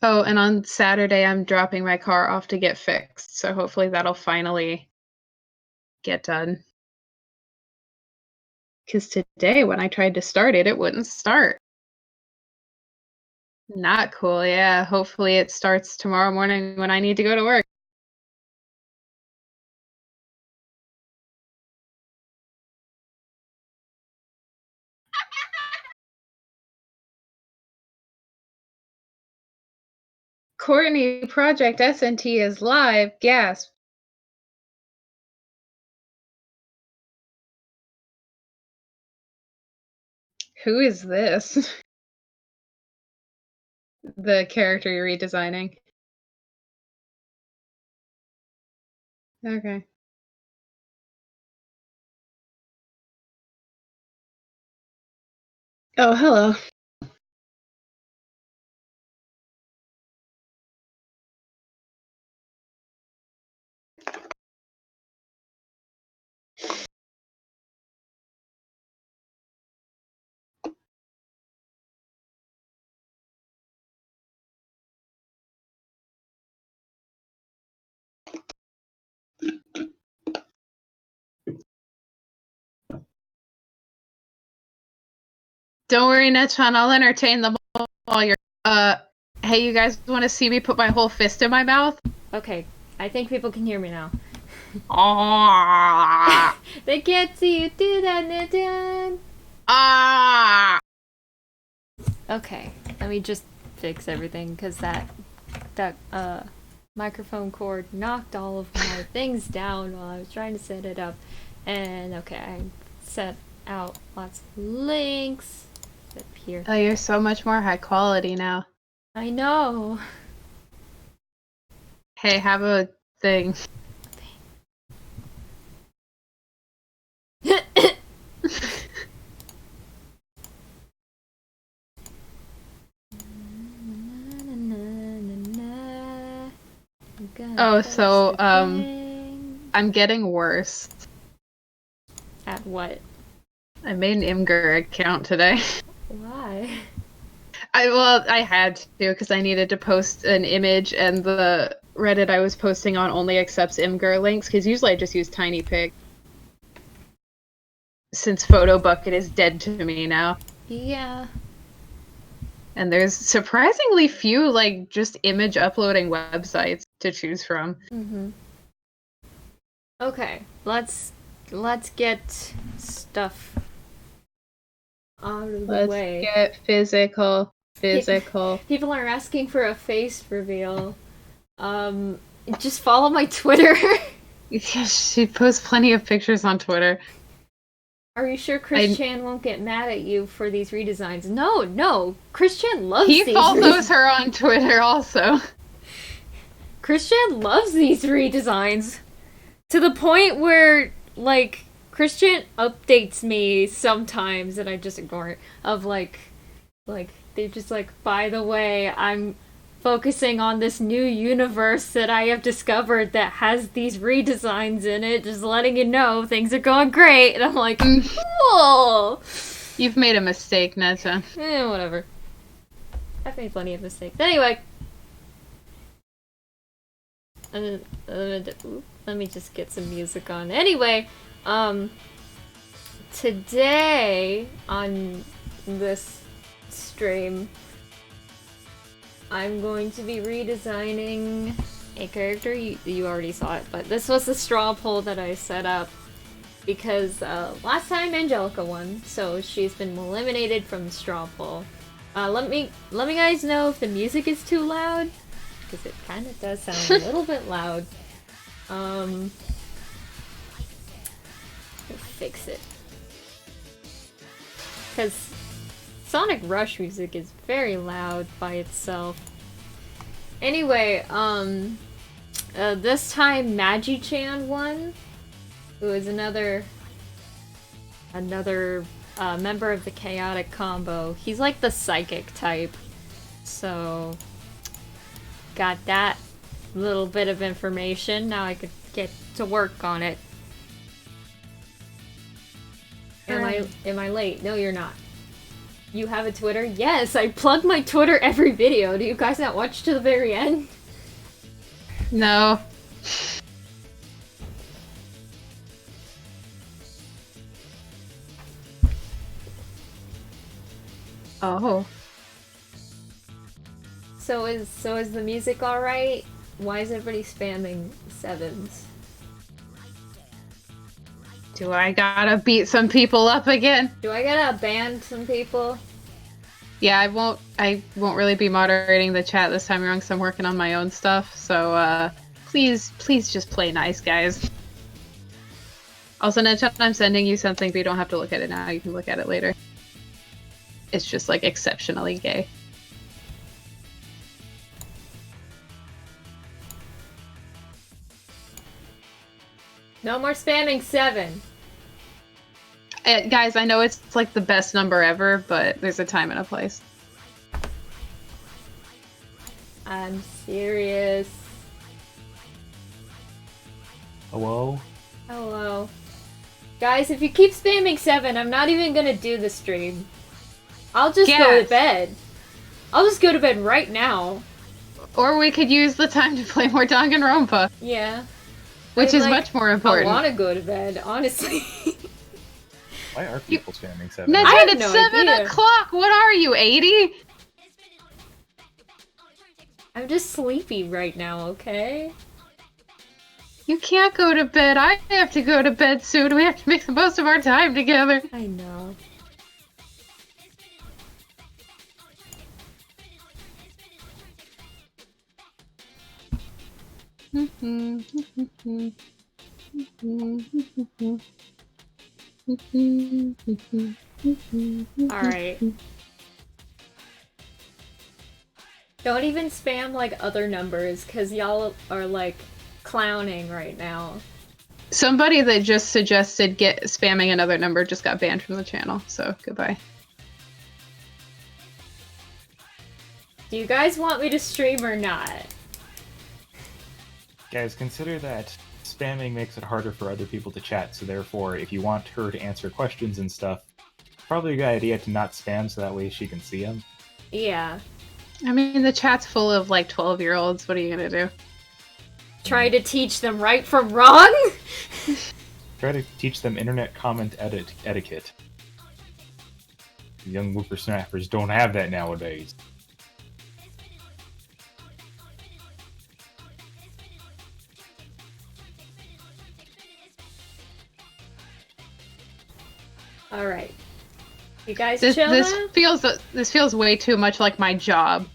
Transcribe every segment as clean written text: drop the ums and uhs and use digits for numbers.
Oh, and on Saturday, I'm dropping my car off to get fixed, so hopefully that'll finally get done. Because today, when I tried to start it, it wouldn't start. Not cool, yeah. Hopefully it starts tomorrow morning when I need to go to work. Courtney, ProjectSNT is live. Gasp. Who is this? The character you're redesigning. Okay. Oh, hello. Don't worry, Netchan, I'll entertain them while you're, hey, you guys want to see me put my whole fist in my mouth? Okay, I think people can hear me now. Ah! They can't see you do that, Nathan. Ah! Okay, let me just fix everything because that microphone cord knocked all of my things down while I was trying to set it up. And okay, I set out lots of links up here. Oh, you're so much more high quality now. I know. Hey, have a thing. Oh, so, I'm getting worse. At what? I made an Imgur account today. Why? I had to because I needed to post an image, and the Reddit I was posting on only accepts Imgur links, because usually I just use TinyPic. Since PhotoBucket is dead to me now. Yeah. And there's surprisingly few, like, just image uploading websites to choose from. Mm-hmm. Okay, let's get stuff out of the way. Let's get physical. People are asking for a face reveal. Just follow my Twitter. Yeah, she posts plenty of pictures on Twitter. Are you sure Chris Chan won't get mad at you for these redesigns? No. Chris Chan loves these. He follows her on Twitter also. Chris Chan loves these redesigns. To the point where, like, Chris Chan updates me sometimes and I just ignore it. Of, like, they're just like, by the way, I'm focusing on this new universe that I have discovered that has these redesigns in it, just letting you know things are going great. And I'm like, cool! You've made a mistake, Neta. Whatever. I've made plenty of mistakes. Anyway. Let me just get some music on. Anyway, today on this stream, I'm going to be redesigning a character. You already saw it, but this was the straw poll that I set up because last time Angelica won, so she's been eliminated from the straw poll. Let me guys know if the music is too loud, because it kind of does sound a little bit loud. Fix it, because Sonic Rush music is very loud by itself. Anyway, this time Magi-chan won, who is another member of the Chaotic Combo. He's like the psychic type, so got that little bit of information. Now I could get to work on it. Am I late? No, you're not. You have a Twitter? Yes, I plug my Twitter every video. Do you guys not watch to the very end? No. Oh. So is the music alright? Why is everybody spamming 7s? Do I gotta beat some people up again? Do I gotta ban some people? Yeah, I won't really be moderating the chat this time around because I'm working on my own stuff. So please just play nice, guys. Also, next time I'm sending you something, but you don't have to look at it now. You can look at it later. It's just like exceptionally gay. No more spamming 7. Guys, I know it's like the best number ever, but there's a time and a place. I'm serious. Hello? Hello. Guys, if you keep spamming 7, I'm not even gonna do the stream. I'll just go to bed. I'll just go to bed right now. Or we could use the time to play more Danganronpa. Yeah. Which is much more important. I want to go to bed, honestly. Why are people spamming 7? Nedhead, it's 7 o'clock! What are you, 80? I'm just sleepy right now, okay? You can't go to bed. I have to go to bed soon. We have to make the most of our time together. I know. Alright. Don't even spam like other numbers, cause y'all are like clowning right now. Somebody that just suggested spamming another number just got banned from the channel, so goodbye. Do you guys want me to stream or not? Guys, consider that spamming makes it harder for other people to chat, so therefore, if you want her to answer questions and stuff, probably a good idea to not spam so that way she can see them. Yeah. I mean, the chat's full of like 12-year-olds. What are you gonna do? Try to teach them right from wrong? Try to teach them internet comment etiquette. Young whippersnappers don't have that nowadays. Alright. You guys chill this feels way too much like my job.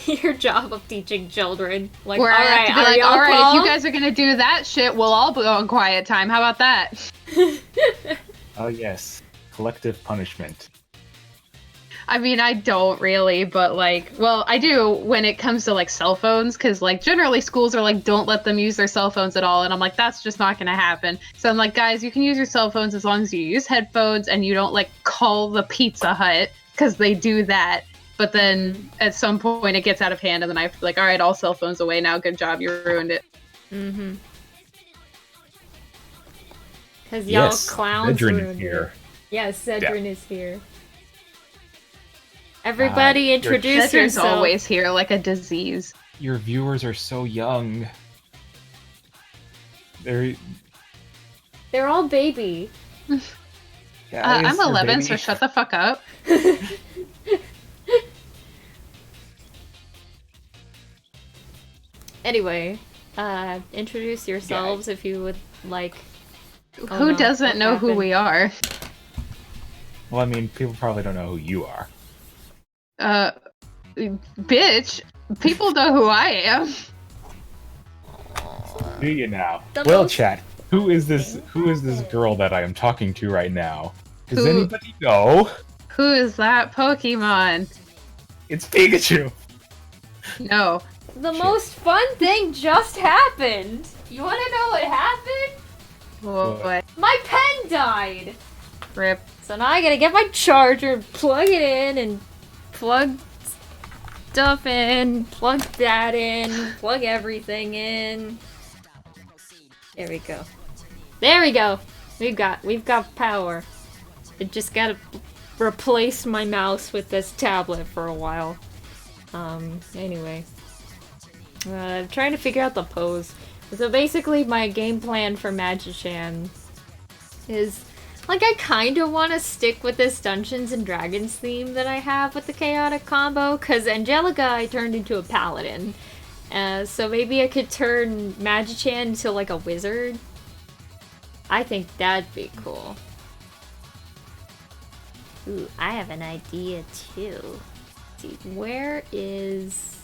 Your job of teaching children. Like, where I have to be like, alright, if you guys are gonna do that shit, we'll all go on quiet time. How about that? Oh yes. Collective punishment. I mean, I don't really, but like, well, I do when it comes to like cell phones, because like generally schools are like, don't let them use their cell phones at all, and I'm like, that's just not gonna happen. So I'm like, guys, you can use your cell phones as long as you use headphones and you don't like call the Pizza Hut, because they do that. But then at some point it gets out of hand, and then I have to be like, all right, all cell phones away now. Good job, you ruined it. Mm-hmm. Because y'all clowns Cedrin is here. Yes, Cedrin is here. Everybody introduce Cedrin's yourself. always here like a disease. Your viewers are so young. They're all baby. I'm 11, so shut the fuck up. Anyway, introduce yourselves if you would like. Who doesn't know who we are? Well, I mean, people probably don't know who you are. Bitch, people know who I am. Do you now? Well, chat, who is this girl that I am talking to right now? Does anybody know? Who is that Pokemon? It's Pikachu! No. The most fun thing just happened! You wanna know what happened? What? My pen died! Rip. So now I gotta get my charger, plug it in, and plug stuff in, plug that in, plug everything in. There we go. There we go! We've got power. It just gotta replace my mouse with this tablet for a while. Anyway. I'm trying to figure out the pose. So basically my game plan for Magichan is, like, I kind of want to stick with this Dungeons and Dragons theme that I have with the chaotic combo, because Angelica I turned into a paladin. So maybe I could turn Magichan into, like, a wizard. I think that'd be cool. Ooh, I have an idea too. Let's see, where is...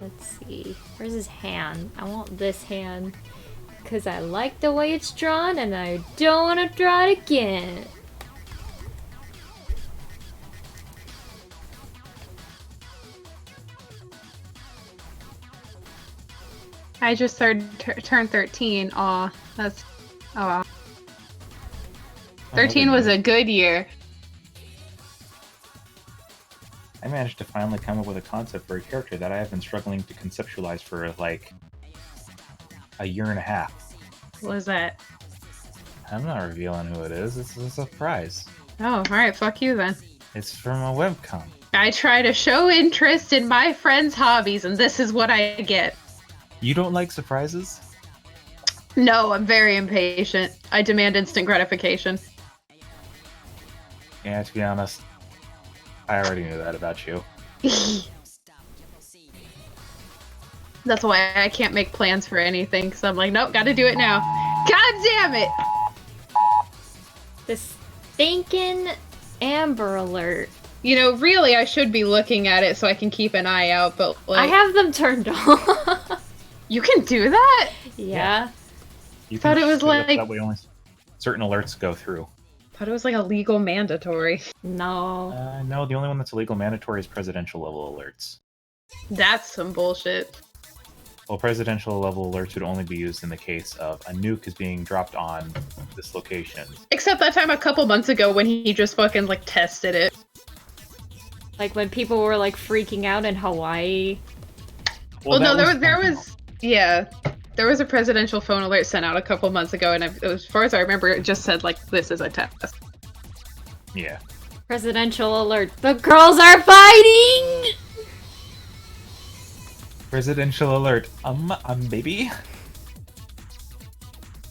Let's see, where's his hand? I want this hand, because I like the way it's drawn and I don't want to draw it again. I just turned 13. Aw, that's... Oh wow. 13 was a good year. I managed to finally come up with a concept for a character that I have been struggling to conceptualize for, like, a year and a half. What was that? I'm not revealing who it is. It's a surprise. Oh, alright, fuck you then. It's from a webcomic. I try to show interest in my friends' hobbies, and this is what I get. You don't like surprises? No, I'm very impatient. I demand instant gratification. Yeah, to be honest, I already knew that about you. That's why I can't make plans for anything, because I'm like, nope, gotta do it now. God damn it! This stinking Amber Alert. You know, really, I should be looking at it so I can keep an eye out, but like... I have them turned on. You can do that? Yeah. You Thought it was shoot up, like- that way only certain alerts go through. Thought it was like a legal mandatory. No. No, the only one that's illegal mandatory is presidential level alerts. That's some bullshit. Well, presidential level alerts would only be used in the case of a nuke is being dropped on this location. Except that time a couple months ago when he just fucking, like, tested it. Like when people were like freaking out in Hawaii. Well, no, there was was, yeah. There was a presidential phone alert sent out a couple months ago, and as far as I remember, it just said, like, this is a test. Yeah. Presidential alert. The girls are fighting! Presidential alert. Baby.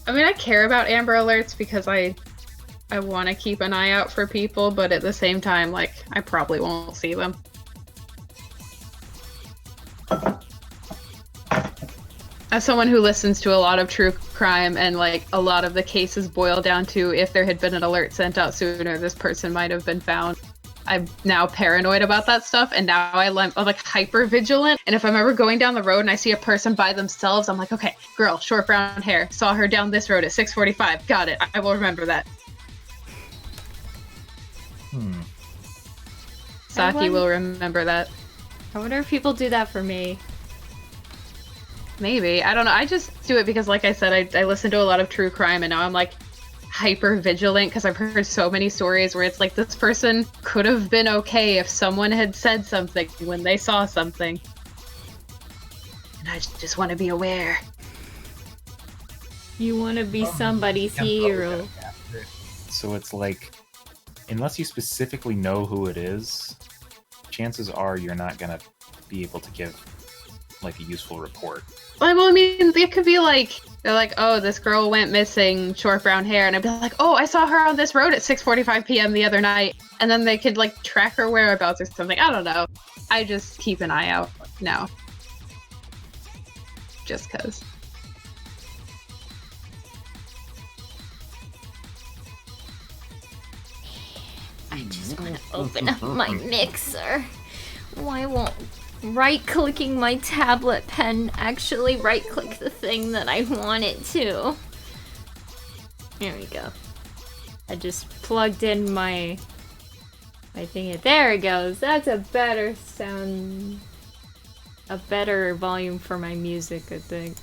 I mean, I care about Amber Alerts because I want to keep an eye out for people, but at the same time, like, I probably won't see them. As someone who listens to a lot of true crime and, like, a lot of the cases boil down to if there had been an alert sent out sooner, this person might have been found. I'm now paranoid about that stuff, and now I'm like hyper vigilant. And if I'm ever going down the road and I see a person by themselves, I'm like, okay, girl, short brown hair, saw her down this road at 6:45. Got it. I will remember that. Saki will remember that. I wonder if people do that for me. Maybe. I don't know. I just do it because, like I said, I listen to a lot of true crime, and now I'm like hyper vigilant because I've heard so many stories where it's like this person could have been okay if someone had said something when they saw something. And I just want to be aware. You want to be somebody's hero. So it's like, unless you specifically know who it is, chances are you're not gonna be able to give like a useful report. Well, I mean, it could be like, they're like, oh, this girl went missing, short brown hair, and I'd be like, oh, I saw her on this road at 6:45 p.m. the other night, and then they could like track her whereabouts or something. I don't know. I just keep an eye out now. Just cause. I just want to open up my mixer. Why won't right-clicking my tablet pen actually right-click the thing that I want it to? There we go. I just plugged in my thing. There it goes. That's a better sound. A better volume for my music, I think.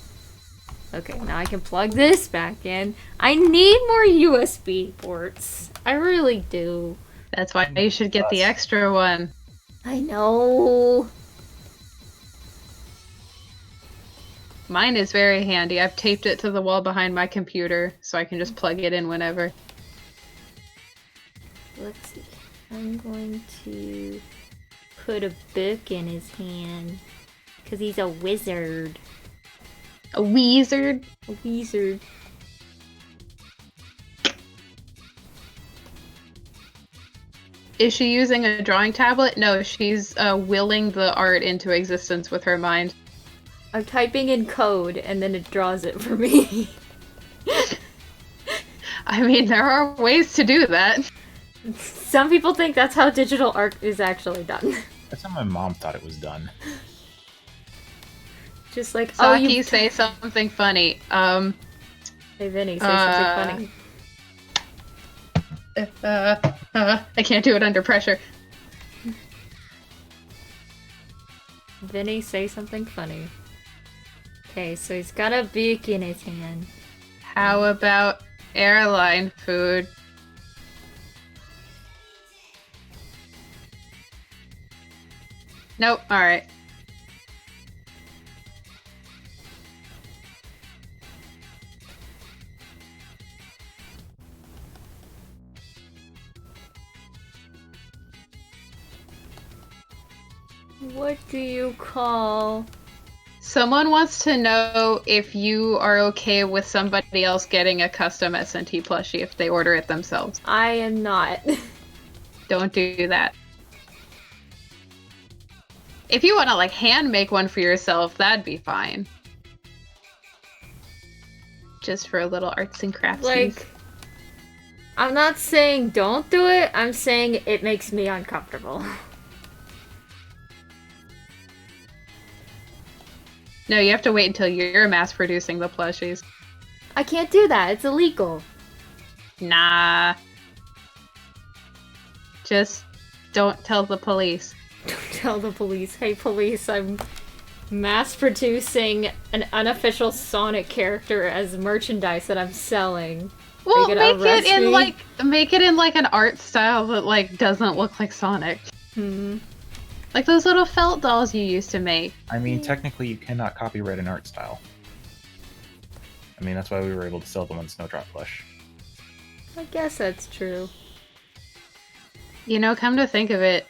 Okay, now I can plug this back in. I need more USB ports. I really do. That's why you should get the extra one. I know. Mine is very handy. I've taped it to the wall behind my computer, so I can just plug it in whenever. let's see. I'm going to put a book in his hand. Because he's a wizard. A wizard? A wizard. Is she using a drawing tablet? No, she's willing the art into existence with her mind. I'm typing in code and then it draws it for me. I mean, there are ways to do that. Some people think that's how digital art is actually done. That's how my mom thought it was done. Just like, Saki, say something funny. Hey, Vinny, say something funny. I can't do it under pressure. Vinny, say something funny. Okay, so he's got a beak in his hand. How about airline food? Nope, alright. What do you call... Someone wants to know if you are okay with somebody else getting a custom SNT plushie if they order it themselves. I am not. Don't do that. If you want to like hand make one for yourself, that'd be fine. Just for a little arts and crafts. Like, I'm not saying don't do it, I'm saying it makes me uncomfortable. No, you have to wait until you're mass producing the plushies. I can't do that, it's illegal. Nah. Just don't tell the police. Don't tell the police, hey police, I'm mass producing an unofficial Sonic character as merchandise that I'm selling. Well, make it in like an art style that like doesn't look like Sonic. Hmm. Like those little felt dolls you used to make. I mean, technically you cannot copyright an art style. I mean, that's why we were able to sell them on Snowdrop Plush. I guess that's true. You know, come to think of it,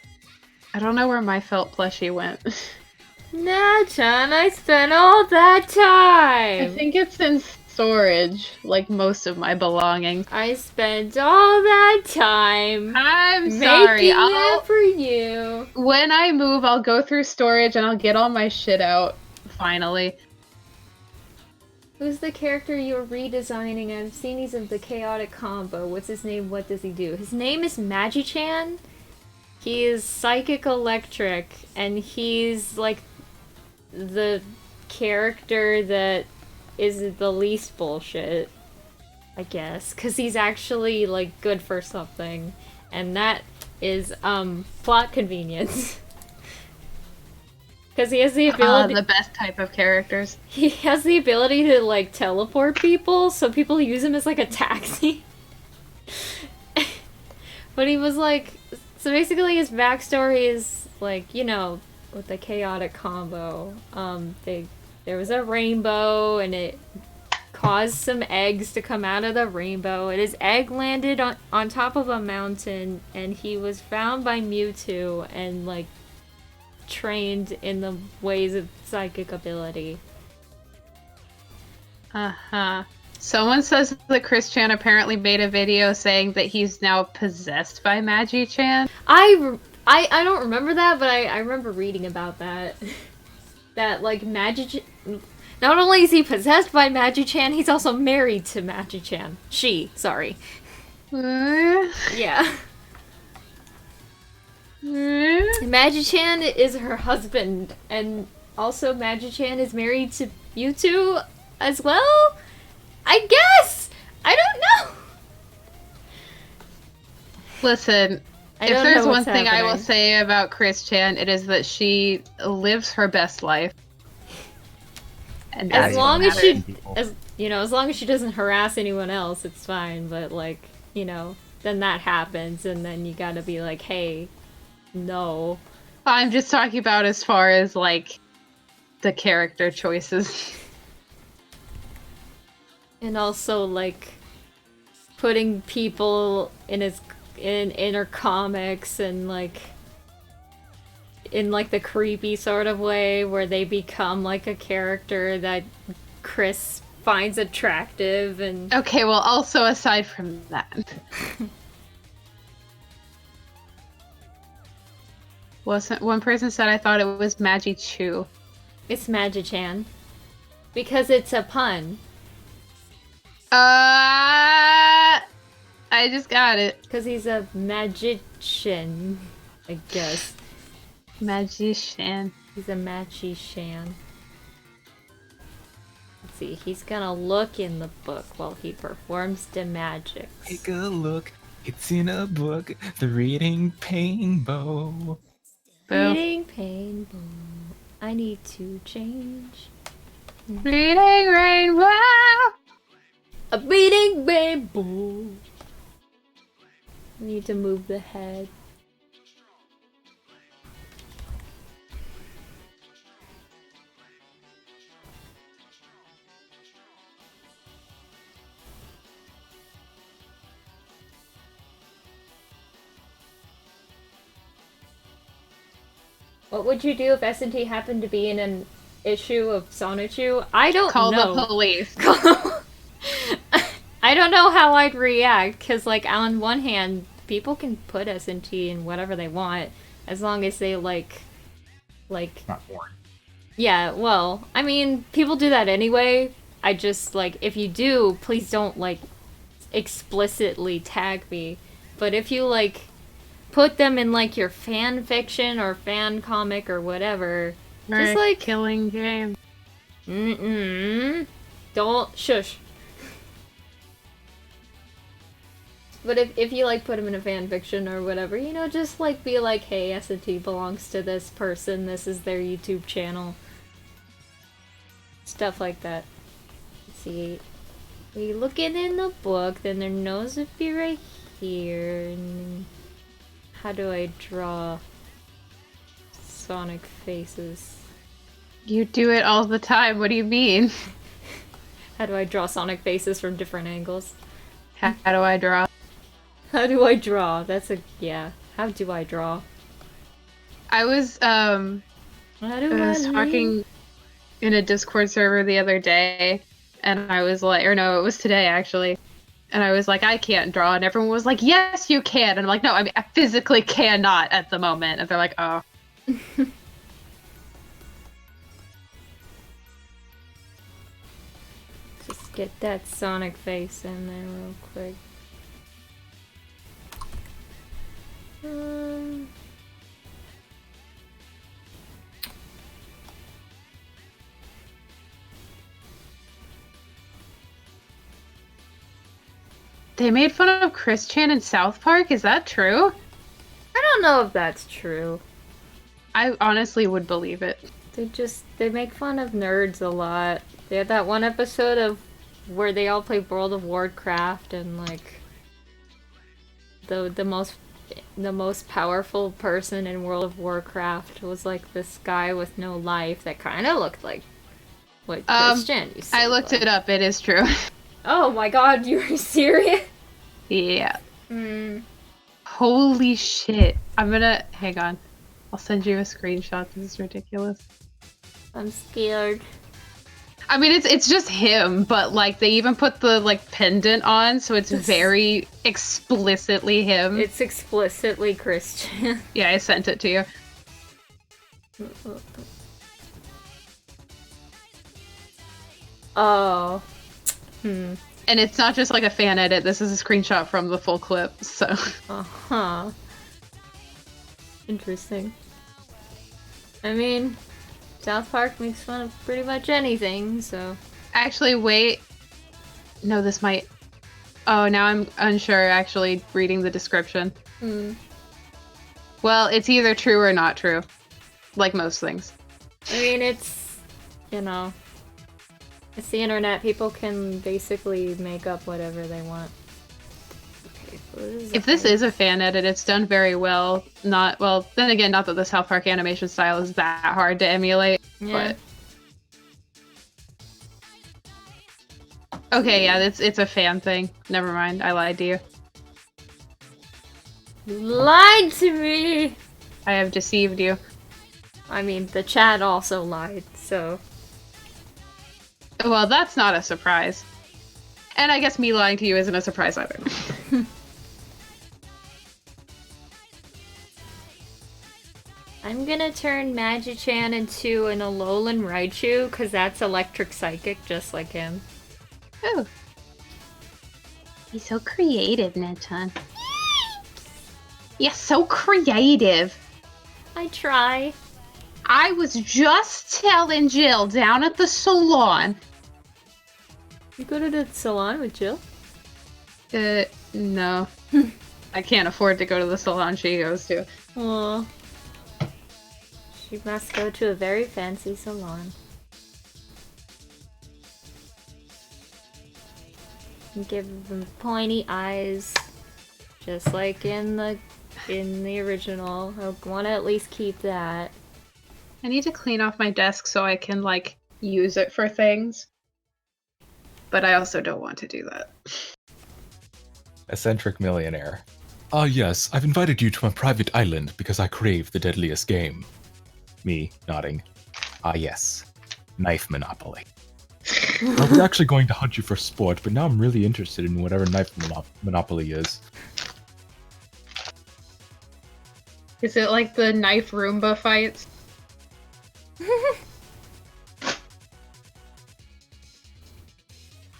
I don't know where my felt plushie went. Nah, Chan, I spent all that time! I think it's in storage, like most of my belongings. I spent all that time I'm making sorry. it for you. When I move, I'll go through storage and I'll get all my shit out, finally. Who's the character you're redesigning? I've seen he's of the chaotic combo. What's his name? What does he do? His name is Magi-chan. He is psychic electric, and he's like the character that is the least bullshit, I guess, because he's actually like good for something, and that is plot convenience. Because he has the ability. The best type of characters. He has the ability to like teleport people, so people use him as like a taxi. But he was like, so basically his backstory is like, you know, with the chaotic combo, there was a rainbow and it caused some eggs to come out of the rainbow, and his egg landed on top of a mountain, and he was found by Mewtwo and like trained in the ways of psychic ability. Uh-huh. Someone says that Chris Chan apparently made a video saying that he's now possessed by Magi-chan. I don't remember that, but I remember reading about that. That, like, not only is he possessed by Magi-chan, he's also married to Magi-chan. Sorry. Yeah. Magi-chan is her husband, and also Magi-chan is married to Mewtwo as well? I guess! I don't know! Listen, if there's one thing I will say about Chris Chan, it is that she lives her best life. And as long as she, as long as she doesn't harass anyone else, it's fine, but like, you know, then that happens, and then you gotta be like, hey, no. I'm just talking about as far as, like, the character choices. And also, like, putting people in his in her comics and like in like the creepy sort of way where they become like a character that Chris finds attractive and Okay, well, also aside from that, wasn't one person said I thought it was Magi Chu. it's Magi-chan because it's a pun. I just got it. Because he's a magician, I guess. Magician. He's a magician. Let's see, he's gonna look in the book while he performs the magic. Take a look. It's in a book. The reading Painbow. Boo. Reading painful. I need to change. Reading Rainbow. A reading rainbow. I need to move the head. What would you do if S&T happened to be in an issue of Sonichu? I don't Call know. the police. I don't know how I'd react, because, like, on one hand, people can put S&T in whatever they want, as long as they, like... Not born. Yeah, well, I mean, people do that anyway. I just, like, if you do, please don't, like, explicitly tag me. But if you, like, put them in, like, your fan fiction or fan comic or whatever, just, like... Killing game. Don't... Shush. But if you, like, put them in a fan fiction or whatever, you know, just, like, be like, hey, S&T belongs to this person, this is their YouTube channel. Stuff like that. Let's see. We looking in the book, then their nose would be right here. And how do I draw Sonic faces? You do it all the time. What do you mean? How do I draw Sonic faces from different angles? How do I draw? How do I draw? That's a... yeah. How do I draw? I was How do I talking in a Discord server the other day, and I was like, or no, it was today actually, and I was like, I can't draw, and everyone was like, yes, you can, and I'm like, no, I mean, I physically cannot at the moment, and they're like, oh. Just get that Sonic face in there real quick. They made fun of Chris Chan in South Park? Is that true? I don't know if that's true. I honestly would believe it. They make fun of nerds a lot. They had that one episode of where they all play World of Warcraft and like the most powerful person in World of Warcraft was like this guy with no life that kind of looked like what Christian used to I looked look it up. It is true. Oh my god, you're serious? Yeah. Holy shit. I'm gonna... Hang on. I'll send you a screenshot. This is ridiculous. I'm scared. I mean, it's just him, but, like, they even put the, like, pendant on, so it's very explicitly him. It's explicitly Christian. Yeah, I sent it to you. Oh. And it's not just, like, a fan edit. This is a screenshot from the full clip, so... Uh-huh. Interesting. I mean... South Park makes fun of pretty much anything, so... Actually, wait. No, this might... Oh, now I'm unsure, actually, reading the description. Well, it's either true or not true. Like most things. I mean, it's... You know... It's the internet. People can basically make up whatever they want. Okay, so If this is a fan edit, it's done very well. Not... Well, then again, not that the South Park animation style is that hard to emulate. Yeah. But... Okay, yeah, it's a fan thing. Never mind, I lied to you. Lied to me! I have deceived you. I mean, the chat also lied, so... Well, that's not a surprise. And I guess me lying to you isn't a surprise either. I'm gonna turn Magichan into an Alolan Raichu, because that's electric psychic, just like him. Oh. He's so creative, Neton. Yeah, so creative. I try. I was just telling Jill down at the salon. You go to the salon with Jill? No. I can't afford to go to the salon she goes to. Aww. She must go to a very fancy salon. Give them pointy eyes, just like in the original. I want to at least keep that. I need to clean off my desk so I can, like, use it for things. But I also don't want to do that. Eccentric millionaire. Ah yes, I've invited you to my private island because I crave the deadliest game. Me, nodding. Ah yes, knife monopoly. I was actually going to hunt you for sport, but now I'm really interested in whatever knife monopoly is. Is it like the knife Roomba fights?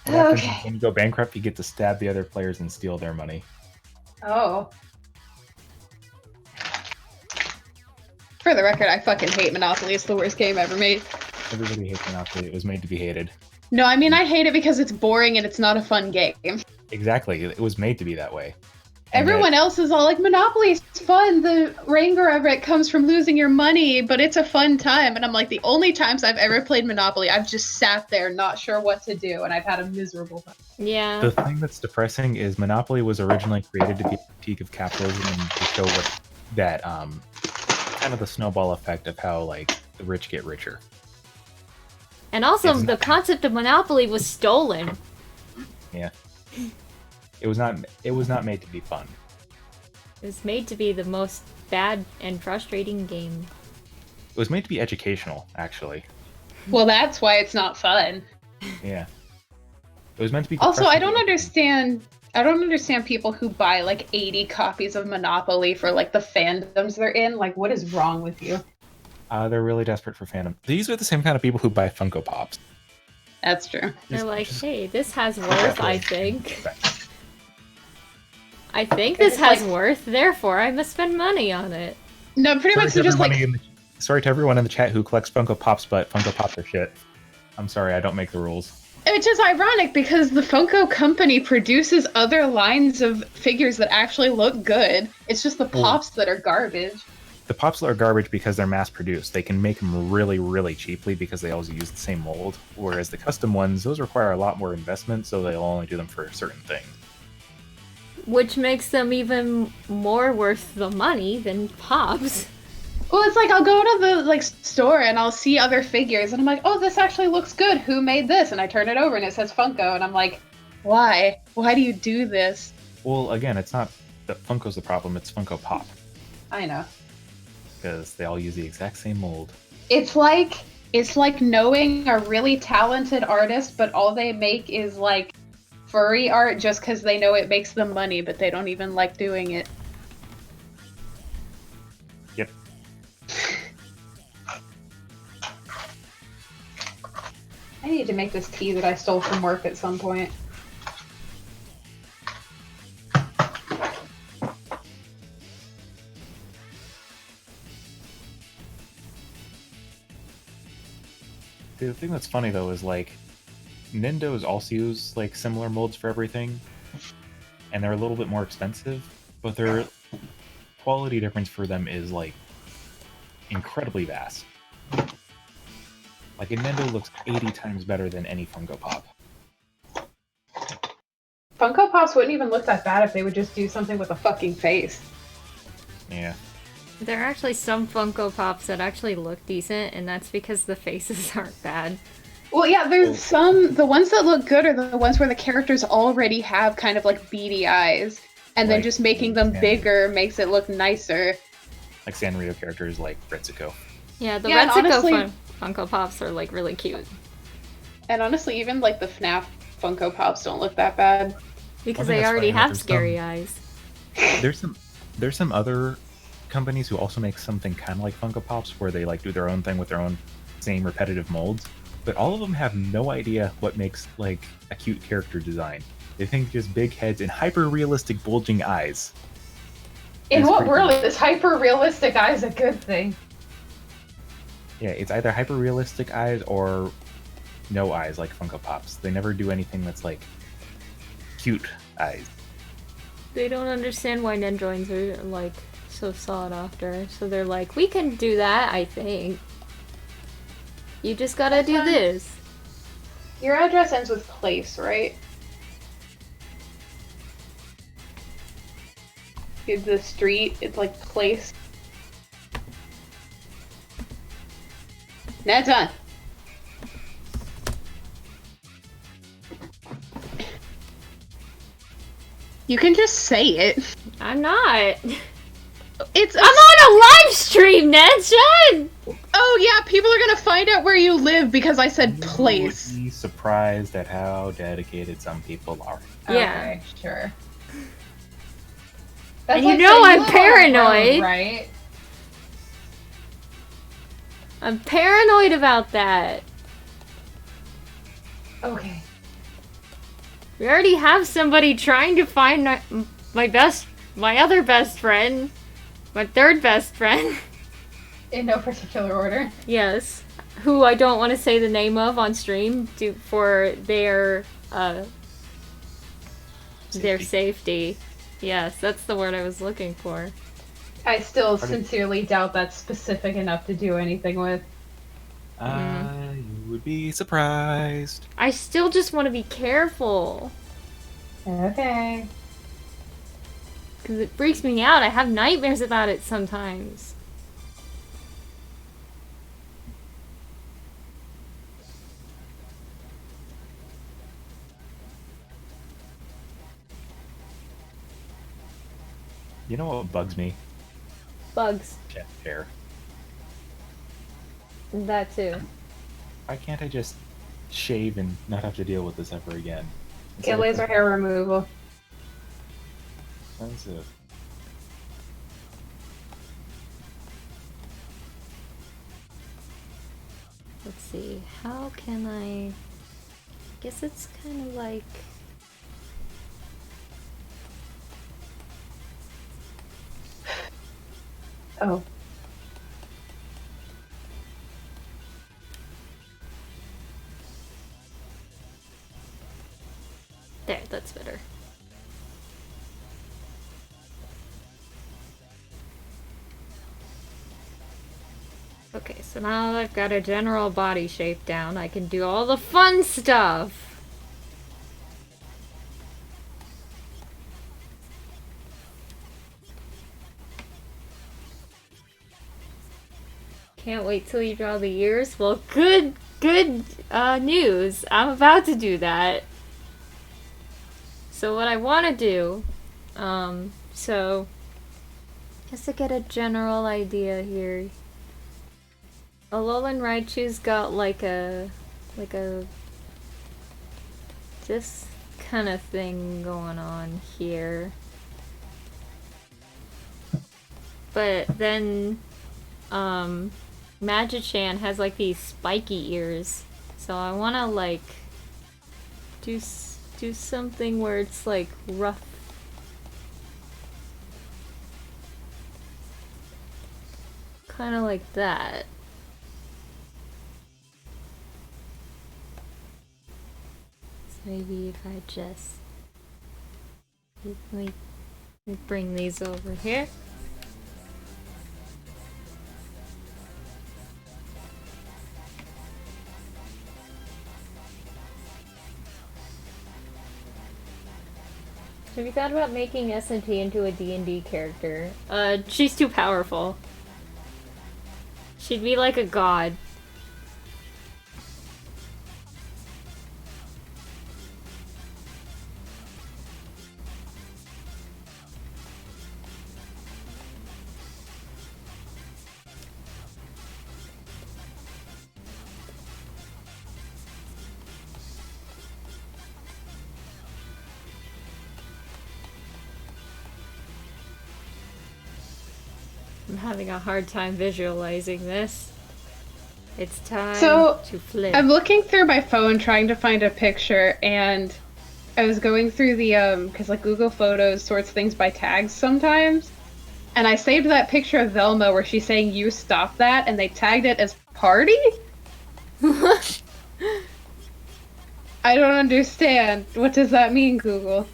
Okay. When you go bankrupt, you get to stab the other players and steal their money. Oh. For the record, I fucking hate Monopoly. It's the worst game ever made. Everybody hates Monopoly. It was made to be hated. No, I mean, I hate it because it's boring and it's not a fun game. Exactly. It was made to be that way. And Everyone else is all like, Monopoly's fun. The rancor of it comes from losing your money, but it's a fun time. And I'm like, the only times I've ever played Monopoly, I've just sat there not sure what to do, and I've had a miserable time. Yeah. The thing that's depressing is Monopoly was originally created to be a critique of capitalism and to show what that kind of the snowball effect of how like the rich get richer. And also, the concept of Monopoly was stolen. Yeah. It was not made to be fun. It was made to be the most bad and frustrating game. It was made to be educational, actually. Well, that's why it's not fun. Yeah. It was meant to be. Also, I don't understand people who buy like 80 copies of Monopoly for like the fandoms they're in. Like, what is wrong with you? They're really desperate for fandom. These are the same kind of people who buy Funko Pops. That's true. They're like, hey, this has worth, I think. I think this has worth, therefore I must spend money on it. No, pretty much they're just like... Sorry to everyone in the chat who collects Funko Pops, but Funko Pops are shit. I'm sorry, I don't make the rules. Which is ironic because the Funko company produces other lines of figures that actually look good. It's just the Pops that are garbage. The Pops are garbage because they're mass-produced. They can make them really, really cheaply because they always use the same mold. Whereas the custom ones, those require a lot more investment, so they'll only do them for certain things. Which makes them even more worth the money than Pops. Well, it's like I'll go to the store and I'll see other figures and I'm like, oh, this actually looks good. Who made this? And I turn it over and it says Funko and I'm like, why? Why do you do this? Well, again, it's not that Funko's the problem, it's Funko Pop. I know. Because they all use the exact same mold. It's like knowing a really talented artist, but all they make is like furry art just because they know it makes them money, but they don't even like doing it. Yep. I need to make this tea that I stole from work at some point. The thing that's funny though is like Nintendo's also use like similar molds for everything, and they're a little bit more expensive, but their quality difference for them is like incredibly vast. Like Nintendo looks 80 times better than any Funko Pop. Funko Pops wouldn't even look that bad if they would just do something with a fucking face. Yeah. There are actually some Funko Pops that actually look decent, and that's because the faces aren't bad. Well, yeah, there's the ones that look good are the ones where the characters already have kind of like beady eyes. And then Like just making them Sanrio. bigger makes it look nicer. Like Sanrio characters like Ritsuko. Yeah, the Yeah, and Retsuko honestly- Funko Pops are like really cute And honestly, even like the FNAF Funko Pops don't look that bad. because thing they that's already funny, have there's scary some- eyes. There's some other companies who also make something kind of like Funko Pops where they like do their own thing with their own same repetitive molds, but all of them have no idea what makes like a cute character design. They think just big heads and hyper realistic bulging eyes. In It's what creepy. world is hyper realistic eyes a good thing? Yeah, it's either hyper realistic eyes or no eyes like Funko Pops. They never do anything that's like cute eyes. They don't understand why Nendroids are like so sought after, so they're like, we can do that, I think. You just gotta do this. Your address ends with place, right? It's the street, it's like place. Ned's on. You can just say it. I'm not. It's I'm on a live stream, Nedshun! Oh yeah, people are gonna find out where you live because I said place. You would be surprised at how dedicated some people are. Yeah. Okay, sure. And you know I'm saying you live on a paranoid. road, right? I'm paranoid about that. Okay. We already have somebody trying to find my other best friend. My third best friend. In no particular order. Yes. Who I don't want to say the name of on stream for their safety. Yes, that's the word I was looking for. I still sincerely doubt that's specific enough to do anything with. You would be surprised. I still just want to be careful. Okay. Because it freaks me out. I have nightmares about it sometimes. You know what bugs me? Bugs. Chest hair. That too. Why can't I just shave and not have to deal with this ever again? Get laser hair removal. Expensive. Let's see. How can I... guess it's kind of like... Oh. There, that's better. Okay, so now that I've got a general body shape down, I can do all the fun stuff! Can't wait till you draw the ears. Well, good news. I'm about to do that. So what I want to do, so just to get a general idea here, Alolan Raichu's got like a this kind of thing going on here, but then Magichan has like these spiky ears, so I want to like do something where it's like rough. Kind of like that. So maybe if I just... Let me bring these over here. Have you thought about making SNT into a D&D character? She's too powerful. She'd be like a god. having a hard time visualizing this. It's time So, to flip. I'm looking through my phone trying to find a picture, and I was going through the because like Google Photos sorts things by tags sometimes, and I saved that picture of Velma where she's saying "You stop that," and they tagged it as party. I don't understand. What does that mean, Google?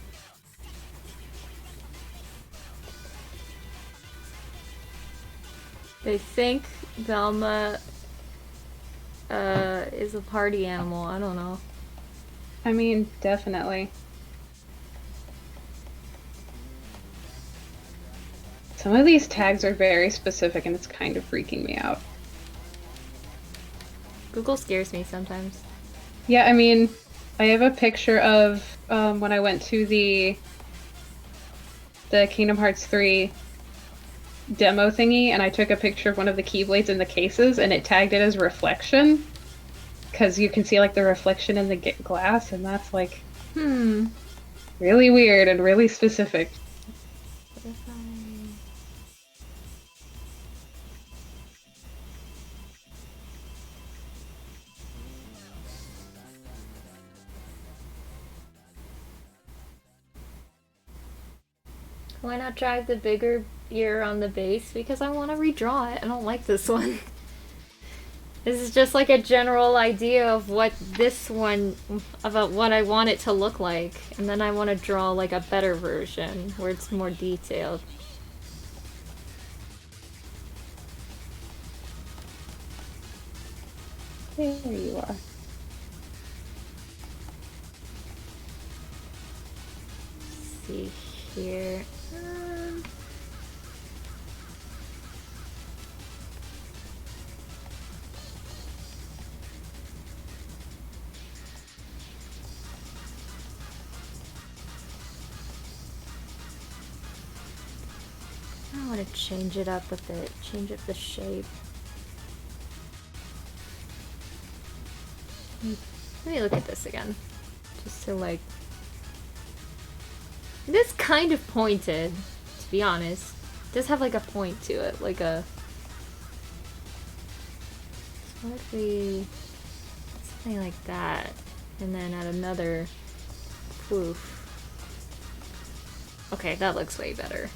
They think Velma is a party animal. I don't know. I mean, definitely. Some of these tags are very specific, and it's kind of freaking me out. Google scares me sometimes. Yeah, I mean, I have a picture of when I went to the Kingdom Hearts 3 demo thingy, and I took a picture of one of the Keyblades in the cases, and it tagged it as reflection, because you can see like the reflection in the glass, and that's like, really weird and really specific. What if I... Why not drag the bigger ear on the base? Because I want to redraw it. I don't like this one. This is just like a general idea of what this one, about what I want it to look like. And then I want to draw like a better version where it's more detailed. There you are. Let's see here. I want to change it up a bit, change up the shape. Let me look at this again, just to like... It is kind of pointed, to be honest. It does have like a point to it, like a... So what if we... something like that, and then add another poof. Okay, that looks way better.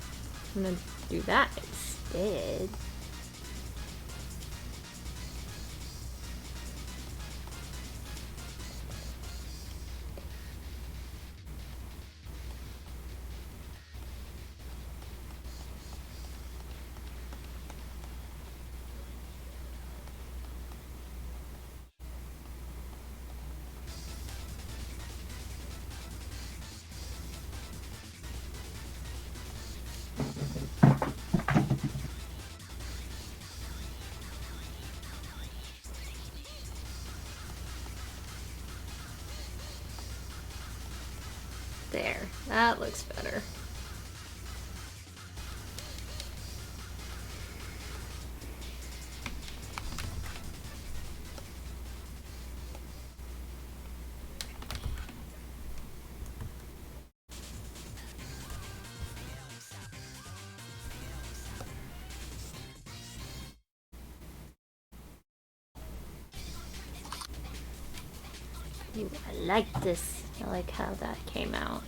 I'm gonna do that instead. There, that looks better. Ooh, I like this. I like how that came out.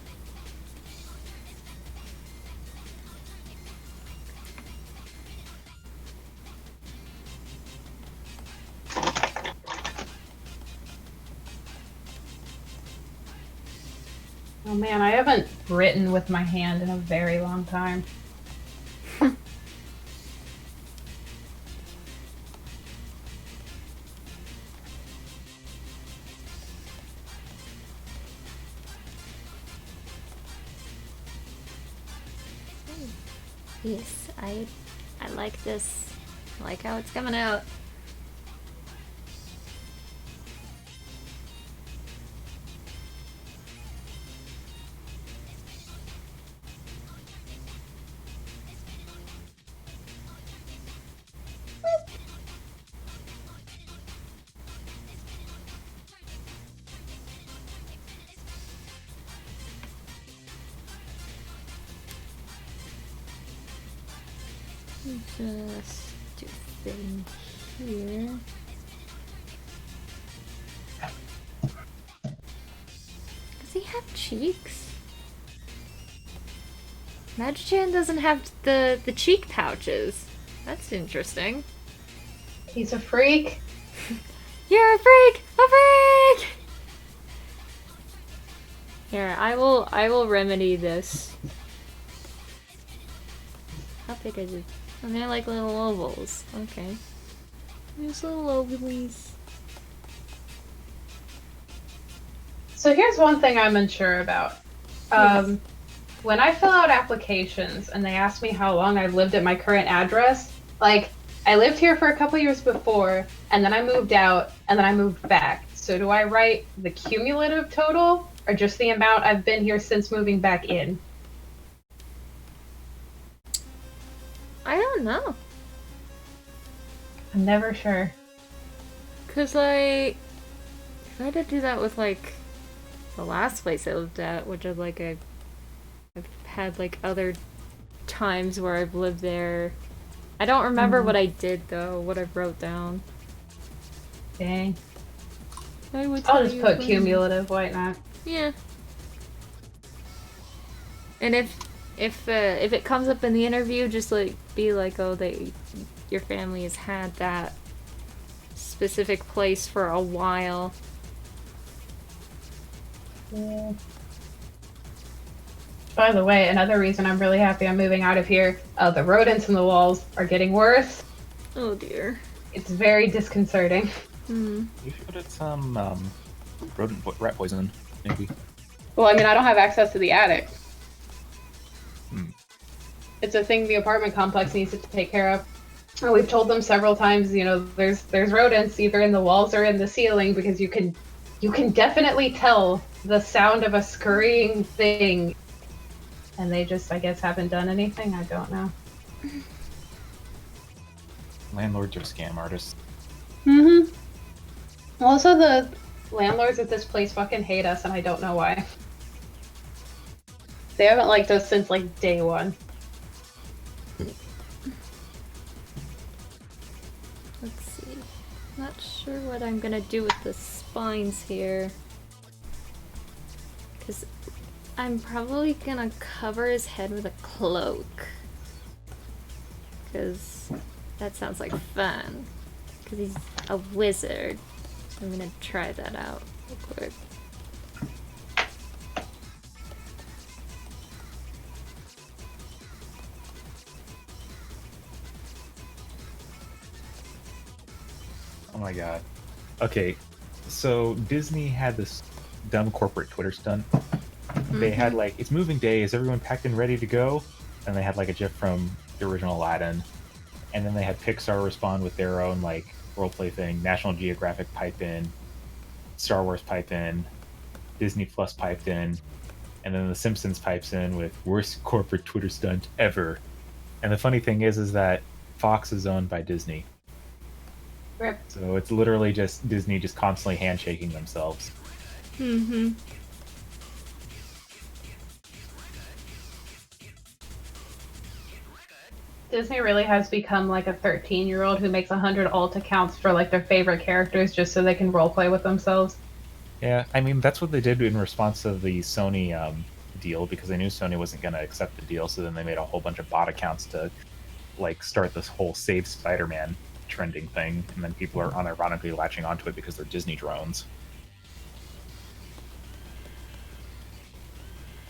Oh man, I haven't written with my hand in a very long time. Yes, I like this. I like how it's coming out. Just do thing here. Does he have cheeks? Magichan doesn't have the cheek pouches. That's interesting. He's a freak. You're a freak! A freak! Here, I will remedy this. How big is it? And they're like little ovals. Okay. There's little ovals. So here's one thing I'm unsure about. When I fill out applications and they ask me how long I've lived at my current address, like, I lived here for a couple years before, and then I moved out, and then I moved back. So do I write the cumulative total, or just the amount I've been here since moving back in? I don't know. I'm never sure. Cause like, if I had to do that with like the last place I lived at, which is like I've had like other times where I've lived there. I don't remember what I did though, what I wrote down. Dang. I'll Just put cumulative, why not? Yeah. And if it comes up in the interview, just like be like, oh, your family has had that specific place for a while. Yeah. By the way, another reason I'm really happy I'm moving out of here, the rodents in the walls are getting worse. Oh dear. It's very disconcerting. Hmm. You should put some rat poison, maybe. Well, I mean, I don't have access to the attic. Hmm. It's a thing the apartment complex needs to take care of. And we've told them several times, you know, there's rodents either in the walls or in the ceiling because you can definitely tell the sound of a scurrying thing. And they just, I guess, haven't done anything. I don't know. Landlords are scam artists. Mm-hmm. Also, the landlords at this place fucking hate us, and I don't know why. They haven't liked us since, like, day one. Let's see. Not sure what I'm gonna do with the spines here. Because I'm probably gonna cover his head with a cloak. Because that sounds like fun. Because he's a wizard. I'm gonna try that out real quick. Oh my god. Okay, so Disney had this dumb corporate Twitter stunt. They had like, it's moving day, is everyone packed and ready to go? And they had like a gif from the original Aladdin. And then they had Pixar respond with their own like roleplay thing. National Geographic pipe in, Star Wars pipe in, Disney Plus piped in, and then The Simpsons pipes in with worst corporate Twitter stunt ever. And the funny thing is that Fox is owned by Disney. Rip. So it's literally just Disney just constantly handshaking themselves. Mm-hmm. Disney really has become like a 13-year-old who makes 100 alt accounts for like their favorite characters just so they can roleplay with themselves. Yeah, I mean, that's what they did in response to the Sony deal, because they knew Sony wasn't going to accept the deal, so then they made a whole bunch of bot accounts to like start this whole Save Spider-Man trending thing, and then people are unironically latching onto it because they're Disney drones.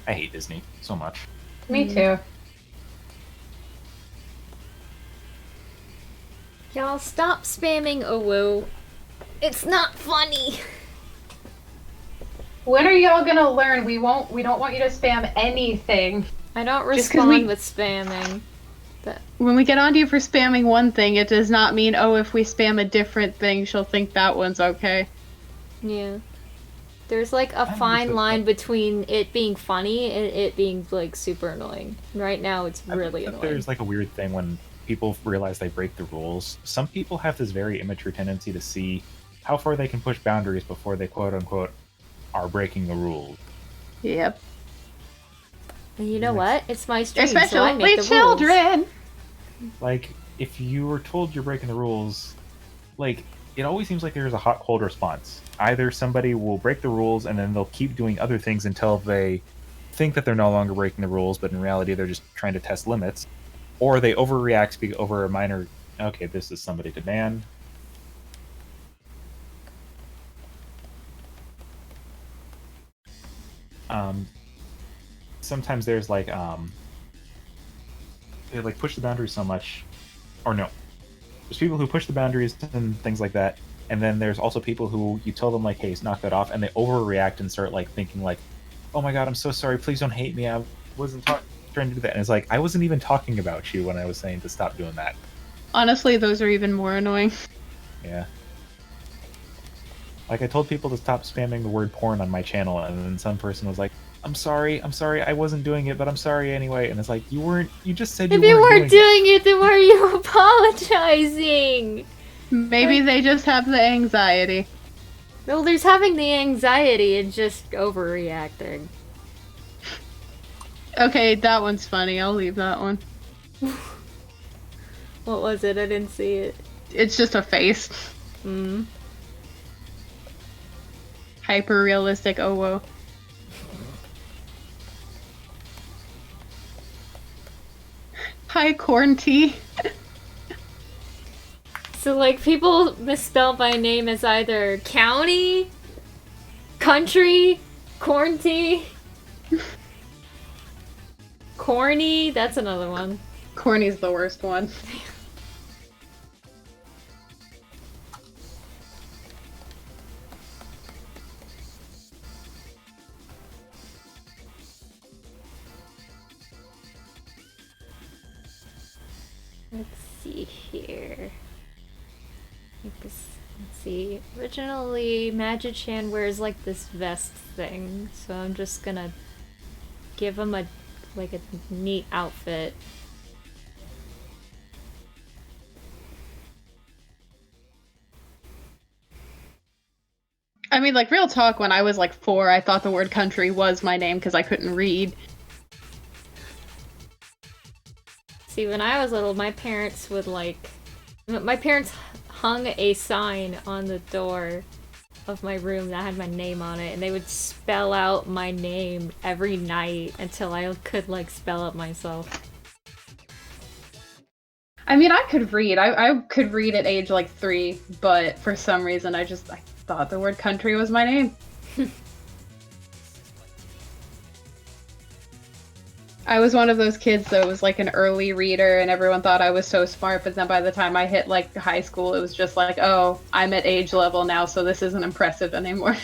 I hate Disney so much. Me too. Y'all stop spamming Owo. It's not funny. When are y'all gonna learn? We don't want you to spam anything. I don't 'cause respond with spamming. When we get onto you for spamming one thing, it does not mean, oh, if we spam a different thing, she'll think that one's okay. Yeah. There's like a fine line between it being funny and it being like super annoying. Right now it's really annoying. There's like a weird thing when people realize they break the rules. Some people have this very immature tendency to see how far they can push boundaries before they quote unquote are breaking the rules. Yep. And you know what? It's my stream, Especially so I make the children. Like, if you were told you're breaking the rules, like, it always seems like there's a hot cold response. Either somebody will break the rules and then they'll keep doing other things until they think that they're no longer breaking the rules, but in reality they're just trying to test limits, or they overreact over a minor. Okay, this is somebody to ban. Sometimes there's like they like push the boundaries so much, or no, there's people who push the boundaries and things like that, and then there's also people who you tell them like, hey, knock that off, and they overreact and start like thinking like, oh my god, I'm so sorry, please don't hate me, I wasn't trying to do that. And it's like, I wasn't even talking about you when I was saying to stop doing that. Honestly, those are even more annoying. Yeah. Like, I told people to stop spamming the word porn on my channel, and then some person was like, I'm sorry, I wasn't doing it, but I'm sorry anyway. And it's like, you just said If you weren't doing doing it, then why are you apologizing? Maybe they just have the anxiety. Well, there's having the anxiety and just overreacting. Okay, that one's funny. I'll leave that one. What was it? I didn't see it. It's just a face. Hyper realistic. Oh whoa. Hi, corn tea. So, like, people misspell my name as either county, country, corn tea, corny, that's another one. Corny's the worst one. Let's see here. Let's see. Originally, Magichan wears like this vest thing, so I'm just gonna give him a neat outfit. I mean, like, real talk, when I was like 4, I thought the word country was my name because I couldn't read. See, when I was little, my parents would my parents hung a sign on the door of my room that had my name on it, and they would spell out my name every night until I could like spell it myself. I mean, I could read. I could read at age like 3, but for some reason I thought the word country was my name. I was one of those kids that was like an early reader and everyone thought I was so smart, but then by the time I hit like high school, it was just like, oh, I'm at age level now, so this isn't impressive anymore.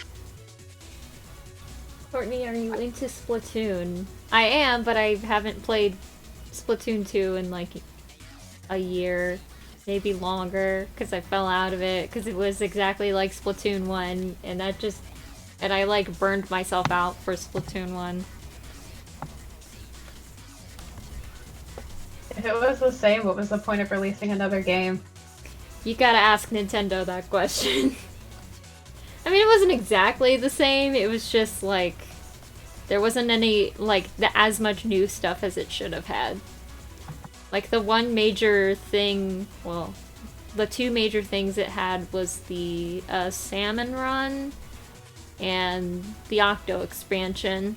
Courtney, are you into Splatoon? I am, but I haven't played Splatoon 2 in like a year, maybe longer, because I fell out of it, because it was exactly like Splatoon 1, and I like burned myself out for Splatoon 1. If it was the same, what was the point of releasing another game? You gotta ask Nintendo that question. I mean, it wasn't exactly the same, it was just like, there wasn't any, like, as much new stuff as it should have had. Like, the one major thing, well, the two major things it had was the Salmon Run and the Octo expansion.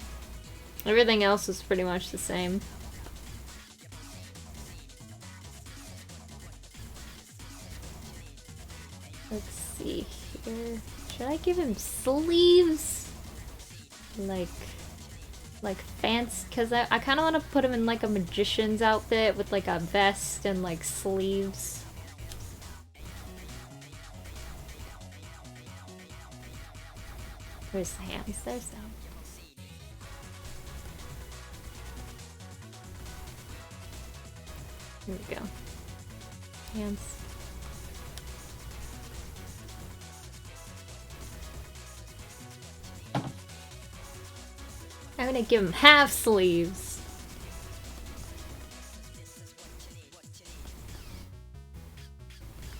Everything else was pretty much the same. Let's see here. Should I give him sleeves? Like fancy, because I kind of want to put him in like a magician's outfit with like a vest and like sleeves. Where's the hands? There's them. Here we go. Hands. I'm gonna give him half sleeves.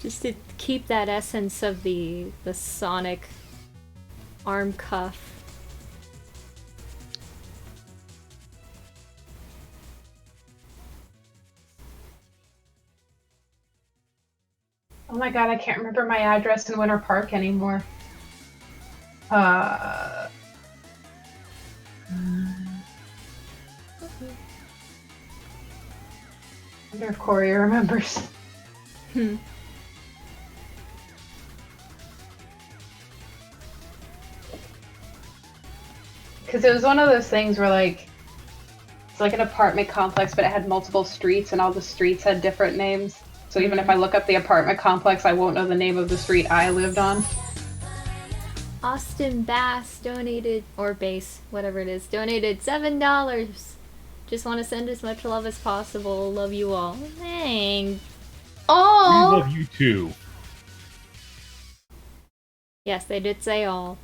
Just to keep that essence of the Sonic arm cuff. my god, I can't remember my address in Winter Park anymore. I wonder if Corey remembers. Because it was one of those things where, like, it's like an apartment complex, but it had multiple streets, and all the streets had different names. So even if I look up the apartment complex, I won't know the name of the street I lived on. Austin Bass donated, or Base, whatever it is, donated $7. Just want to send as much love as possible. Love you all. Thanks. We Oh, love you too. Yes, they did say all.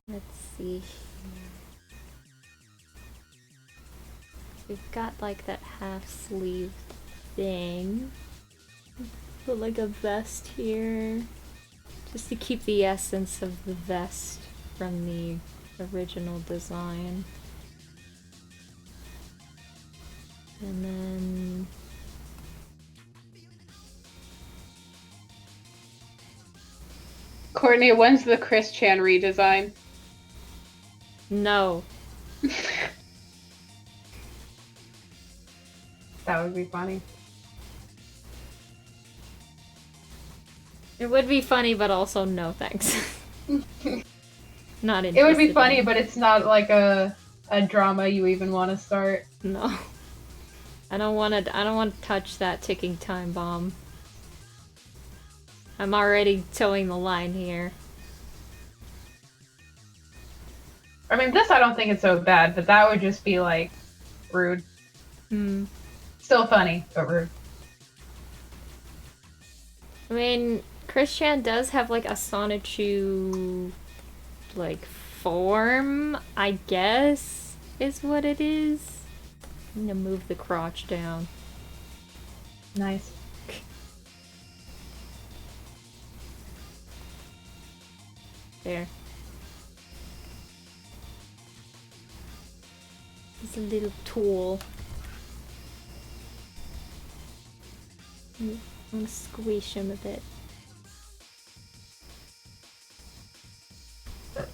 Let's see. We've got like that half sleeve thing. Put like a vest here. Just to keep the essence of the vest from the original design. And then Courtney, when's the Chris Chan redesign? no. That would be funny. It would be funny, but also no thanks. Not interested. It would be funny, in. but it's not like a drama you even want to start. No. I don't want to touch that ticking time bomb. I'm already towing the line here. I mean, this I don't think it's so bad, but that would just be, like, rude. Still funny, but rude. I mean, Chris Chan does have like a Sonichu like form, I guess, is what it is. I'm gonna move the crotch down. Nice. There. It's a little tool. I'm gonna squish him a bit.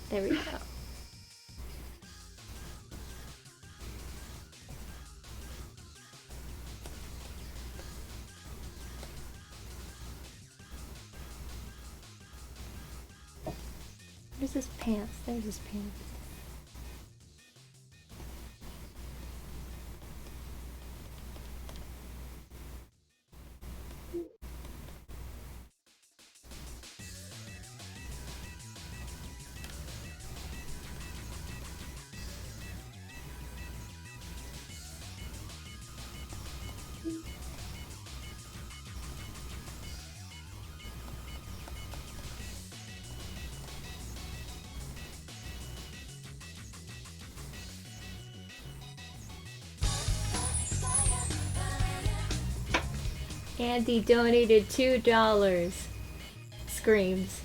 There we go. Where's his pants? There's his pants. Andy donated $2. Screams.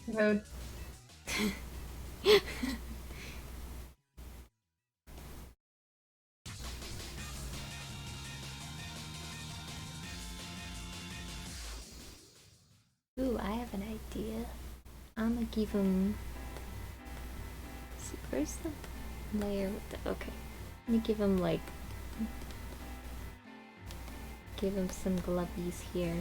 Rude. Ooh, I have an idea. I'm gonna give him. See, where's the layer with the. Okay. Let me give him like. Give him some glovies here.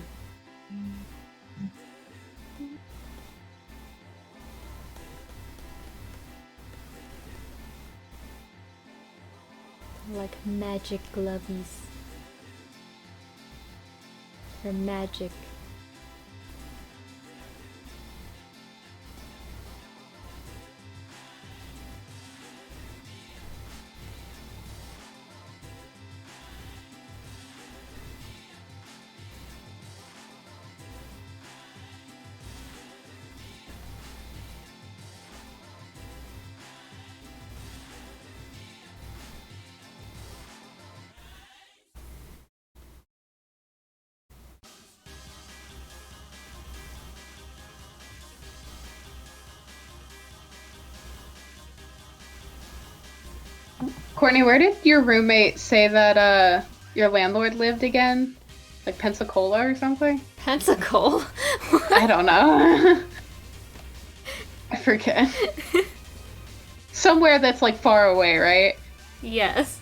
Like magic glovies. Or magic. Courtney, where did your roommate say that your landlord lived again? Like Pensacola or something? Pensacola? I don't know. I forget. Somewhere that's like far away, right? Yes.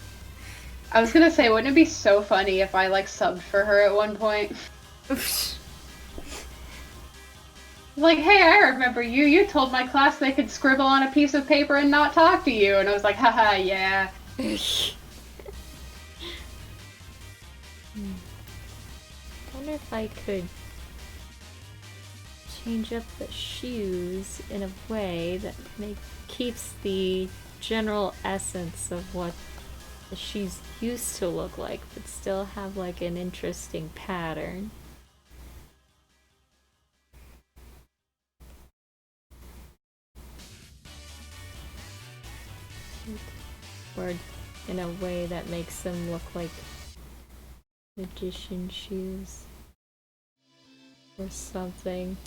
I was gonna say, wouldn't it be so funny if I like subbed for her at one point? Like, hey, I remember you. You told my class they could scribble on a piece of paper and not talk to you. And I was like, haha, yeah. Wonder if I could change up the shoes in a way that keeps the general essence of what the shoes used to look like, but still have like an interesting pattern. Or in a way that makes them look like magician shoes or something.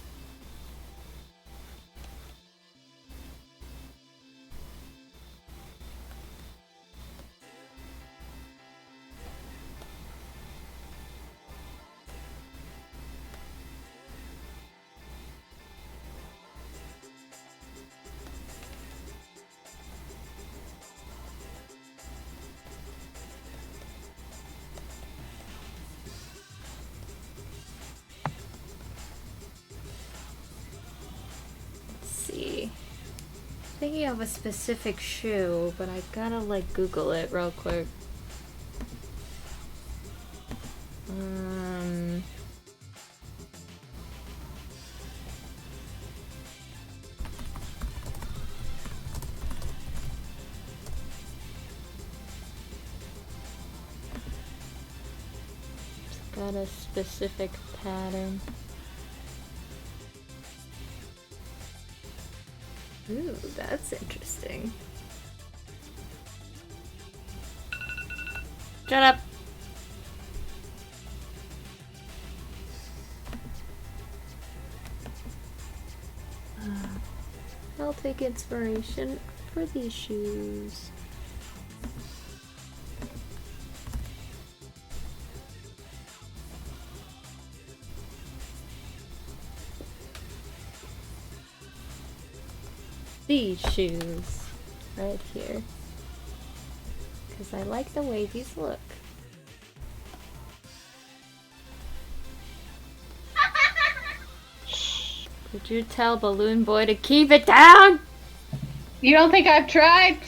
Thinking of a specific shoe, but I gotta like Google it real quick. It's got a specific pattern. Ooh, that's interesting. Shut up! I'll take inspiration for these shoes. These shoes right here, because I like the way these look. Could you tell Balloon Boy to keep it down? You don't think I've tried?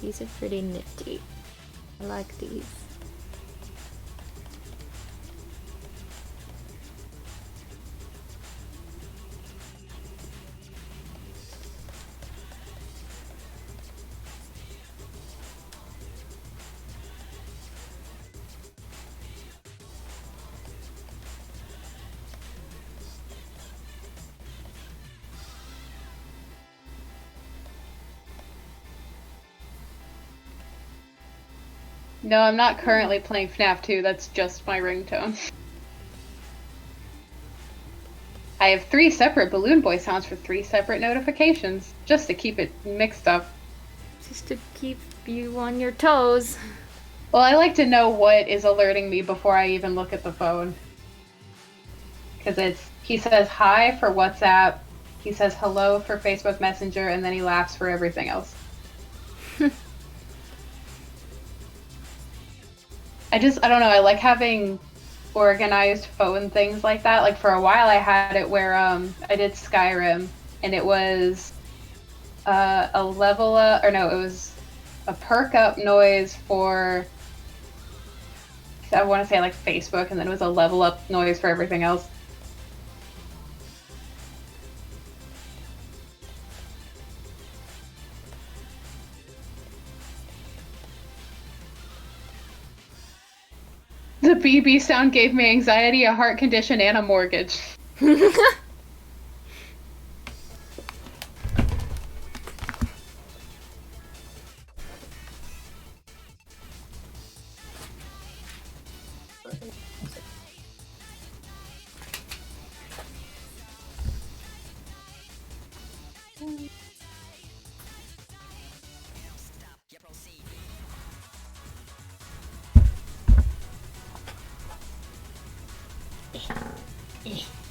These are pretty nifty. I like these. No, I'm not currently playing FNAF 2, that's just my ringtone. I have 3 separate Balloon Boy sounds for 3 separate notifications, just to keep it mixed up. Just to keep you on your toes. Well, I like to know what is alerting me before I even look at the phone. Because he says hi for WhatsApp, he says hello for Facebook Messenger, and then he laughs for everything else. I don't know, I like having organized phone things like that. Like for a while I had it where I did Skyrim, and it was a level up, or no, it was a perk up noise for, I want to say like Facebook, and then it was a level up noise for everything else. The BB sound gave me anxiety, a heart condition, and a mortgage.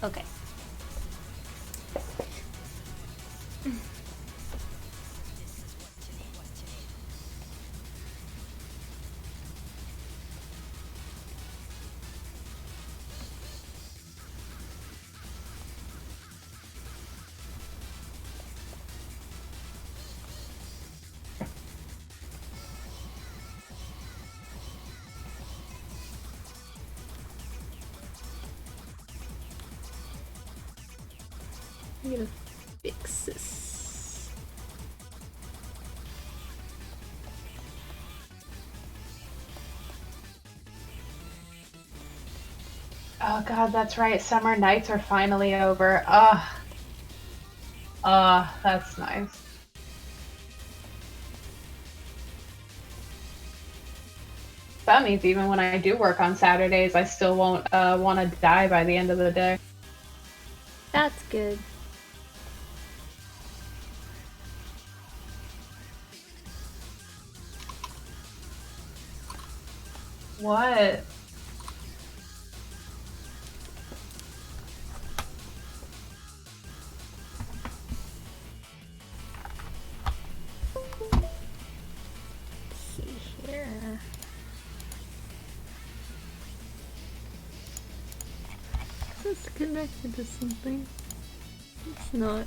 Okay. I'm gonna fix this. Oh god, that's right. Summer nights are finally over. That's nice. That means even when I do work on Saturdays, I still won't want to die by the end of the day. That's good. What? See here. Is this connected to something? It's not.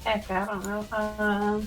Heck, I don't know.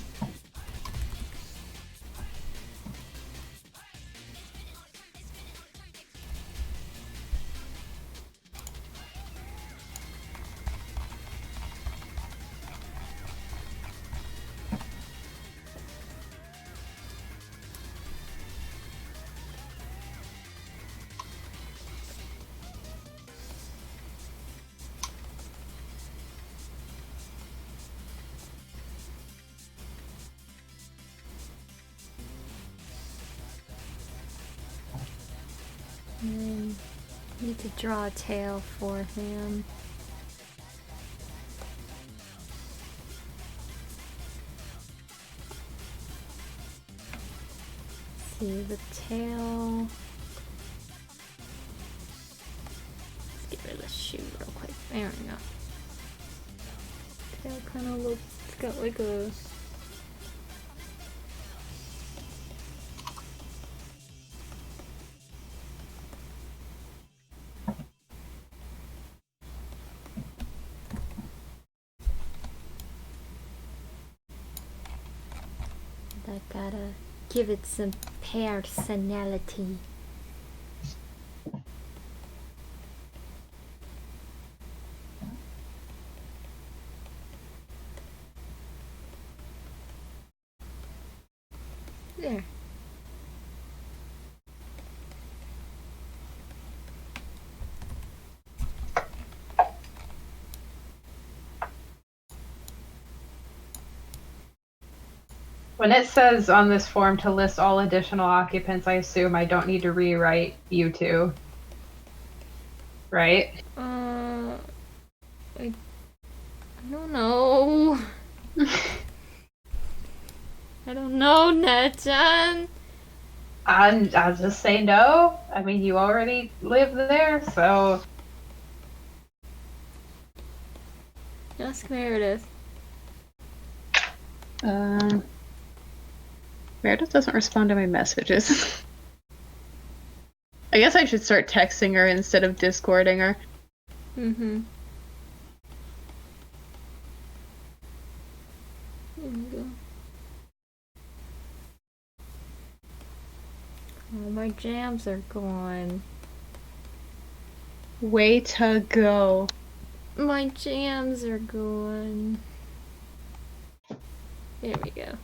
Need to draw a tail for him. See the tail. Let's get rid of the shoe real quick. There we go. Tail kind of looks. It's got like a. I gotta give it some personality. There. When it says on this form to list all additional occupants, I assume I don't need to rewrite you two. Right? I don't know. I don't know, Netjan. I'll just say no. I mean, you already live there, so. Ask Meredith. Meredith doesn't respond to my messages. I guess I should start texting her instead of Discording her. Mm-hmm. There we go. Oh, my jams are gone. Way to go. My jams are gone. There we go.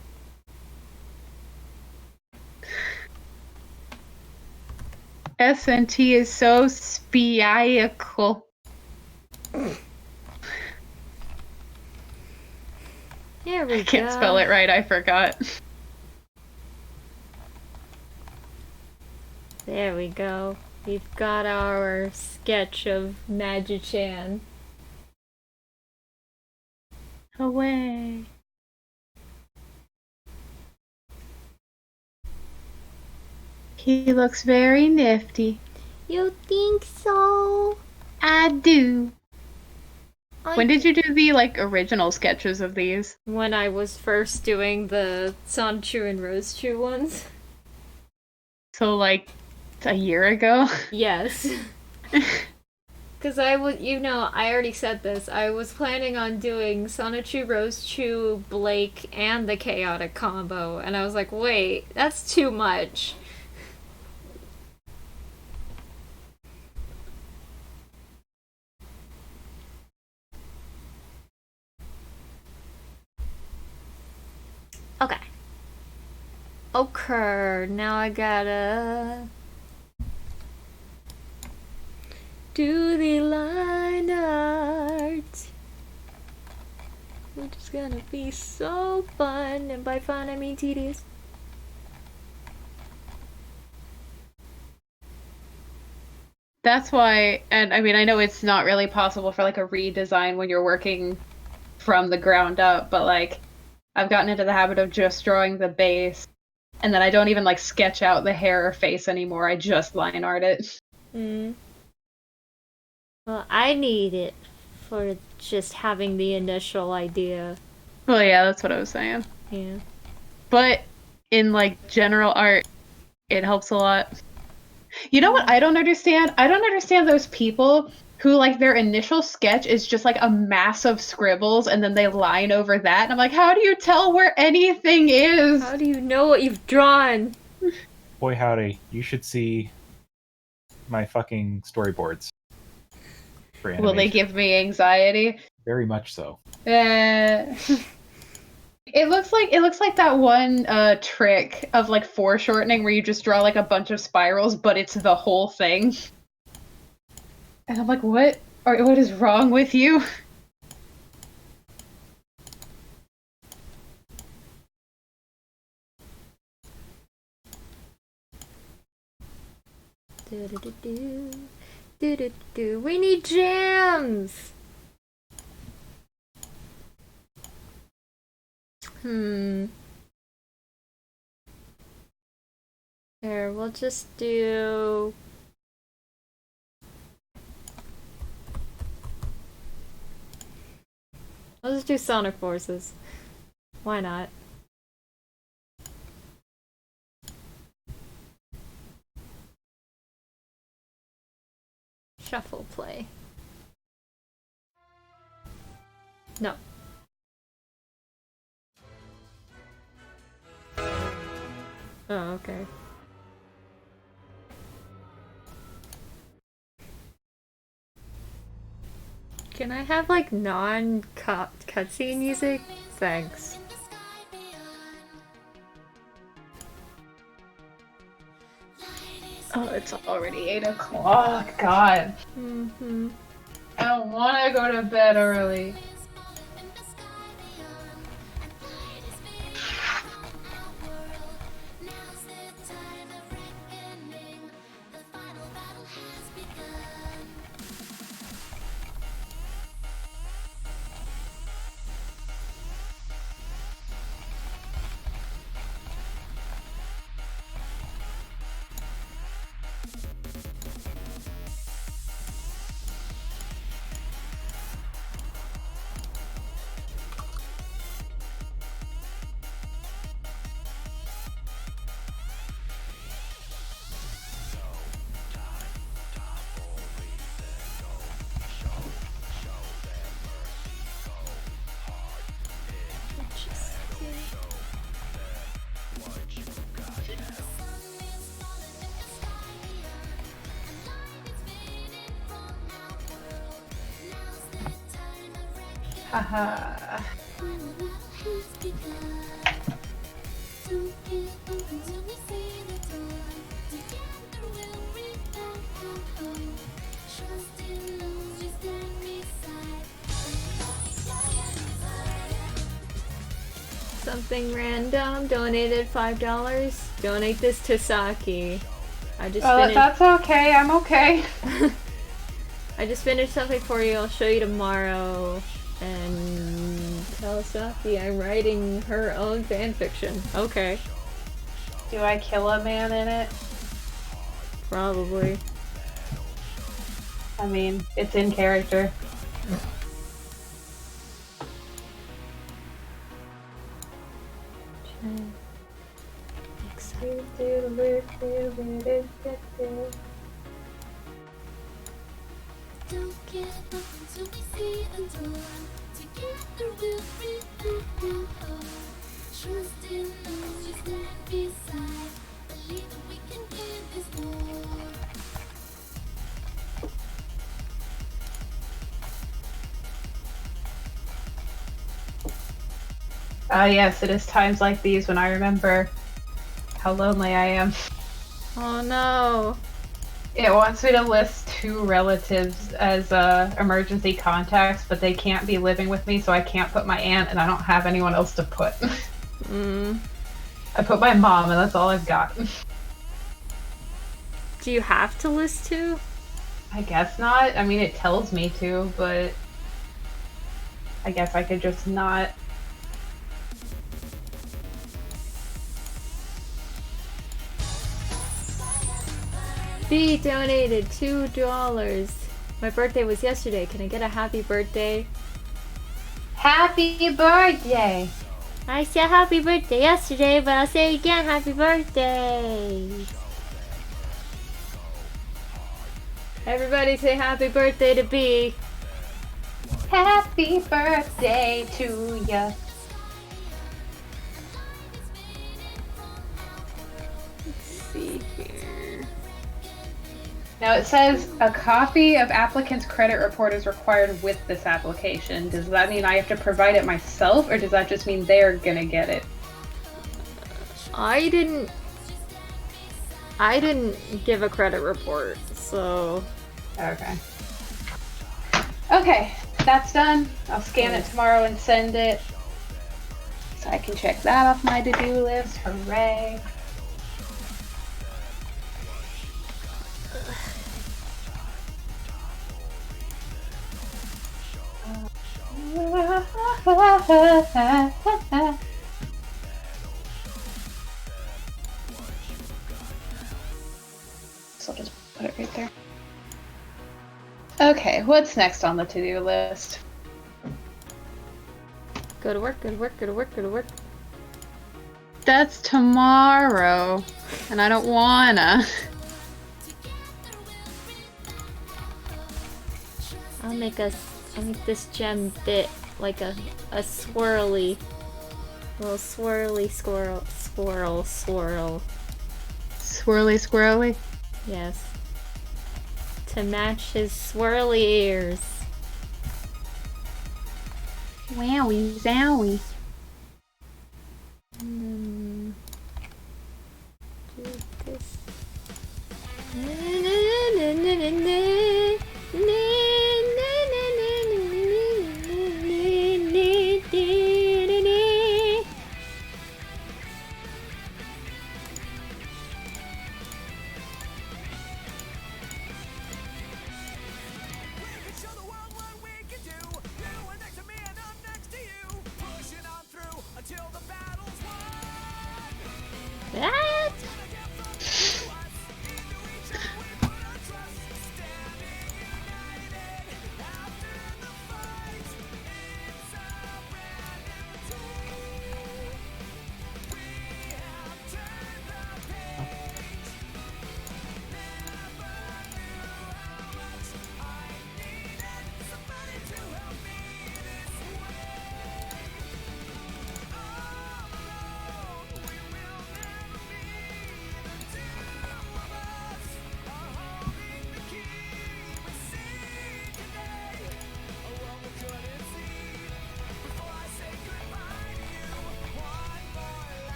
SNT is so spiaical. There we go. I can't spell it right, I forgot. There we go. We've got our sketch of Magi-chan. Away. He looks very nifty. You think so? I do. When did you do the like original sketches of these? When I was first doing the Sonichu and Rosechu ones. So like a year ago? Yes. Because I was, I already said this. I was planning on doing Sonichu, Rosechu, Blake, and the Chaotic combo. And I was like, wait, that's too much. Okay. Okay, now I gotta do the line art, which is gonna be so fun, and by fun I mean tedious. That's why, and I mean, I know it's not really possible for like a redesign when you're working from the ground up, but like I've gotten into the habit of just drawing the base, and then I don't even like sketch out the hair or face anymore. I just line art it. Well, I need it for just having the initial idea. Well, yeah, that's what I was saying. Yeah. But in like general art, it helps a lot. You know what I don't understand? I don't understand those people who like their initial sketch is just like a mass of scribbles and then they line over that. And I'm like, how do you tell where anything is? How do you know what you've drawn? Boy howdy, you should see my fucking storyboards for animation. Will they give me anxiety? Very much so. It looks like that one trick of like foreshortening where you just draw like a bunch of spirals, but it's the whole thing. And I'm like, what is wrong with you? We need jams! Here, we'll just do... I'll just do Sonic Forces. Why not? Shuffle play. No. Oh, okay. Can I have like non-cutscene music? Thanks. Oh, it's already 8 o'clock. God. I don't want to go to bed early. Haha. Something random donated $5. Donate this to Saki. I just Oh, finished. that's okay. I'm okay. I just finished something for you. I'll show you tomorrow. And tell Safi I'm writing her own fanfiction. Okay. Do I kill a man in it? Probably. I mean, it's in character. Don't give up until we see a door. Together we'll rebuild. Trust in those you stand beside. Believe that we can win this war. Ah, yes, it is times like these when I remember how lonely I am. Oh no. It wants me to list 2 relatives as emergency contacts, but they can't be living with me, so I can't put my aunt, and I don't have anyone else to put. I put my mom, and that's all I've got. Do you have to list 2? I guess not. I mean, it tells me to, but I guess I could just not. B donated $2. My birthday was yesterday. Can I get a happy birthday? Happy birthday! I said happy birthday yesterday, but I'll say again happy birthday. Everybody say happy birthday to B. Happy birthday to ya. Let's see here. Now it says a copy of applicant's credit report is required with this application. Does that mean I have to provide it myself, or does that just mean they're gonna get it? I didn't give a credit report, so Okay. Okay, that's done. I'll scan it tomorrow and send it. So I can check that off my to-do list. Hooray. So I'll just put it right there. Okay, what's next on the to-do list? go to work, go to work, go to work, go to work. That's tomorrow, and I don't wanna. I'll make this gem bit like a swirly little swirly swirl. Swirly squirrely. Yes. To match his swirly ears. Wowie zowie. And then do this. That?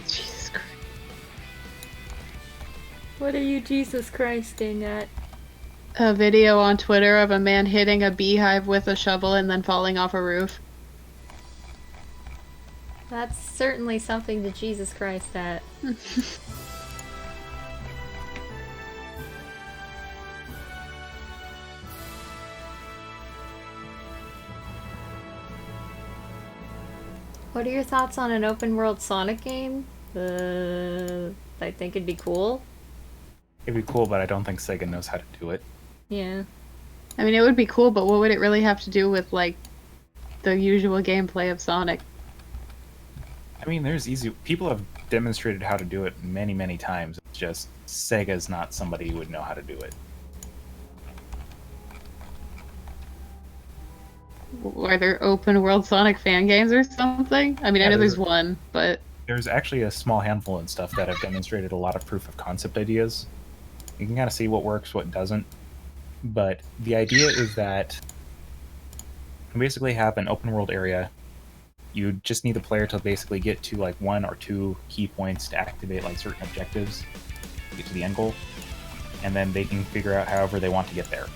Jesus Christ. What are you Jesus Christing at? A video on Twitter of a man hitting a beehive with a shovel and then falling off a roof. That's certainly something to Jesus Christ at. What are your thoughts on an open world Sonic game? I think it'd be cool. It'd be cool, but I don't think Sega knows how to do it. Yeah. I mean, it would be cool, but what would it really have to do with, like, the usual gameplay of Sonic? I mean, there's easy. People have demonstrated how to do it many, many times. It's just Sega's not somebody who would know how to do it. Are there open world Sonic fan games or something? I mean, I Yeah, know there's there's one, but There's actually a small handful and stuff that have demonstrated a lot of proof of concept ideas. You can kind of see what works, what doesn't. But the idea is that you basically have an open world area. You just need the player to basically get to like 1 or 2 key points to activate like certain objectives, get to the end goal, and then they can figure out however they want to get there.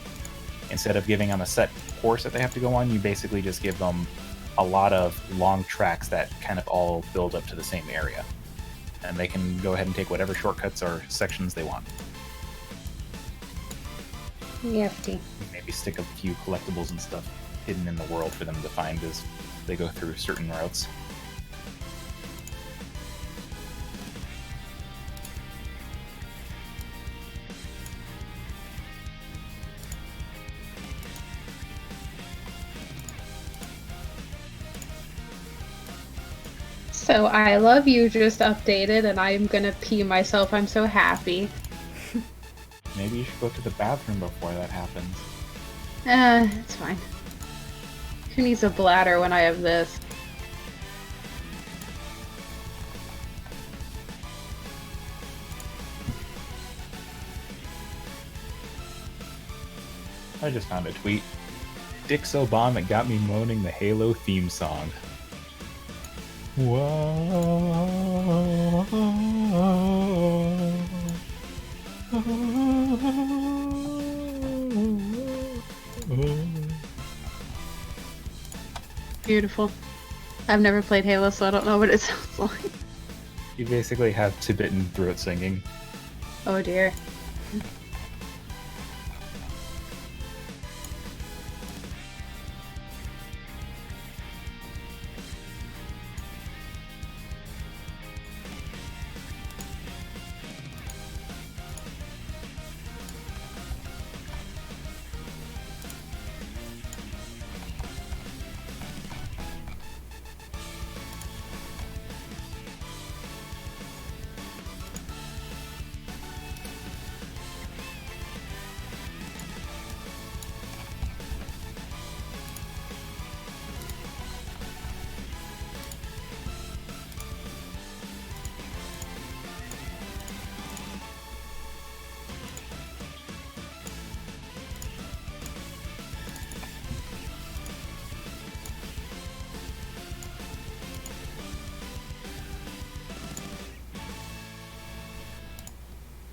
Instead of giving them a set course that they have to go on, you basically just give them a lot of long tracks that kind of all build up to the same area. And they can go ahead and take whatever shortcuts or sections they want. Nifty. Maybe stick a few collectibles and stuff hidden in the world for them to find as they go through certain routes. so I Love You just updated, and I'm gonna pee myself. I'm so happy. Maybe you should go to the bathroom before that happens. It's fine. Who needs a bladder when I have this? I just found a tweet. Dick so bomb it got me moaning the Halo theme song. Beautiful. I've never played Halo, so I don't know what it sounds like. You basically have Tibetan throat singing. Oh dear.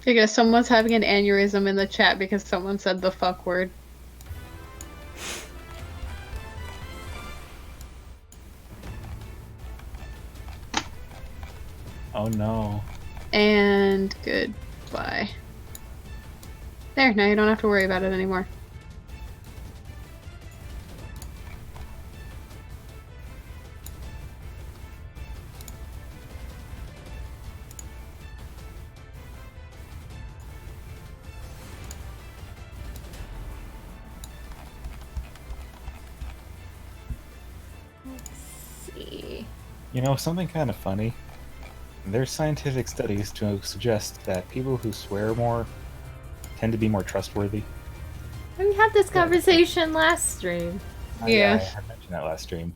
I guess someone's having an aneurysm in the chat because someone said the fuck word. Oh no. And goodbye. There, now you don't have to worry about it anymore. See. You know, something kind of funny. There's scientific studies to suggest that people who swear more tend to be more trustworthy. We had this conversation last stream. Yeah. I mentioned that last stream.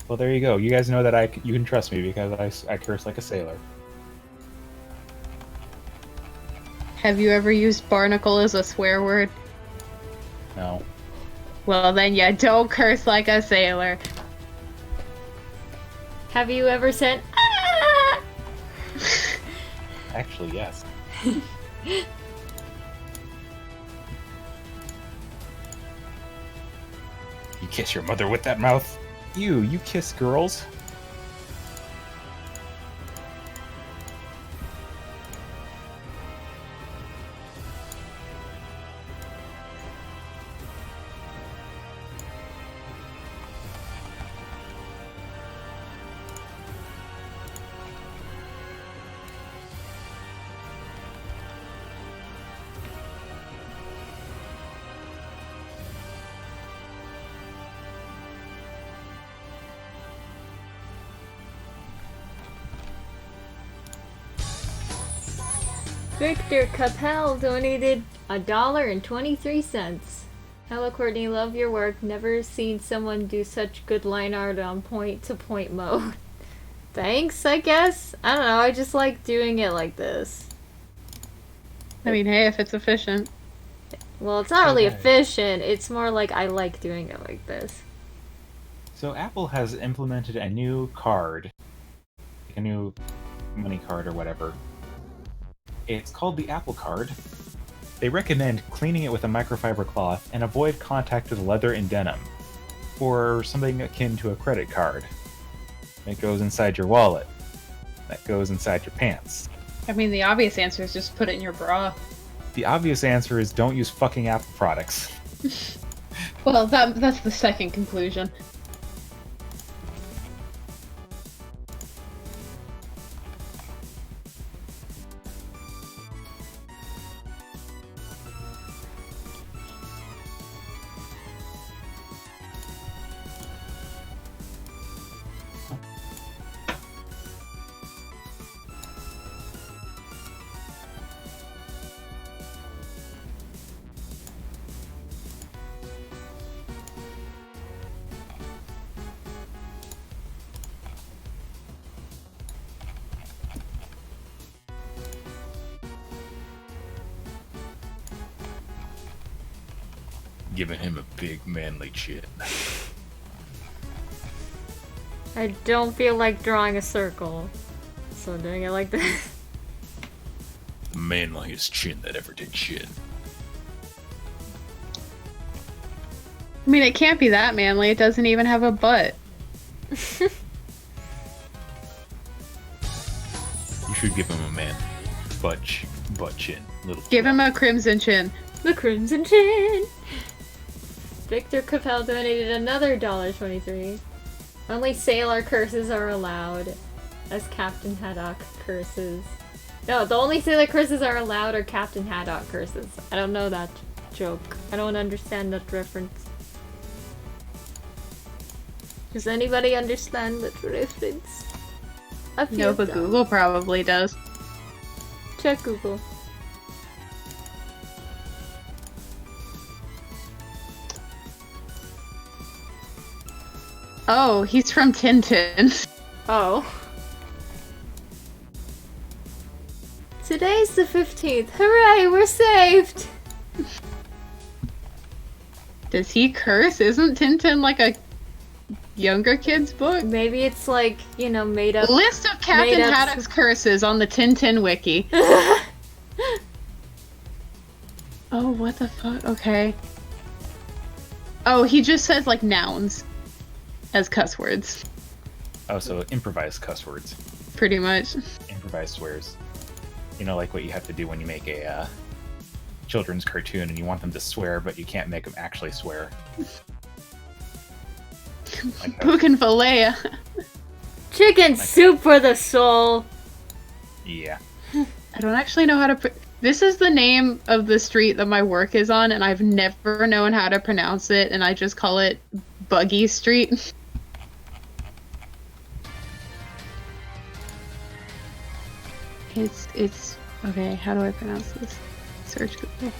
Well, there you go. You guys know that you can trust me because I curse like a sailor. Have you ever used barnacle as a swear word? No. Well, then you don't curse like a sailor. Have you ever said ah? Actually, yes. You kiss your mother with that mouth? You kiss girls? Victor Capel donated $1.23. Hello, Courtney. Love your work. Never seen someone do such good line art on point-to-point mode. Thanks, I guess. I don't know. I just like doing it like this. I mean, hey, if it's efficient. Well, it's not really Okay. efficient. It's more like I like doing it like this. So Apple has implemented a new card, like a new money card or whatever. It's called the Apple Card. They recommend cleaning it with a microfiber cloth and avoid contact with leather and denim, or something akin to a credit card. It goes inside your wallet. That goes inside your pants. I mean, the obvious answer is just put it in your bra. The obvious answer is don't use fucking Apple products. Well, that's the second conclusion. Giving him a big manly chin. I don't feel like drawing a circle, so I'm doing it like this. The manliest chin that ever did chin. I mean, it can't be that manly. It doesn't even have a butt. You should give him a man butt chin. Little Give him a crimson chin. The Crimson Chin! Victor Capel donated another $1.23. Only sailor curses are allowed, as Captain Haddock curses. No, the only sailor curses are allowed are Captain Haddock curses. I don't know that joke. I don't understand that reference. Does anybody understand that reference? I feel No, but dumb. Google probably does. Check Google. Oh, he's from Tintin. Oh. Today's the 15th. Hooray, we're saved! Does he curse? Isn't Tintin like a younger kid's book? Maybe it's like, you know, made up. List of Captain Made up- Haddock's curses on the Tintin wiki. Oh, what the fuck? Okay. Oh, he just says like nouns as cuss words, Oh, so improvised cuss words. pretty much. Improvised swears. You know, like what you have to do when you make a children's cartoon and you want them to swear, but you can't make them actually swear. Like how- Bougainvillea. Chicken soup for the soul! yeah. I don't actually know how to. This is the name of the street that my work is on, and I've never known how to pronounce it, and I just call it Buggy Street. It's okay. How do I pronounce this? Search Google. Okay.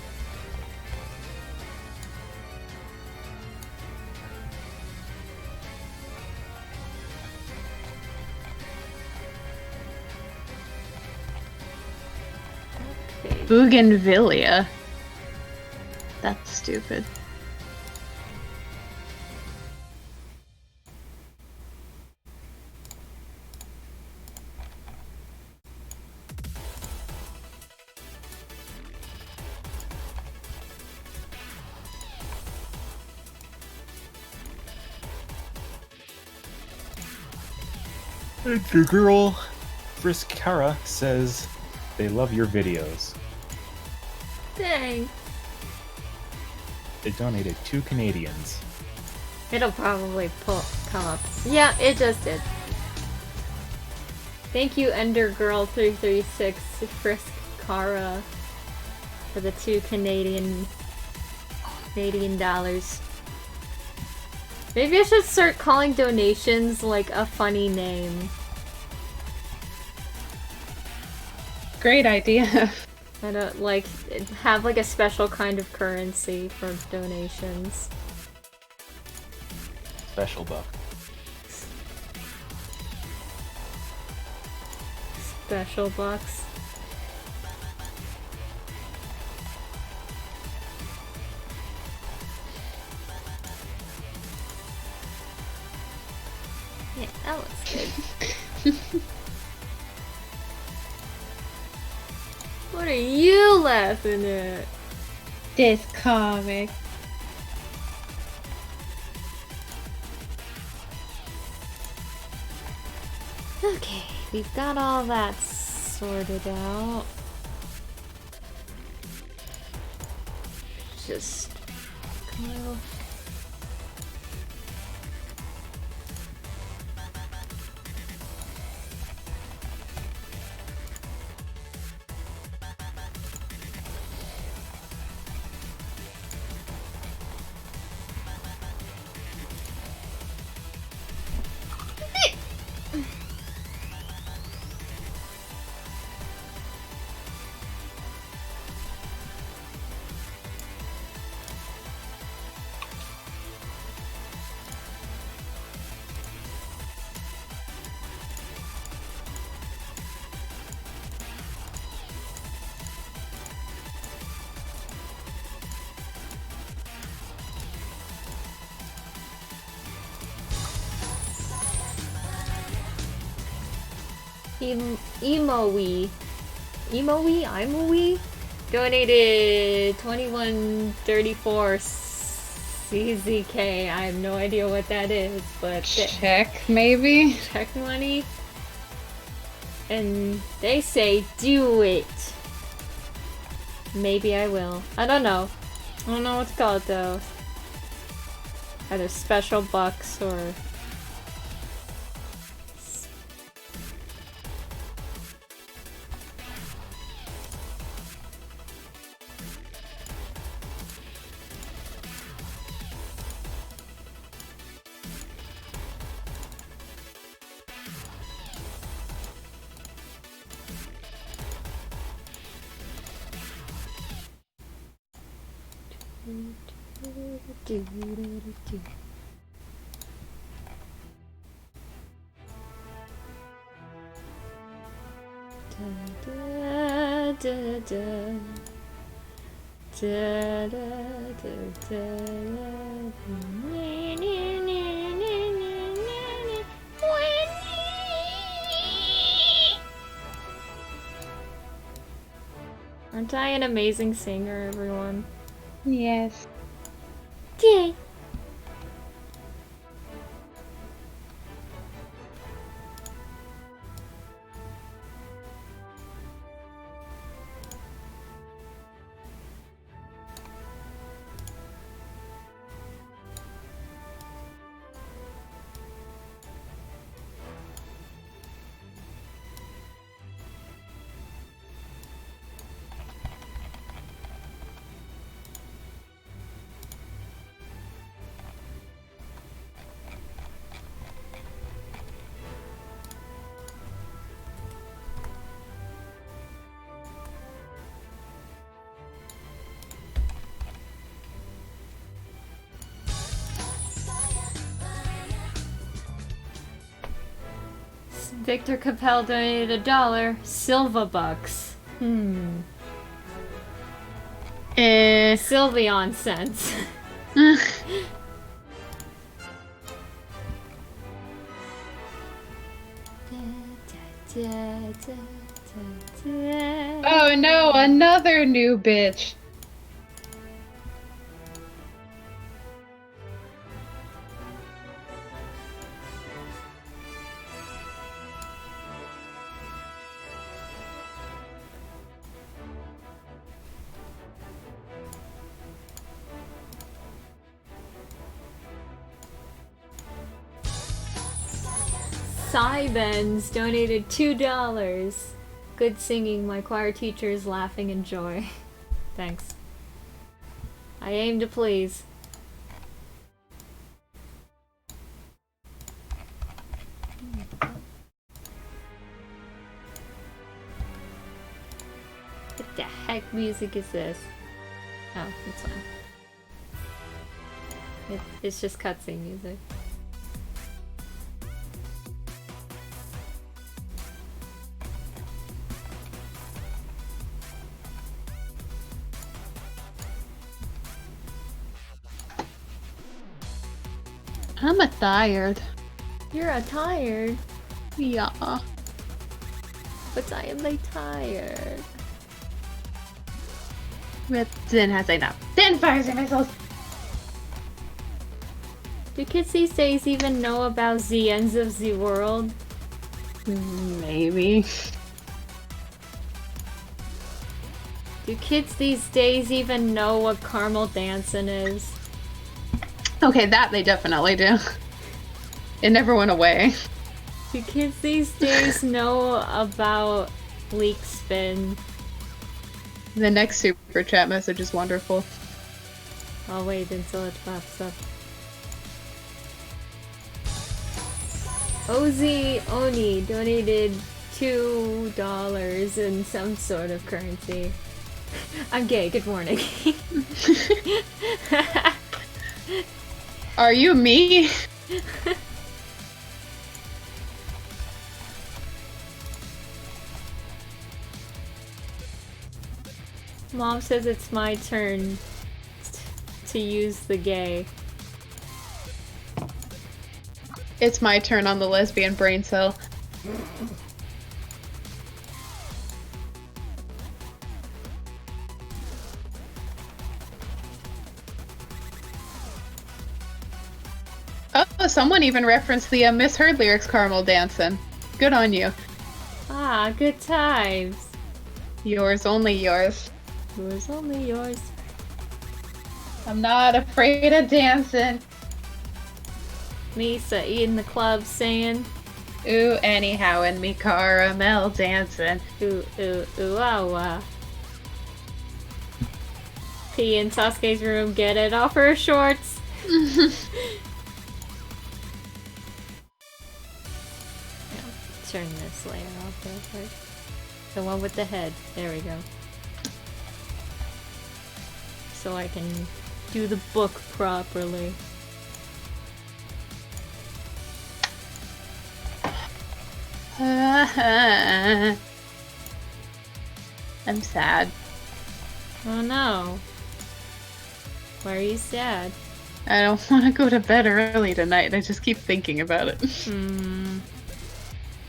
Bougainvillea. That's stupid. The girl, Friskara, says they love your videos. Dang. They donated 2 Canadians. It'll probably come up. Yeah, it just did. Thank you, Endergirl336 Frisk Cara, for the 2 Canadian dollars. Maybe I should start calling donations like a funny name. Great idea. I don't like have like a special kind of currency for donations. Special buck. Special bucks. Yeah, that looks good. What are you laughing at? This comic. Okay, we've got all that sorted out. Just kind of. Imo-wee donated 2134 CZK. I have no idea what that is, but Check, maybe? check money. And they say do it. Maybe I will. I don't know. I don't know what to call it though. Either special bucks or Aren't I an amazing singer, everyone? Yes. Yay! Victor Capel donated $1. Silva bucks. Sylveon cents. Oh no, another new bitch. Cybens donated $2. Good singing, my choir teacher is laughing in joy. Thanks. I aim to please. What the heck music is this? Oh, it's fine. It's just cutscene music. I'm tired. You're tired, Yeah. but I am like tired. Then has enough. Then fires in myself. Do kids these days even know about the ends of the world? Maybe. Do kids these days even know what caramel dancing is? Okay, that they definitely do. It never went away. Do kids these days know about leak spin? The next super chat message is wonderful. I'll wait until it pops up. Ozi Oni donated $2 in some sort of currency. I'm gay, good morning. Are you me? Mom says it's my turn to use the gay. It's my turn on the lesbian brain cell. Oh, someone even referenced the misheard lyrics caramel dancing. Good on you. Ah, good times. Yours, only yours. Yours, only yours. I'm not afraid of dancing. Misa in the club saying, Ooh, anyhow, and me caramel dancing. ooh, ooh, ooh, ah, wah. P in Sasuke's room, get it off her shorts. Turn this layer off real quick. The one with the head. There we go. So I can do the book properly. I'm sad. Oh no. Why are you sad? I don't want to go to bed early tonight. I just keep thinking about it.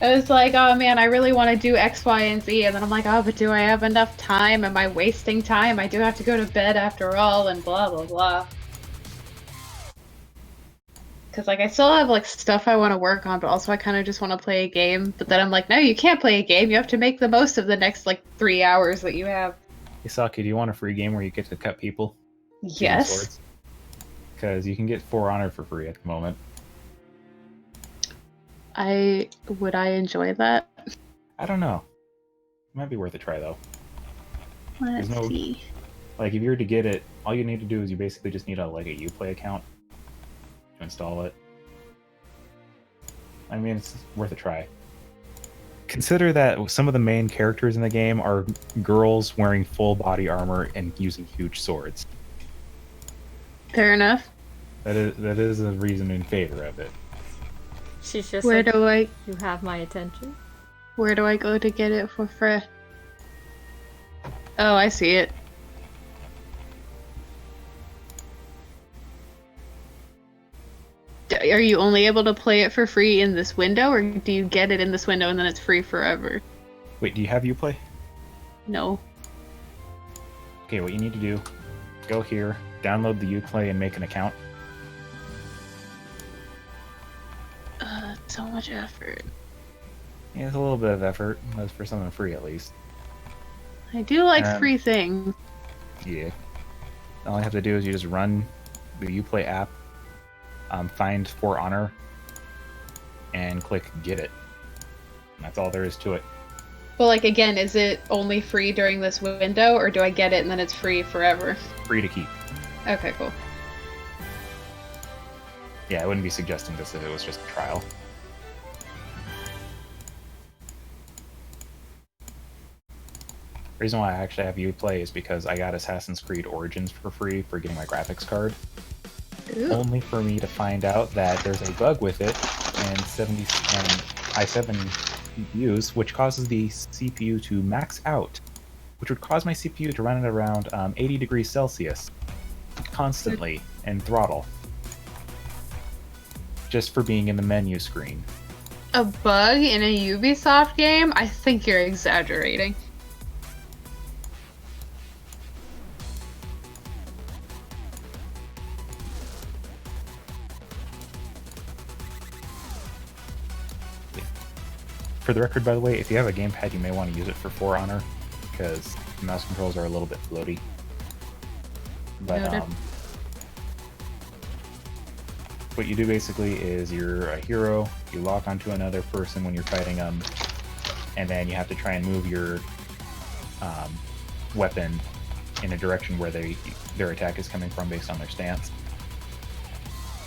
I was like, oh man, I really want to do X, Y, and Z. And then I'm like, oh, but do I have enough time? Am I wasting time? I do have to go to bed after all, and blah, blah, blah. Because, like, I still have, like, stuff I want to work on, but also I kind of just want to play a game. But then I'm like, no, you can't play a game. You have to make the most of the next, like, 3 hours that you have. Isaki, do you want a free game where you get to cut people? Yes. Because you can get 4 Honor for free at the moment. Would I enjoy that? I don't know. It might be worth a try, though. Let's no- see. Like, if you were to get it, all you need to do is you basically just need a Uplay account to install it. I mean, it's worth a try. Consider that some of the main characters in the game are girls wearing full body armor and using huge swords. Fair enough. That is a reason in favor of it. She's just Where like, do you have my attention. I go to get it for free? Oh, I see it. Are you only able to play it for free in this window, or do you get it in this window and then it's free forever? Wait, do you have Uplay? No. Okay, what you need to do, go here, download the Uplay and make an account. So much effort. Yeah, it's a little bit of effort. That's for something free, at least. I do like free things. Yeah. All you have to do is you just run the Uplay app, find For Honor, and click Get It. And that's all there is to it. But like again, is it only free during this window, or do I get it and then it's free forever? Free to keep. Okay, cool. Yeah, I wouldn't be suggesting this if it was just a trial. reason why I actually have you play is because I got Assassin's Creed Origins for free for getting my graphics card. Ooh. Only for me to find out that there's a bug with it and i7 CPUs, which causes the CPU to max out, which would cause my CPU to run at around 80 degrees Celsius constantly and throttle, just for being in the menu screen. A bug in a Ubisoft game? I think you're exaggerating. For the record, by the way, if you have a gamepad, you may want to use it for For Honor, because the mouse controls are a little bit floaty. But Noted. what you do basically is you're a hero, you lock onto another person when you're fighting them, and then you have to try and move your weapon in a direction where their attack is coming from based on their stance.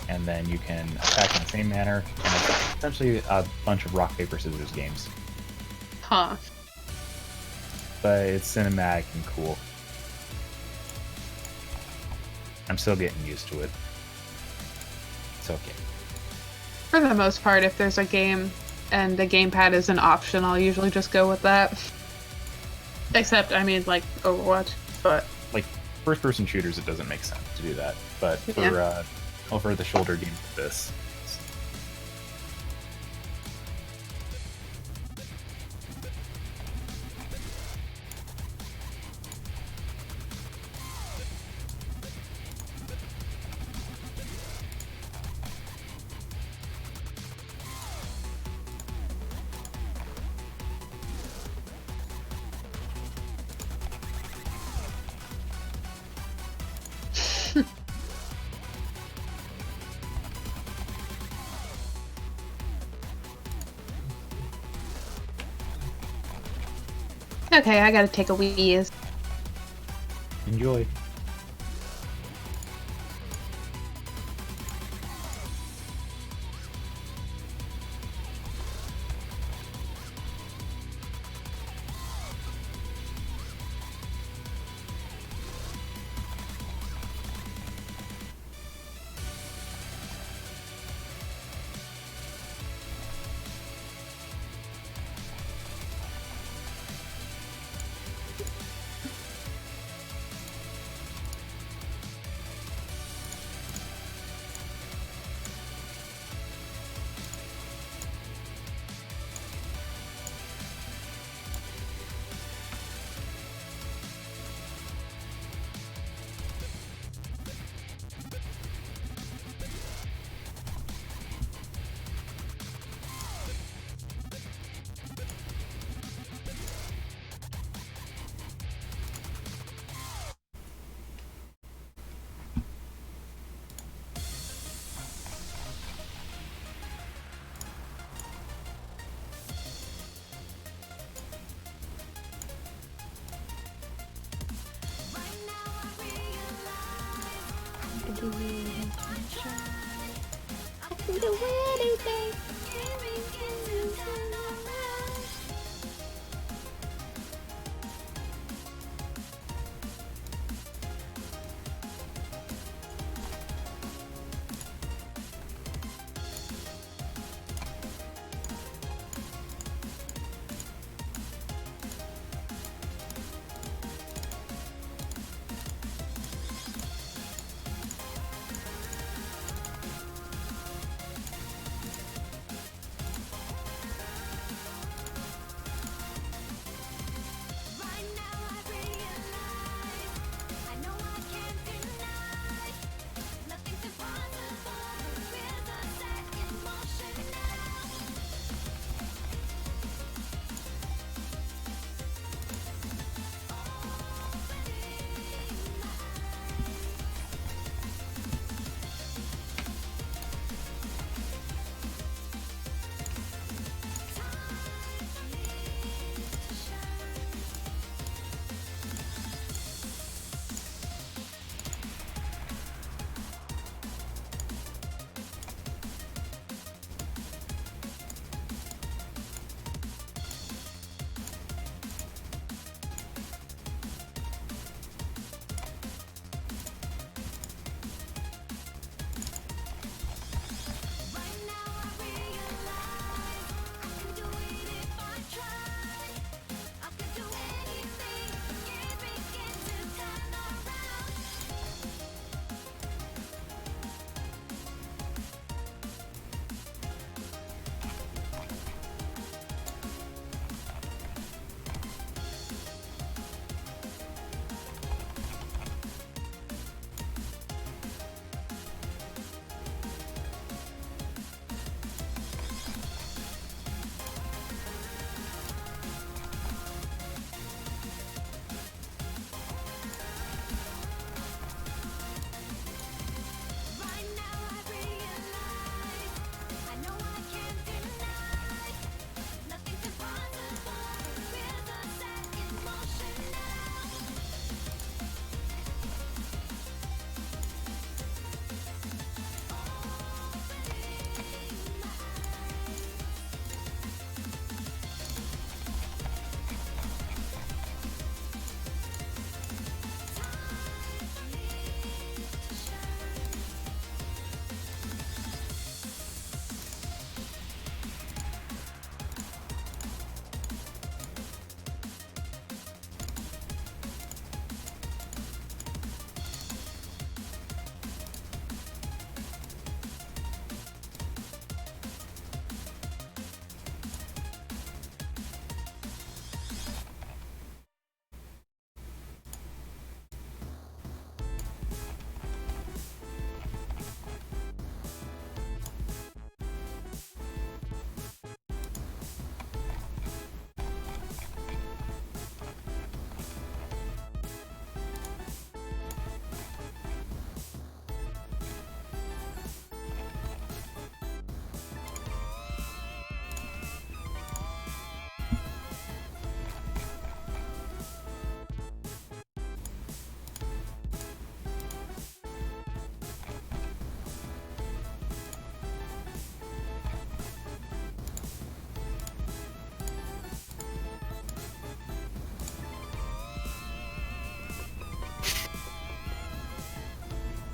And then you can attack in the same manner, and it's essentially a bunch of rock, paper, scissors games. Huh. But it's cinematic and cool. I'm still getting used to it. It's okay. For the most part, if there's a game and the gamepad is an option, I'll usually just go with that. Except, I mean, like Overwatch, but Like, first-person shooters, it doesn't make sense to do that. But for Yeah. over the shoulder games like this, okay, I gotta take a wheeze. enjoy.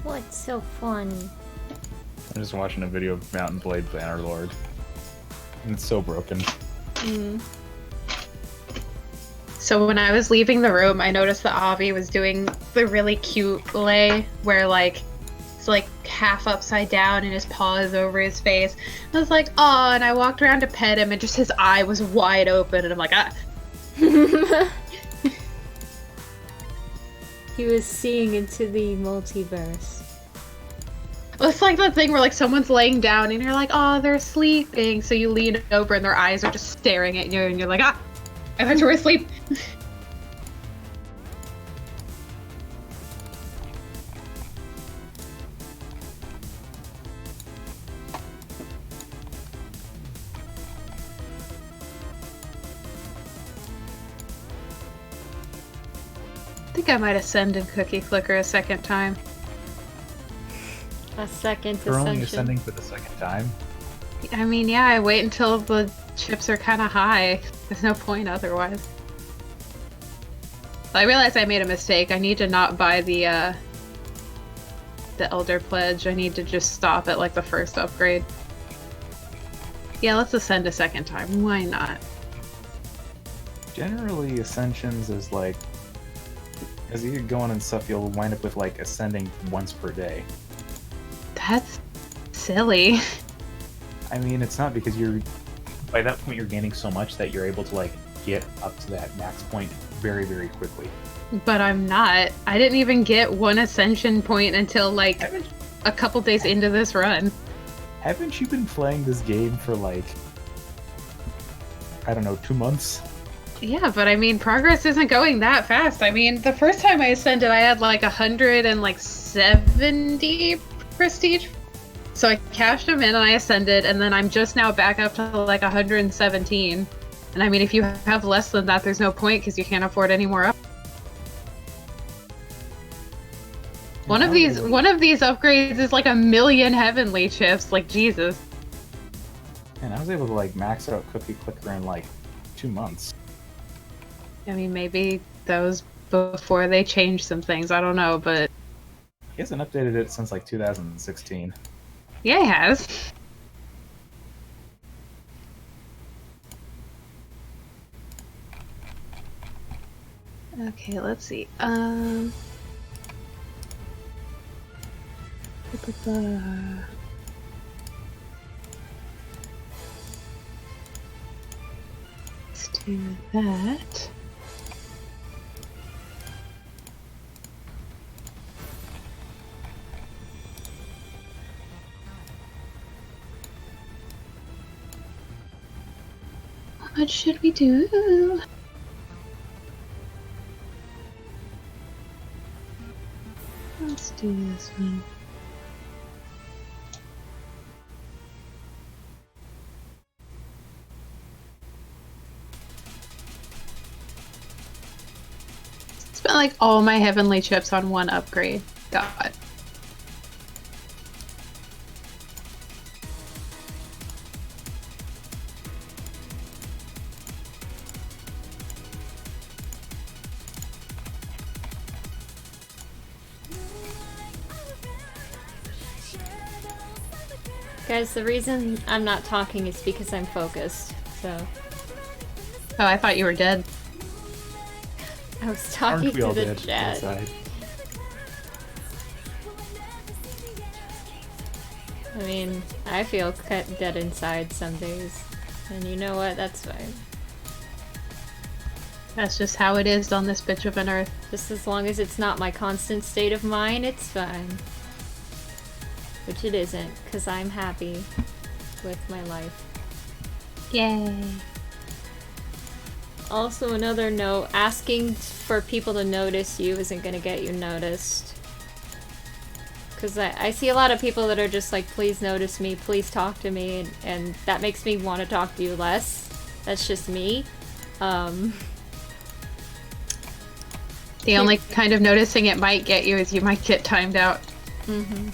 What's so fun? I'm just watching a video of Mountain Blade Bannerlord. And it's so broken. So when I was leaving the room, I noticed that Avi was doing the really cute lay where like it's like half upside down and his paw is over his face. I was like, oh, and I walked around to pet him and just his eye was wide open and I'm like, ah. He was seeing into the multiverse. Well, it's like that thing where like someone's laying down and you're like, oh, they're sleeping. So you lean over and their eyes are just staring at you and you're like, ah, I thought you were asleep. I think I might ascend in Cookie Clicker a second time. A second We're only ascension. ascending for the second time. I mean, yeah, I wait until the chips are kind of high. There's no point otherwise. I realized I made a mistake. I need to not buy the Elder Pledge. I need to just stop at like the first upgrade. Yeah, let's ascend a second time. Why not? Generally, ascensions is like, as you get going and stuff, you'll wind up with like ascending once per day. That's silly. I mean, it's not because you're, by that point, you're gaining so much that you're able to like get up to that max point very, very quickly. But I'm not. I didn't even get one ascension point until like Haven't, a couple days into this run. haven't you been playing this game for like, I don't know, 2 months? Yeah, but I mean, progress isn't going that fast. I mean, the first time I ascended, I had like 170 prestige. So I cashed them in and I ascended, and then I'm just now back up to like 117. And I mean, if you have less than that, there's no point because you can't afford any more up. One of these upgrades is like 1,000,000 heavenly chips. Like Jesus. And I was able to like max out Cookie Clicker in like 2 months. I mean, maybe those before they changed some things. I don't know, but He hasn't updated it since like 2016. yeah, he has. Okay, let's see. Let's do that. What should we do? Let's do this one. Spent like all my heavenly chips on one upgrade. God. Guys, the reason I'm not talking is because I'm focused, so... Oh, I thought you were dead. I was talking Aren't we to all the dead chat. inside? I mean, I feel dead inside some days. And you know what? That's fine. That's just how it is on this bitch of an earth. Just as long as it's not my constant state of mind, it's fine. Which it isn't, because I'm happy with my life. Yay. Also, another note, asking for people to notice you isn't going to get you noticed. Because I see a lot of people that are just like, please notice me, please talk to me, and that makes me want to talk to you less. That's just me. The only kind of noticing it might get you is you might get timed out. Mm-hmm.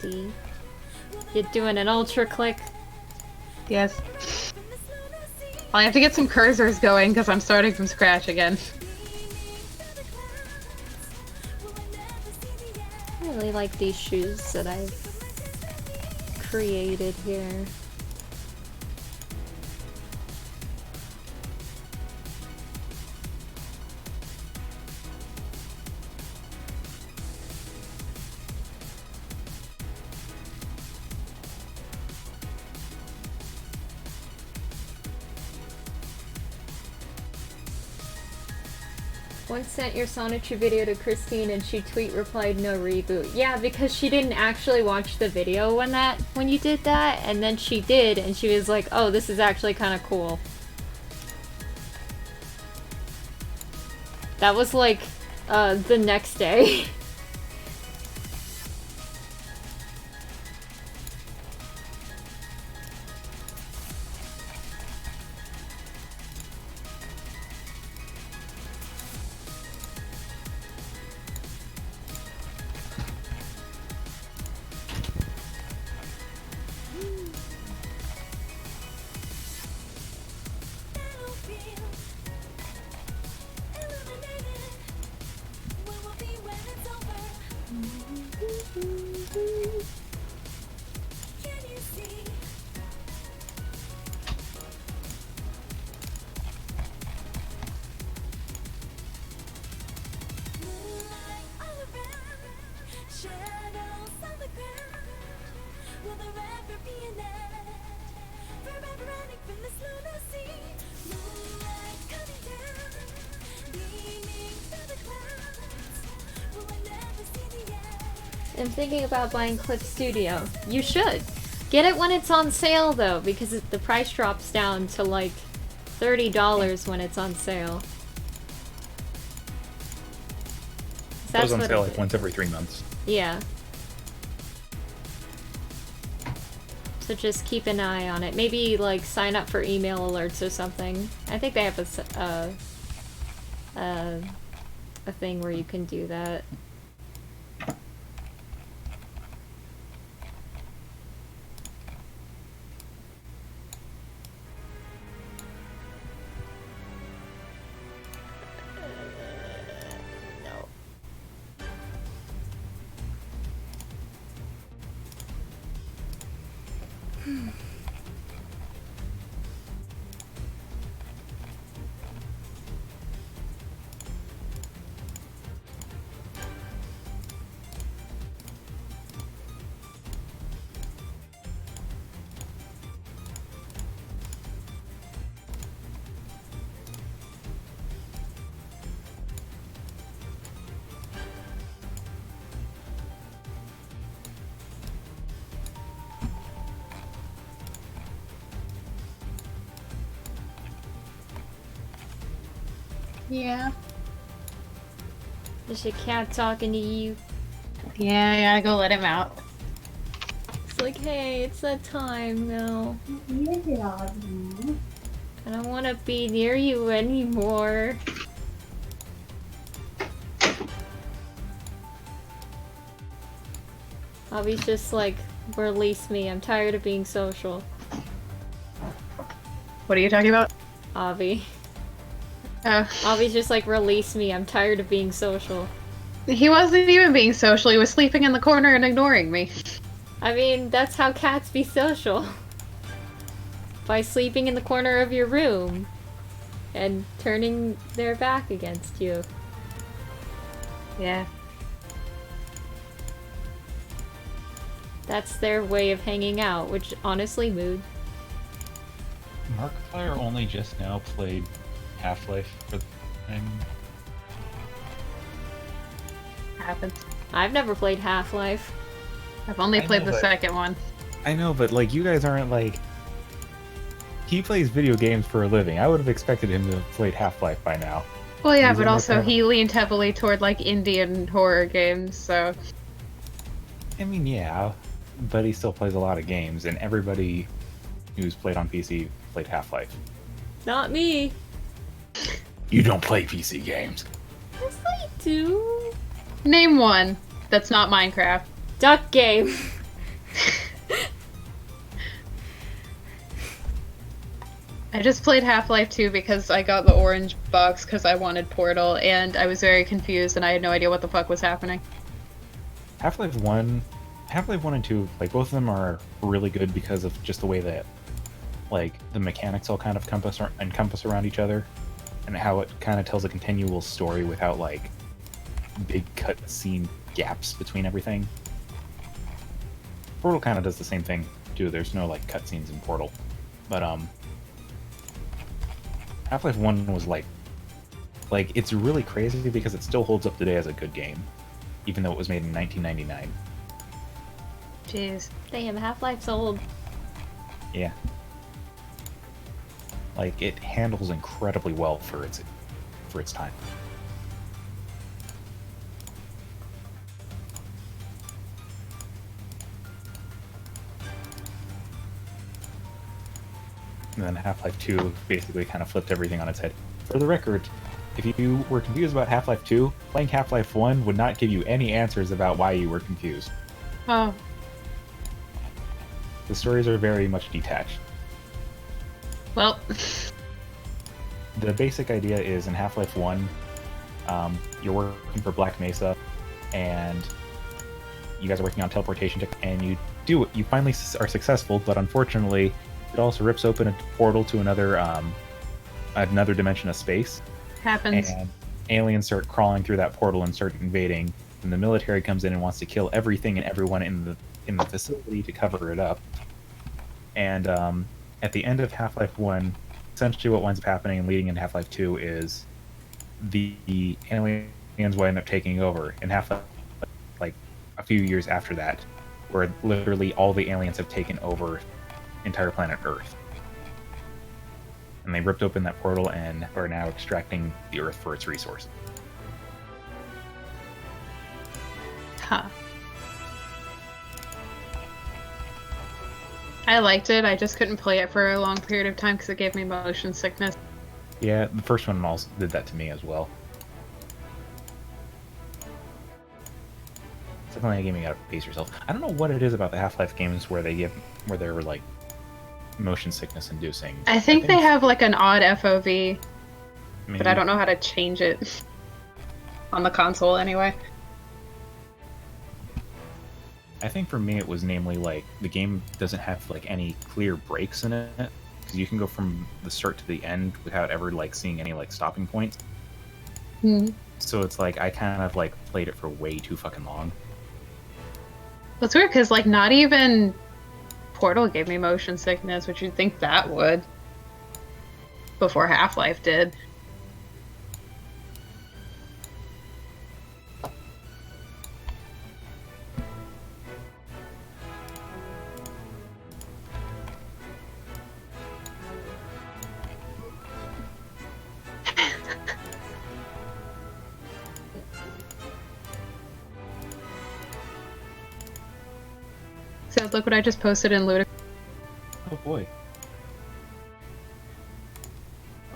D. You're doing an ultra click. Yes. I have to get some cursors going because I'm starting from scratch again. I really like these shoes that I've created here. Once sent your Sonichu video to Christine and she tweet replied no reboot. Yeah, because she didn't actually watch the video when you did that, and then she did and she was like, oh, this is actually kind of cool. That was like the next day. I'm thinking about buying Clip Studio. You should. Get it when it's on sale though, because the price drops down to like $30 when it's on sale. It goes on sale like once every 3 months. Yeah. So just keep an eye on it. Maybe like sign up for email alerts or something. I think they have a thing where you can do that. Yeah. Is your cat talking to you? Yeah, I gotta go let him out. It's like, hey, it's that time now. I don't want to be near you anymore. Avi's just like, release me. I'm tired of being social. What are you talking about? Avi. Oh. Avi's just like, release me. I'm tired of being social. He wasn't even being social. He was sleeping in the corner and ignoring me. I mean, that's how cats be social. By sleeping in the corner of your room and turning their back against you. Yeah. That's their way of hanging out, which honestly, mood. Markiplier only just now played Half-Life for the thing. Happens. I've never played Half-Life. I've only I played know, the but- second one. I know, but like you guys aren't like. He plays video games for a living. I would have expected him to have played Half-Life by now. Well, yeah, He's but in there also forever. he leaned heavily toward like Indian horror games, so I mean, yeah, but he still plays a lot of games, and everybody who's played on PC played Half-Life. Not me. You don't play PC games. Yes, I do. name one that's not Minecraft. Duck game. I just played Half-Life 2 because I got the orange box because I wanted Portal, and I was very confused and I had no idea what the fuck was happening. Half-Life 1, Half-Life 1 and 2, like both of them are really good because of just the way that like the mechanics all kind of encompass around each other, and how it kind of tells a continual story without like big cutscene gaps between everything. Portal kind of does the same thing too. There's no like cutscenes in Portal, but Half-Life 1 was like it's really crazy because it still holds up today as a good game, even though it was made in 1999. Jeez. Damn, Half-Life's old. Yeah. Like it handles incredibly well for its time. And then Half-Life 2 basically kind of flipped everything on its head. For the record, if you were confused about Half-Life 2, playing Half-Life 1 would not give you any answers about why you were confused. Oh. The stories are very much detached. Well. The basic idea is in Half-Life 1, you're working for Black Mesa, and you guys are working on teleportation, and you do it. You finally are successful, but unfortunately, it also rips open a portal to another dimension of space. Happens. And aliens start crawling through that portal and start invading, and the military comes in and wants to kill everything and everyone in the facility to cover it up. And at the end of Half-Life 1, essentially what winds up happening and leading into Half-Life 2 is the aliens will end up taking over. In Half-Life, like a few years after that, where literally all the aliens have taken over entire planet Earth. And they ripped open that portal and are now extracting the Earth for its resources. Huh. I liked it, I just couldn't play it for a long period of time because it gave me motion sickness. Yeah, the first one also did that to me as well. It's definitely a game you gotta pace yourself. I don't know what it is about the Half-Life games where they're like motion sickness inducing. I think they have like an odd FOV, Maybe. but I don't know how to change it. On the console anyway. I think for me it was namely like the game doesn't have like any clear breaks in it, because you can go from the start to the end without ever like seeing any like stopping points. So it's like I kind of like played it for way too fucking long. That's weird because like not even Portal gave me motion sickness, which you'd think that would. Before Half-Life did. So look what I just posted in Ludicrous. Oh boy.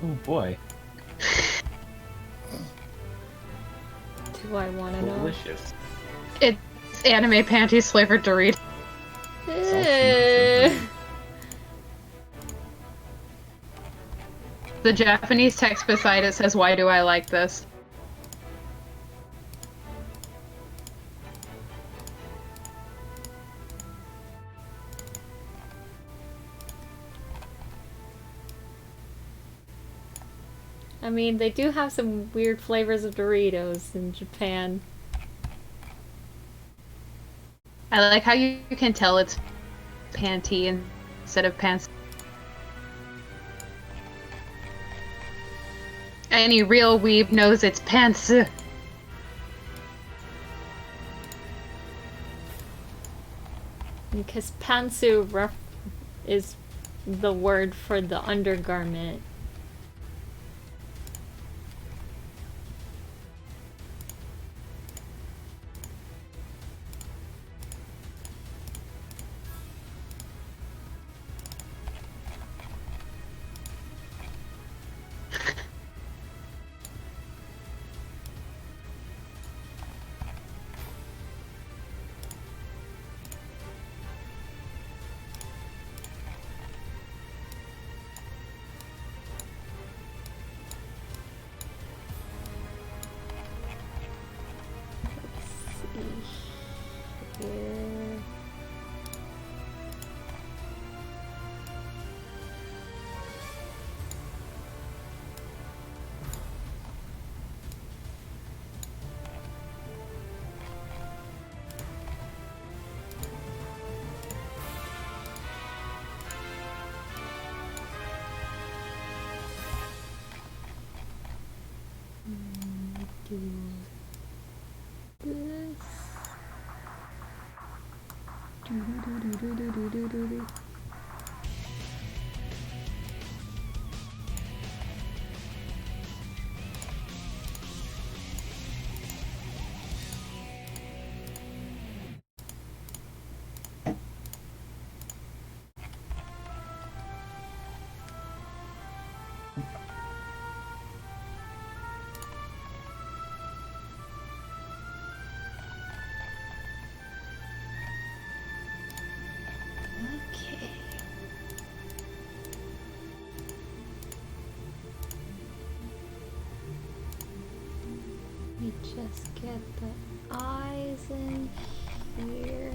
Oh boy. Do I want to know? Delicious. It's anime panties flavored Doritos. Eh. The Japanese text beside it says, "Why do I like this?" I mean, they do have some weird flavors of Doritos in Japan. I like how you can tell it's panty instead of pants. Any real weeb knows it's pants. Because pantsu is the word for the undergarment. do this. Do. Okay. Let me just get the eyes in here.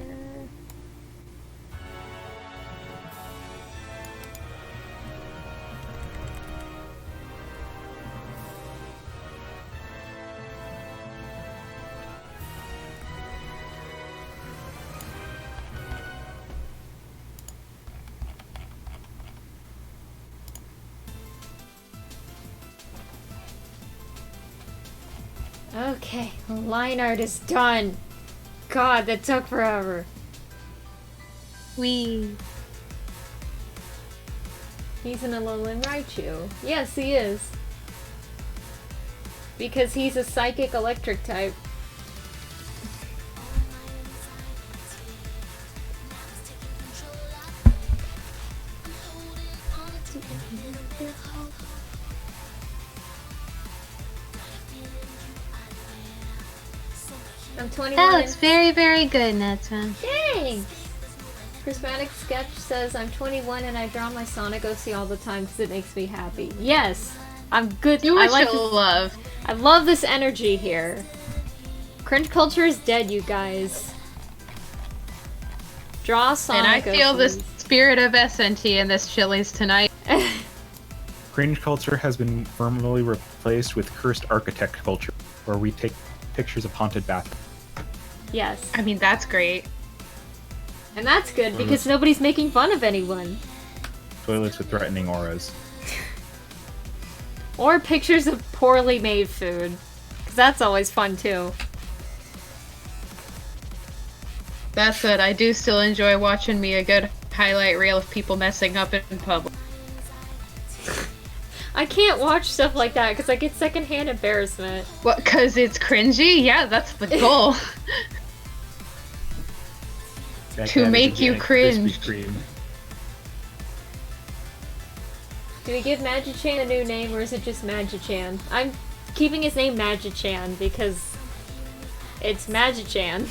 Okay, line art is done. God, that took forever. We. He's an Alolan Raichu. Yes, he is. Because he's a psychic electric type. I'm 21. That looks very, very good, Netson. Thanks! Prismatic Sketch says, I'm 21 and I draw my Sonic OC all the time because it makes me happy. Yes! I'm good. Do I what like you this. love. I love this energy here. Cringe culture is dead, you guys. Draw Sonic And I feel the OCs. spirit of SNT in this Chili's tonight. Cringe culture has been firmly replaced with cursed architect culture, where we take pictures of haunted bathrooms. Yes. I mean, that's great. And that's good because nobody's making fun of anyone. Toilets with threatening auras. Or pictures of poorly made food. Because that's always fun too. That's it. I do still enjoy watching me a good highlight reel of people messing up in public. I can't watch stuff like that because I get secondhand embarrassment. What, because it's cringy? Yeah, that's the goal. That To cat is make you organic cringe. Krispy Kreme. Do we give Magichan a new name or is it just Magichan? I'm keeping his name Magichan because it's Magichan.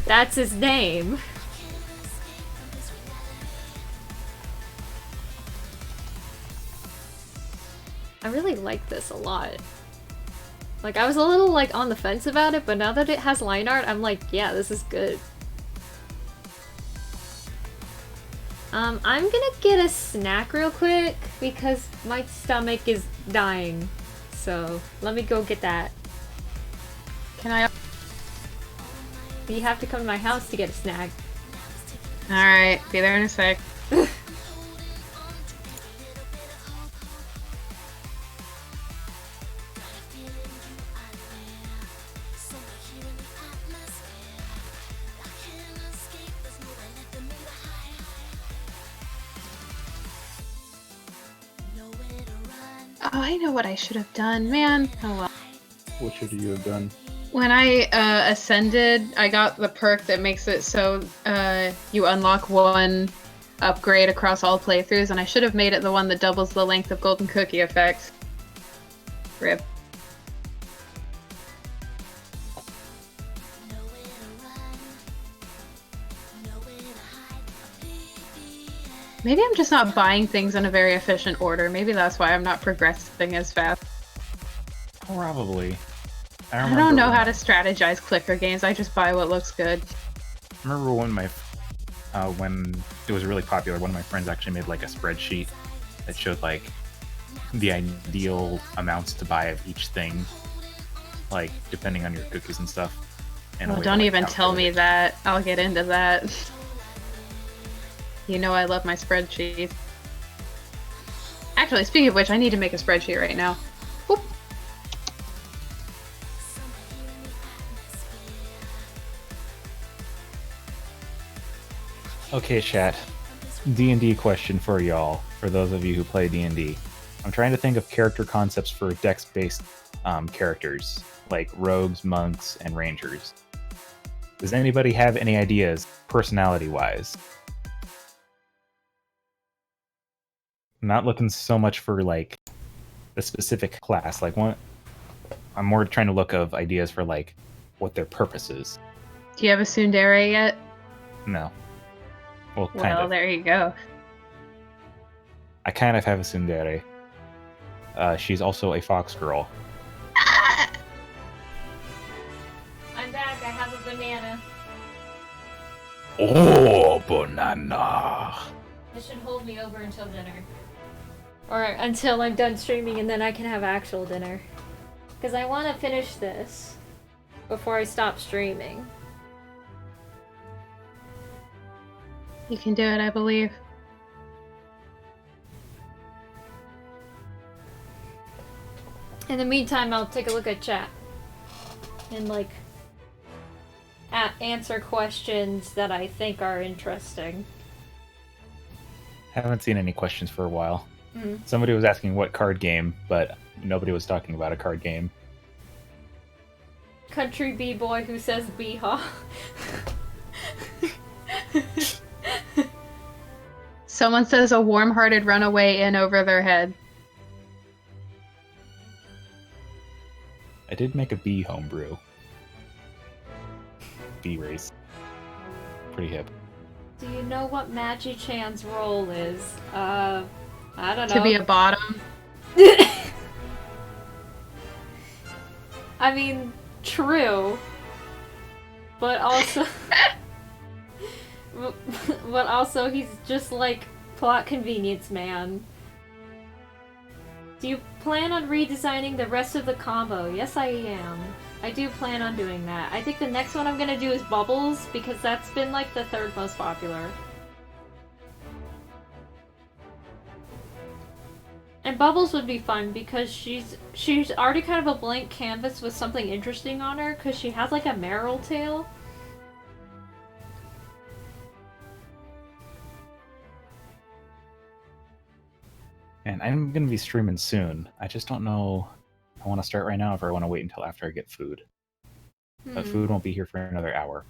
That's his name. I really like this a lot. Like, I was a little, like, on the fence about it, but now that it has line art, I'm like, yeah, this is good. I'm gonna get a snack real quick, because my stomach is dying. So, let me go get that. Can I? You have to come to my house to get a snack. Alright, be there in a sec. Oh, I know what I should have done, man. Oh well. What should you have done? When I ascended, I got the perk that makes it so you unlock one upgrade across all playthroughs, and I should have made it the one that doubles the length of Golden Cookie effect. Rip. Maybe I'm just not buying things in a very efficient order. Maybe that's why I'm not progressing as fast. Probably. I don't know how to strategize clicker games. I just buy what looks good. I remember when it was really popular, one of my friends actually made like a spreadsheet that showed like the ideal amounts to buy of each thing, like depending on your cookies and stuff. And Well, don't even tell me that. I'll get into that. You know I love my spreadsheets. Actually, speaking of which, I need to make a spreadsheet right now. Whoop. Okay, chat. D&D question for y'all, for those of you who play D&D. I'm trying to think of character concepts for dex-based characters, like rogues, monks, and rangers. Does anybody have any ideas, personality-wise? I'm not looking so much for, like, the specific class. Like, I'm more trying to look of ideas for, like, what their purpose is. Do you have a tsundere yet? No. Well, kind Well, of. there you go. I kind of have a tsundere. She's also a fox girl. I'm back. I have a banana. Oh, banana. This should hold me over until dinner. Or until I'm done streaming and then I can have actual dinner. Because I want to finish this before I stop streaming. You can do it, I believe. In the meantime, I'll take a look at chat. And, like, answer questions that I think are interesting. Haven't seen any questions for a while. Mm. Somebody was asking what card game, but nobody was talking about a card game. Country b-boy who says bee-haw. Someone says a warm-hearted runaway in over their head. I did make a bee homebrew. Bee race. Pretty hip. Do you know what Magi-chan's role is? I don't know. To be a bottom. I mean, true. But also... but also, he's just like plot convenience man. Do you plan on redesigning the rest of the combo? Yes, I am. I do plan on doing that. I think the next one I'm gonna do is Bubbles, because that's been like the third most popular. And Bubbles would be fun because she's already kind of a blank canvas with something interesting on her, because she has like a Meryl tail. And I'm going to be streaming soon. I just don't know if I want to start right now or if I want to wait until after I get food. But food won't be here for another hour.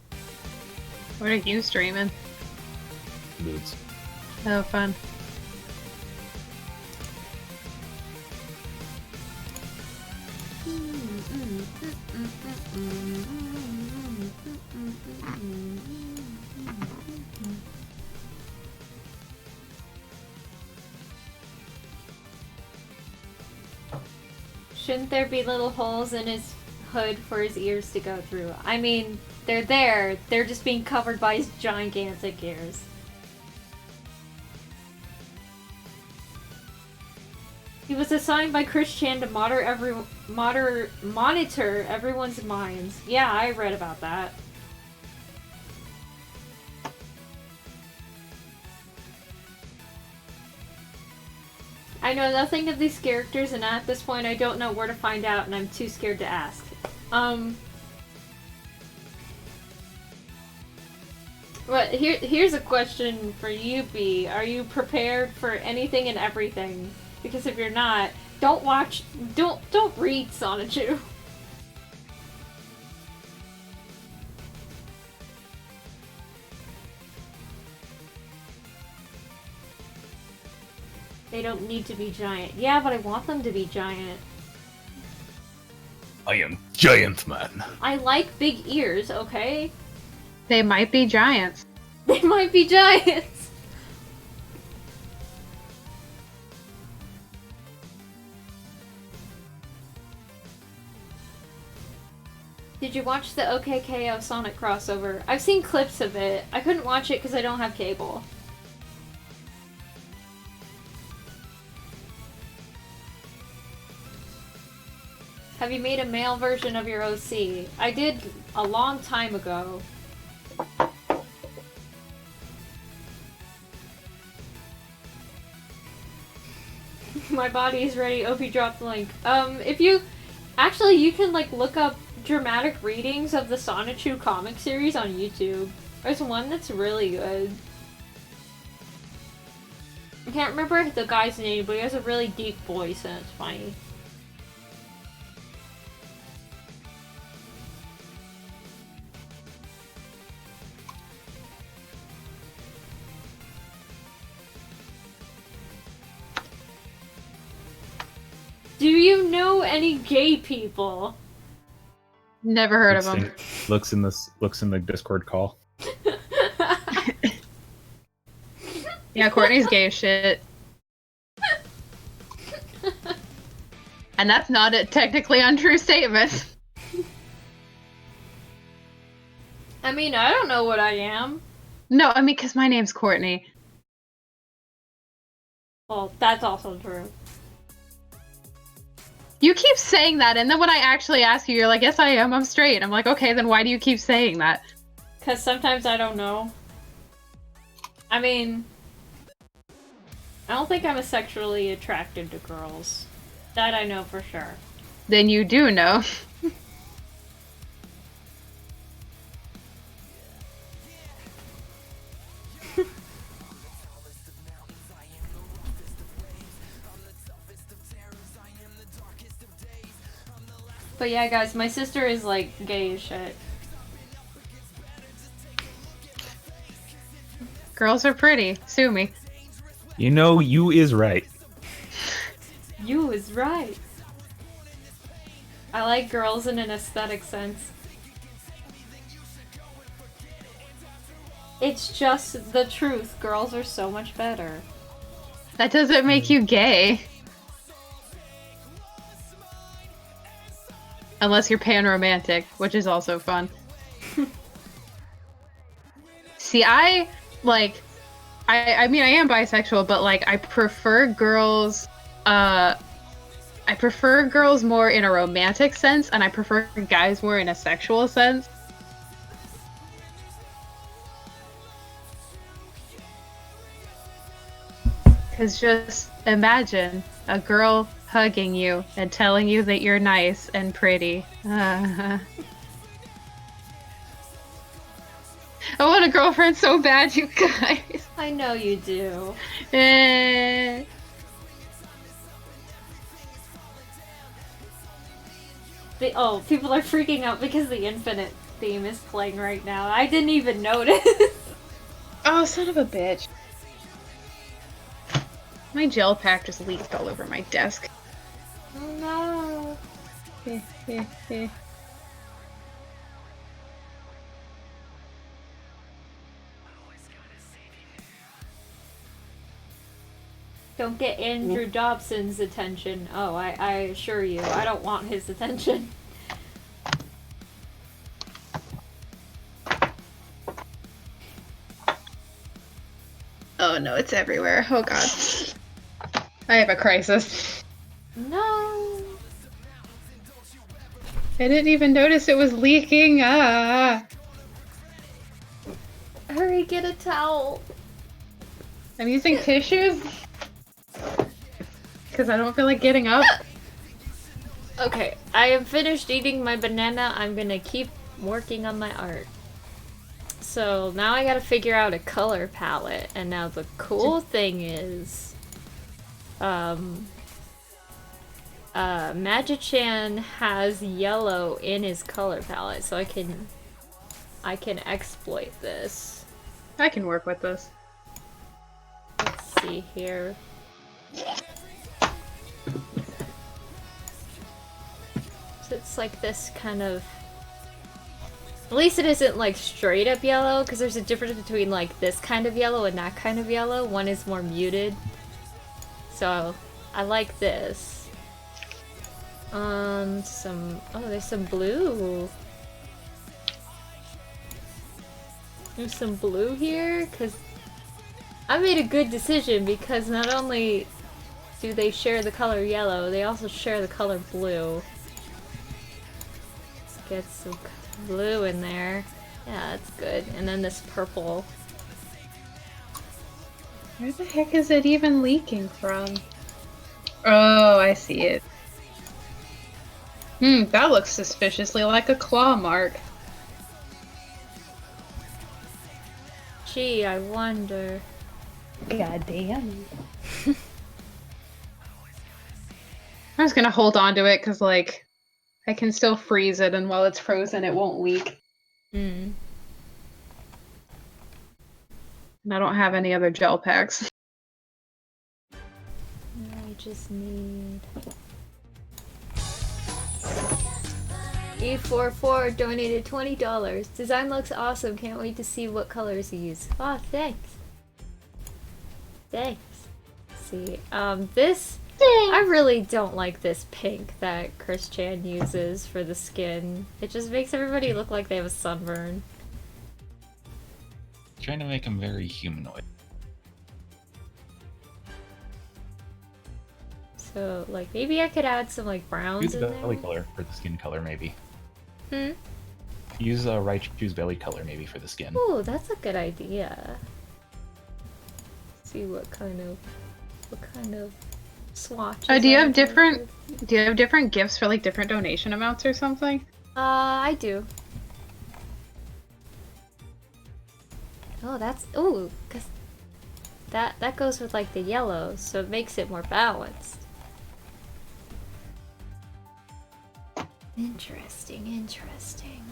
What are you streaming? Moods. Oh, fun. Shouldn't there be little holes in his hood for his ears to go through? I mean, they're there. They're just being covered by his gigantic ears. He was assigned by Chris Chan to monitor everyone's minds. Yeah, I read about that. I know nothing of these characters, and at this point I don't know where to find out, and I'm too scared to ask. But here's a question for you, B. Are you prepared for anything and everything? Because if you're not, don't read Sonichu. They don't need to be giant. Yeah, but I want them to be giant. I am Giant Man. I like big ears, okay? They might be giants. They might be giants. Did you watch the OKKO Sonic crossover? I've seen clips of it. I couldn't watch it because I don't have cable. Have you made a male version of your OC? I did a long time ago. My body is ready. OP dropped the link. If you... Actually, you can, like, look up dramatic readings of the Sonichu comic series on YouTube. There's one that's really good. I can't remember the guy's name, but he has a really deep voice and it's funny. Do you know any gay people? Never heard of him. Looks in the Discord call. Yeah, Courtney's gay as shit. And that's not a technically untrue statement. I mean, I don't know what I am. No, I mean, because my name's Courtney. Well, that's also true. You keep saying that, and then when I actually ask you, you're like, yes, I am, I'm straight. I'm like, okay, then why do you keep saying that? Because sometimes I don't know. I mean, I don't think I'm sexually attracted to girls. That I know for sure. Then you do know. But yeah, guys, my sister is like gay as shit. Girls are pretty. Sue me. You know, you is right. You is right. I like girls in an aesthetic sense. It's just the truth. Girls are so much better. That doesn't make you gay. Unless you're pan-romantic, which is also fun. See, I mean, I am bisexual, but, like, I prefer girls, more in a romantic sense, and I prefer guys more in a sexual sense. Because just imagine a girl hugging you and telling you that you're nice and pretty. I want a girlfriend so bad, you guys. I know you do. People are freaking out because the Infinite theme is playing right now. I didn't even notice. Oh, son of a bitch. My gel pack just leaked all over my desk. Oh no. Don't get Andrew Dobson's attention. Oh, I assure you, I don't want his attention. Oh no, it's everywhere. Oh god. I have a crisis. No. I didn't even notice it was leaking. Hurry, get a towel. I'm using tissues. Because I don't feel like getting up. Okay, I am finished eating my banana. I'm gonna keep working on my art. So now I gotta figure out a color palette. And now the cool thing is, Magichan has yellow in his color palette, so I can exploit this. I can work with this. Let's see here. So it's like this kind of... At least it isn't like straight up yellow, because there's a difference between like this kind of yellow and that kind of yellow. One is more muted. So I like this. There's some blue. There's some blue here, because I made a good decision, because not only do they share the color yellow, they also share the color blue. Let's get some blue in there. Yeah, that's good. And then this purple. Where the heck is it even leaking from? Oh, I see it. That looks suspiciously like a claw mark. Gee, I wonder. God damn. I'm just gonna hold on to it because, like, I can still freeze it, and while it's frozen, it won't leak. Hmm. And I don't have any other gel packs. I just need... E44 donated $20. Design looks awesome. Can't wait to see what colors you use. Oh, thanks. Thanks. See, this... I really don't like this pink that Christian uses for the skin. It just makes everybody look like they have a sunburn. Trying to make him very humanoid. So, like, maybe I could add some, like, browns Use in the belly there? color for the skin color, maybe. Hmm? Use Raichu's belly color, maybe, for the skin. Ooh, that's a good idea. See what kind of swatches. Do you I have would different? work with. Do you have different gifts for like different donation amounts or something? I do. Oh, that's cause that goes with like the yellow, so it makes it more balanced. Interesting.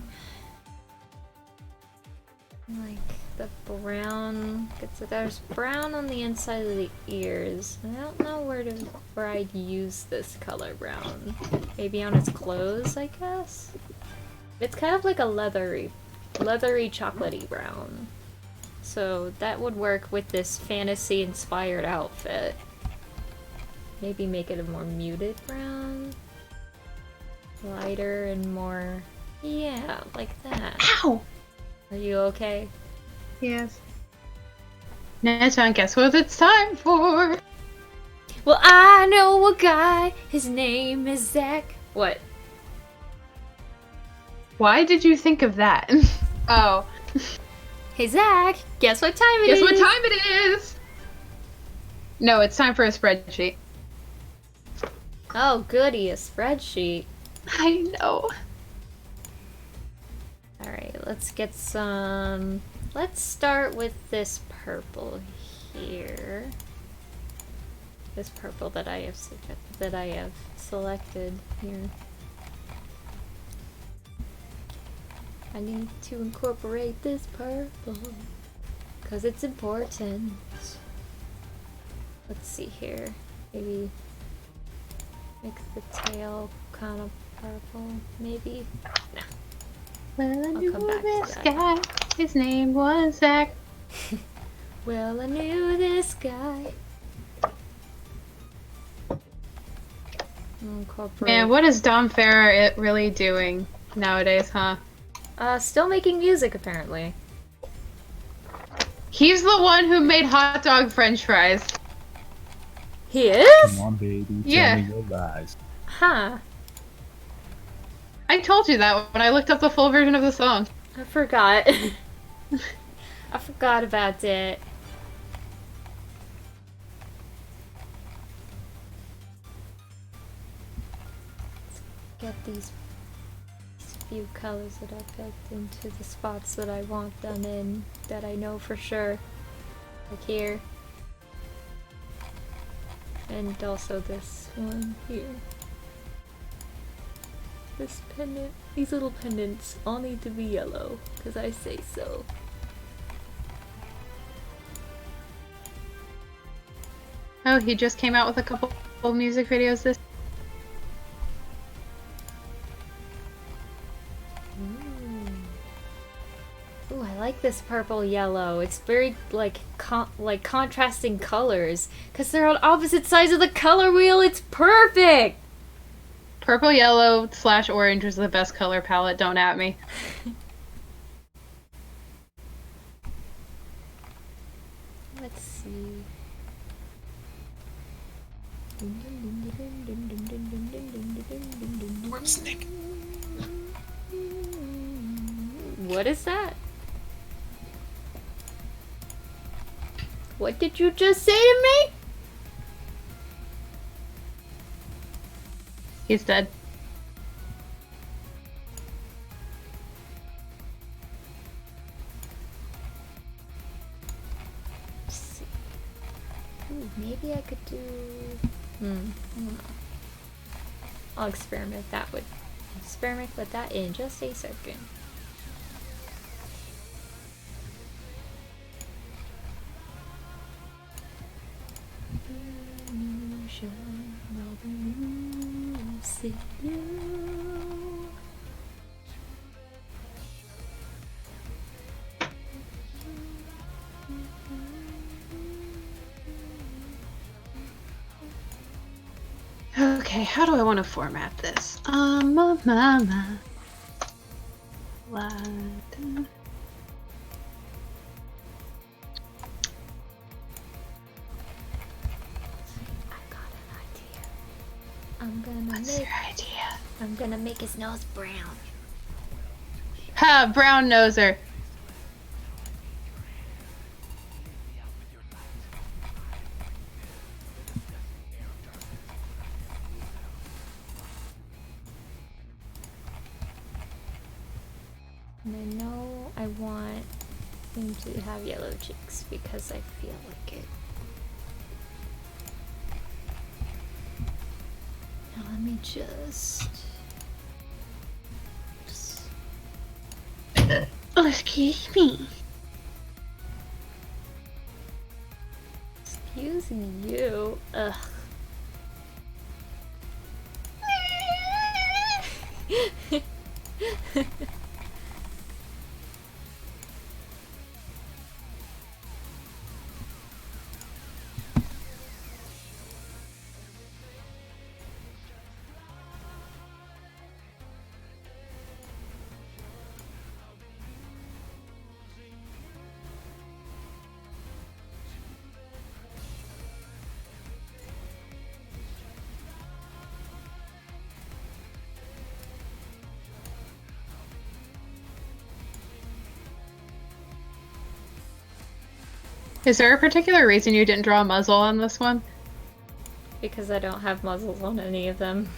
Like the brown, so there's brown on the inside of the ears. I don't know where I'd use this color brown. Maybe on its clothes, I guess. It's kind of like a leathery chocolatey brown. So that would work with this fantasy-inspired outfit. Maybe make it a more muted brown. Lighter and more... yeah, like that. Ow! Are you okay? Yes. Now, guess what it's time for? Well, I know a guy. His name is Zach. What? Why did you think of that? Oh. Hey, Zach. Guess what time it is? Guess what time it is? No, it's time for a spreadsheet. Oh, goody, a spreadsheet. I know. Alright, let's get some... Let's start with this purple here. This purple that I have selected here. I need to incorporate this purple because it's important. Let's see here. Maybe make the tail kind of purple. Maybe. Nah. Well, I I'll knew come back to this that. guy. His name was Zach. Well, I knew this guy. Incorporate. Man, what is Dom Farah really doing nowadays, huh? Still making music apparently. He's the one who made hot dog french fries. He is? Come on, baby. Yeah. Tell me your lies. Huh. I told you that when I looked up the full version of the song. I forgot. I forgot about it. Let's get these few colors that I picked into the spots that I want them in, that I know for sure. Like here. And also this one here. This pendant, these little pendants all need to be yellow, because I say so. Oh, he just came out with a couple music videos this. Ooh, I like this purple yellow. It's very like contrasting colors, because they're on opposite sides of the color wheel. It's perfect. Purple, yellow / orange was the best color palette. Don't at me. Let's see. Snake. What is that? What did you just say to me? He's dead. Ooh, maybe I could do. I don't know. I'll experiment with that in just a second. Okay, how do I want to format this? Mama. What's your idea? I'm gonna make his nose brown. Ha! Brown noser. And I know I want him to have yellow cheeks because I feel like it. Now let me just Oh, excuse me. excuse you. Ugh. Is there a particular reason you didn't draw a muzzle on this one? Because I don't have muzzles on any of them.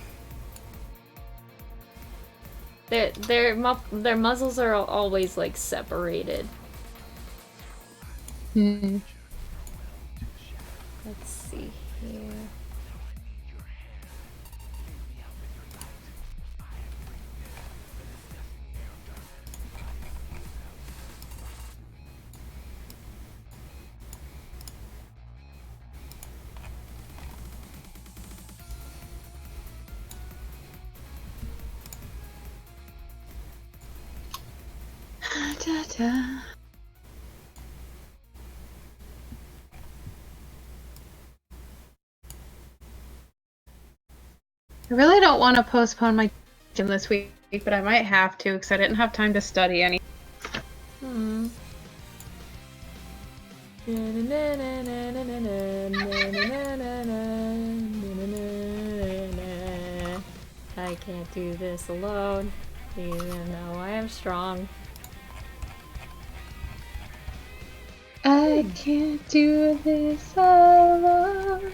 Their muzzles are always like separated. Hmm. Let's see here. Da, da. I really don't want to postpone my gym this week, but I might have to because I didn't have time to study any. I can't do this alone, even though I am strong. I can't do this alone.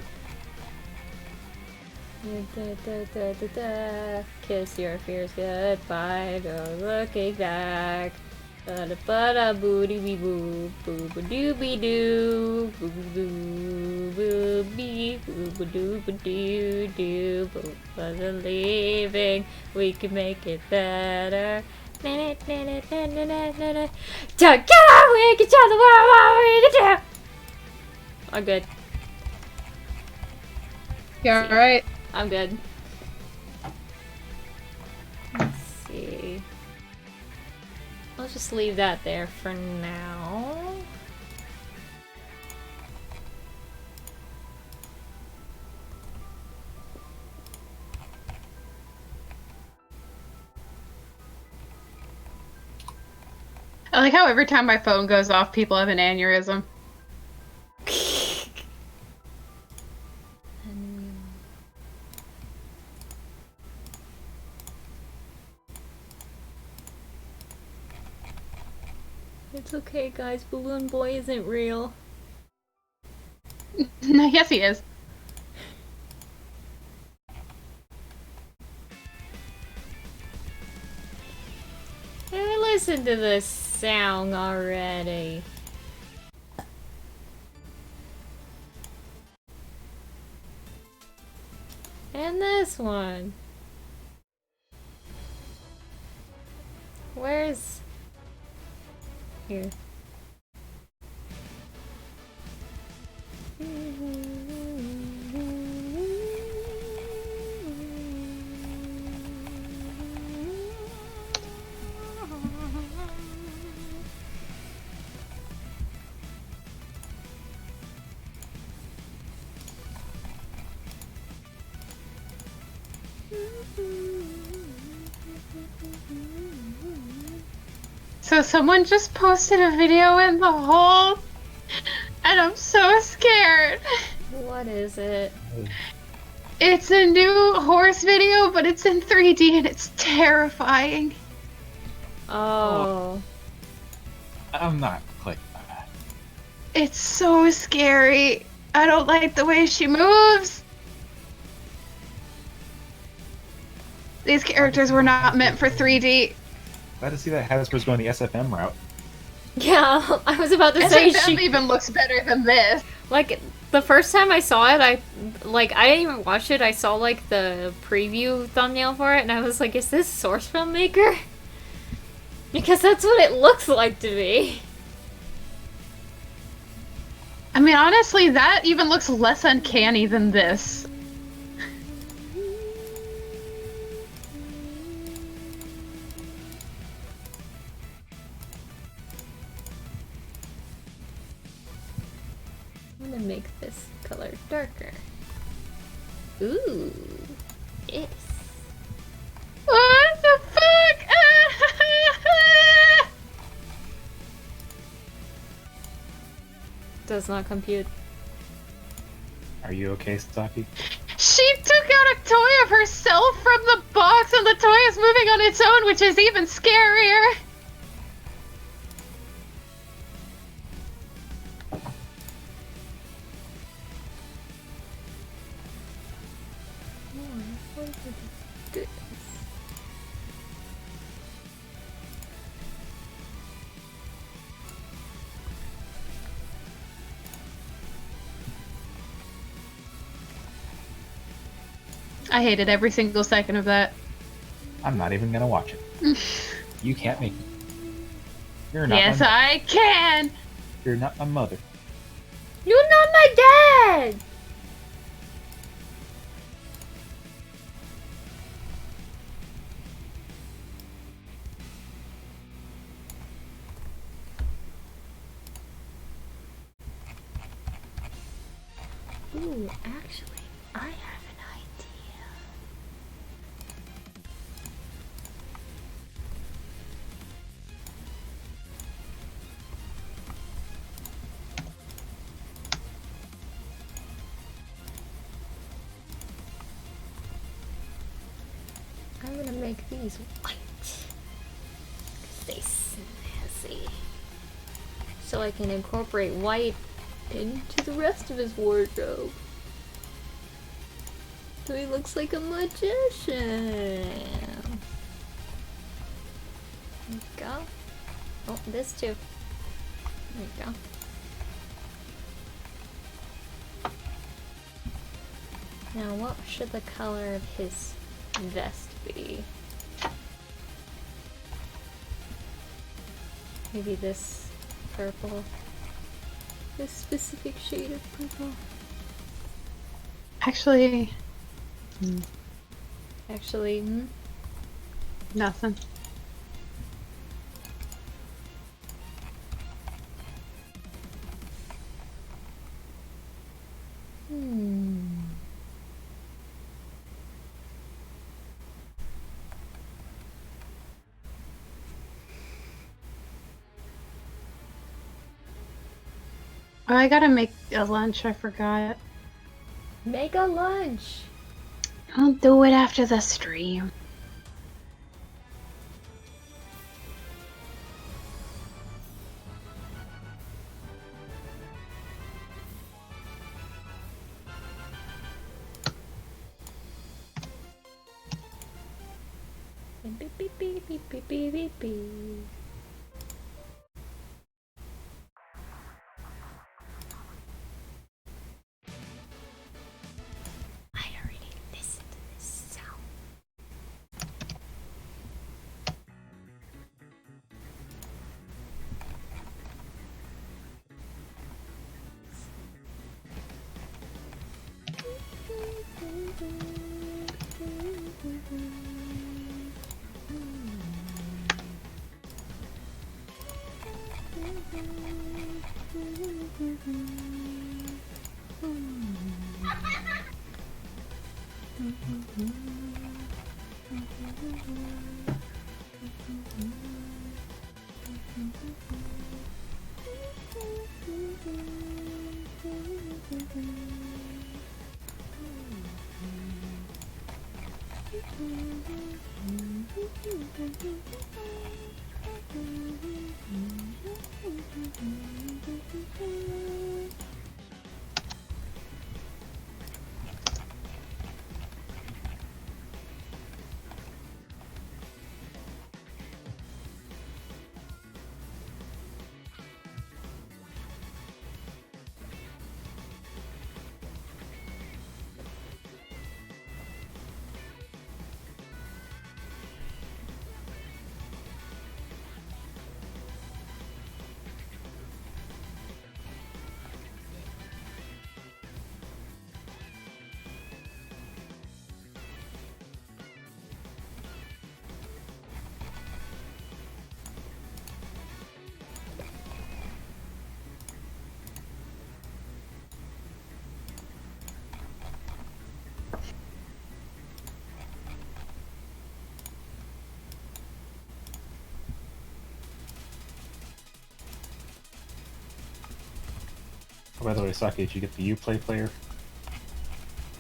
Kiss your fears goodbye, no looking back. Ba-da-ba-da booty bee boo, boo ba doo be doo, boo boo boo bee, boo ba doo ba doo doo, boo for the leaving, we can make it better. Together we can tell the world what we can do. I'm good. You alright? I'm good. Let's see. I'll just leave that there for now. I like how every time my phone goes off, people have an aneurysm. It's okay, guys. Balloon Boy isn't real. No, yes, he is. Hey, listen to this sound already. And this one. Where's... Here. So someone just posted a video in the hole, and I'm so scared. What is it? It's a new horse video, but it's in 3D and it's terrifying. Oh. I'm not clicking that. It's so scary. I don't like the way she moves. These characters were not meant for 3D. Glad to see that Hasbro's going the SFM route. Yeah, I was about to say SFM she... even looks better than this. Like, the first time I saw it, I didn't even watch it, I saw, like, the preview thumbnail for it, and I was like, is this Source Filmmaker? Because that's what it looks like to me. I mean, honestly, that even looks less uncanny than this. I'm gonna make this color darker. Ooh. Yes. What the fuck? Does not compute. Are you okay, Saki? She took out a toy of herself from the box and the toy is moving on its own, which is even scarier. Good. I hated every single second of that. I'm not even gonna watch it. You can't make me. You're not Yes, my I can. You're not my mother. You're not my dad! Ooh, actually, I have an idea. I'm gonna make these white. 'Cause they snazzy. So I can incorporate white into the rest of his wardrobe. So he looks like a magician. There you go. Oh, this too. There you go. Now, what should the color of his vest be? Maybe this purple. This specific shade of purple. Actually, Actually, nothing. Oh, I gotta make a lunch, I forgot. Make a lunch. I'll do it after the stream. Beep, beep, beep, beep, beep, beep, beep, beep. I already listened Oh, by the way, Saki, did you get the Uplay player?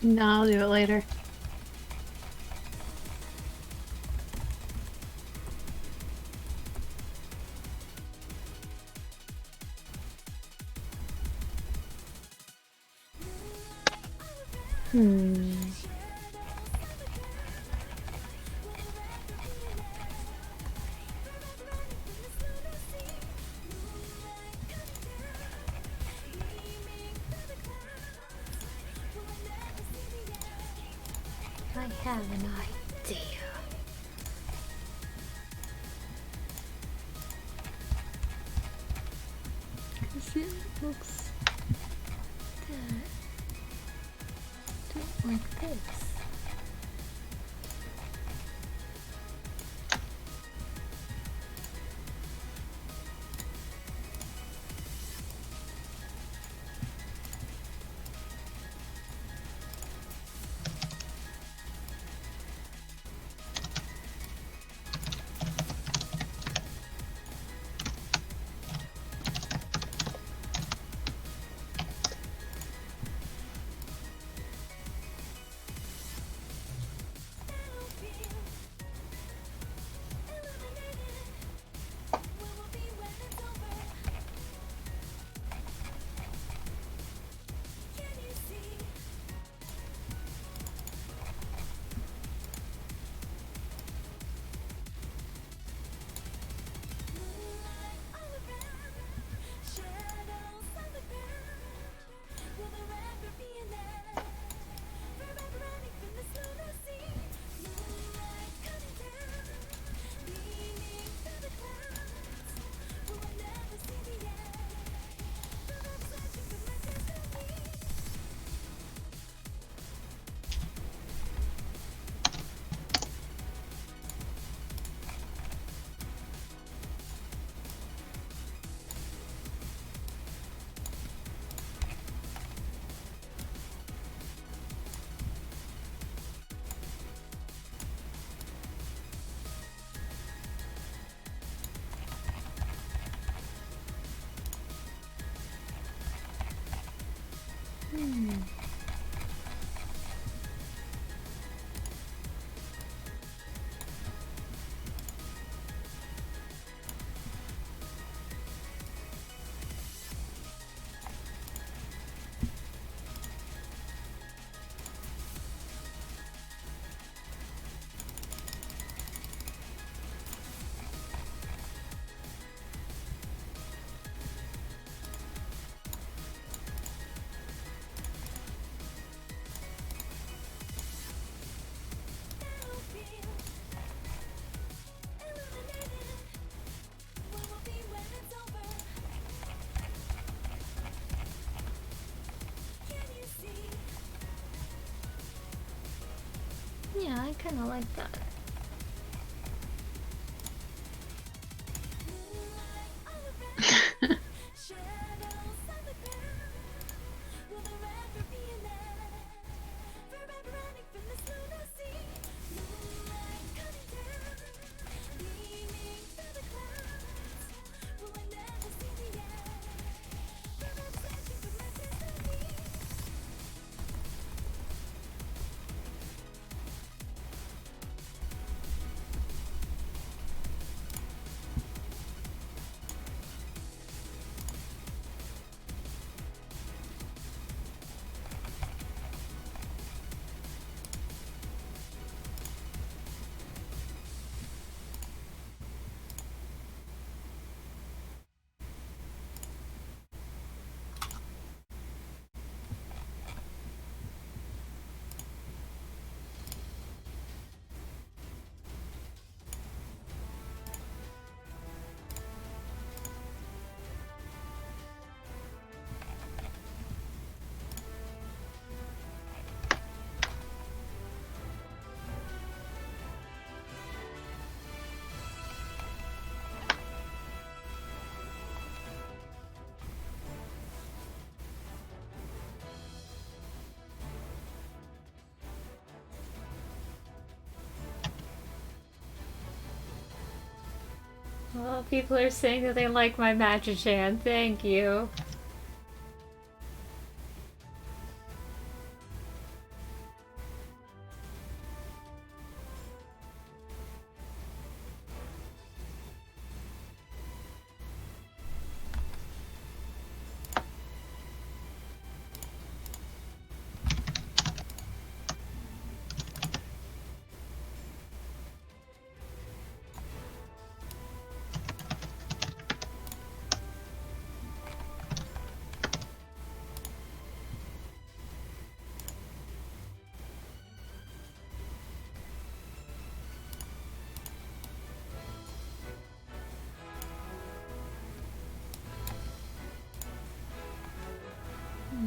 No, I'll do it later. I have an idea. It looks like this. Yeah, I kind of like that. Well, people are saying that they like my Magichan. Thank you.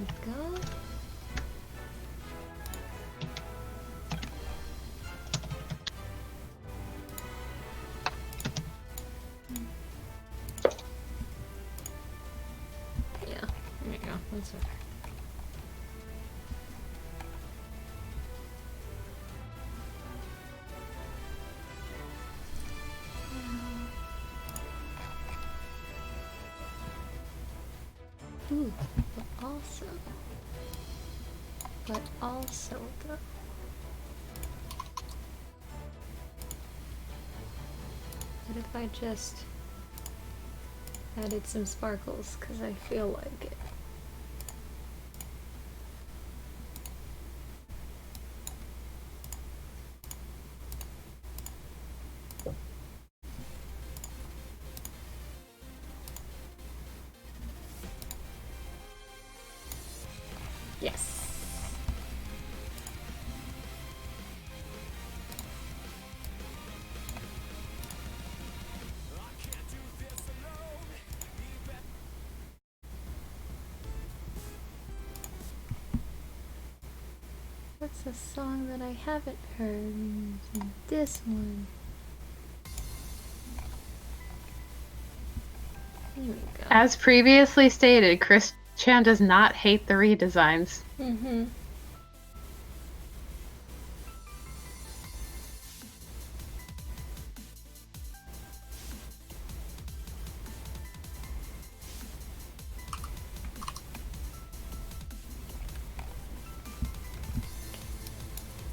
we go. Yeah, there you go. That's okay. Ooh, but also though. What if I just added some sparkles, because I feel like it. Yes. What's a song that I haven't heard? This one. There we go. As previously stated, Chris Chan does not hate the redesigns. Mm-hmm.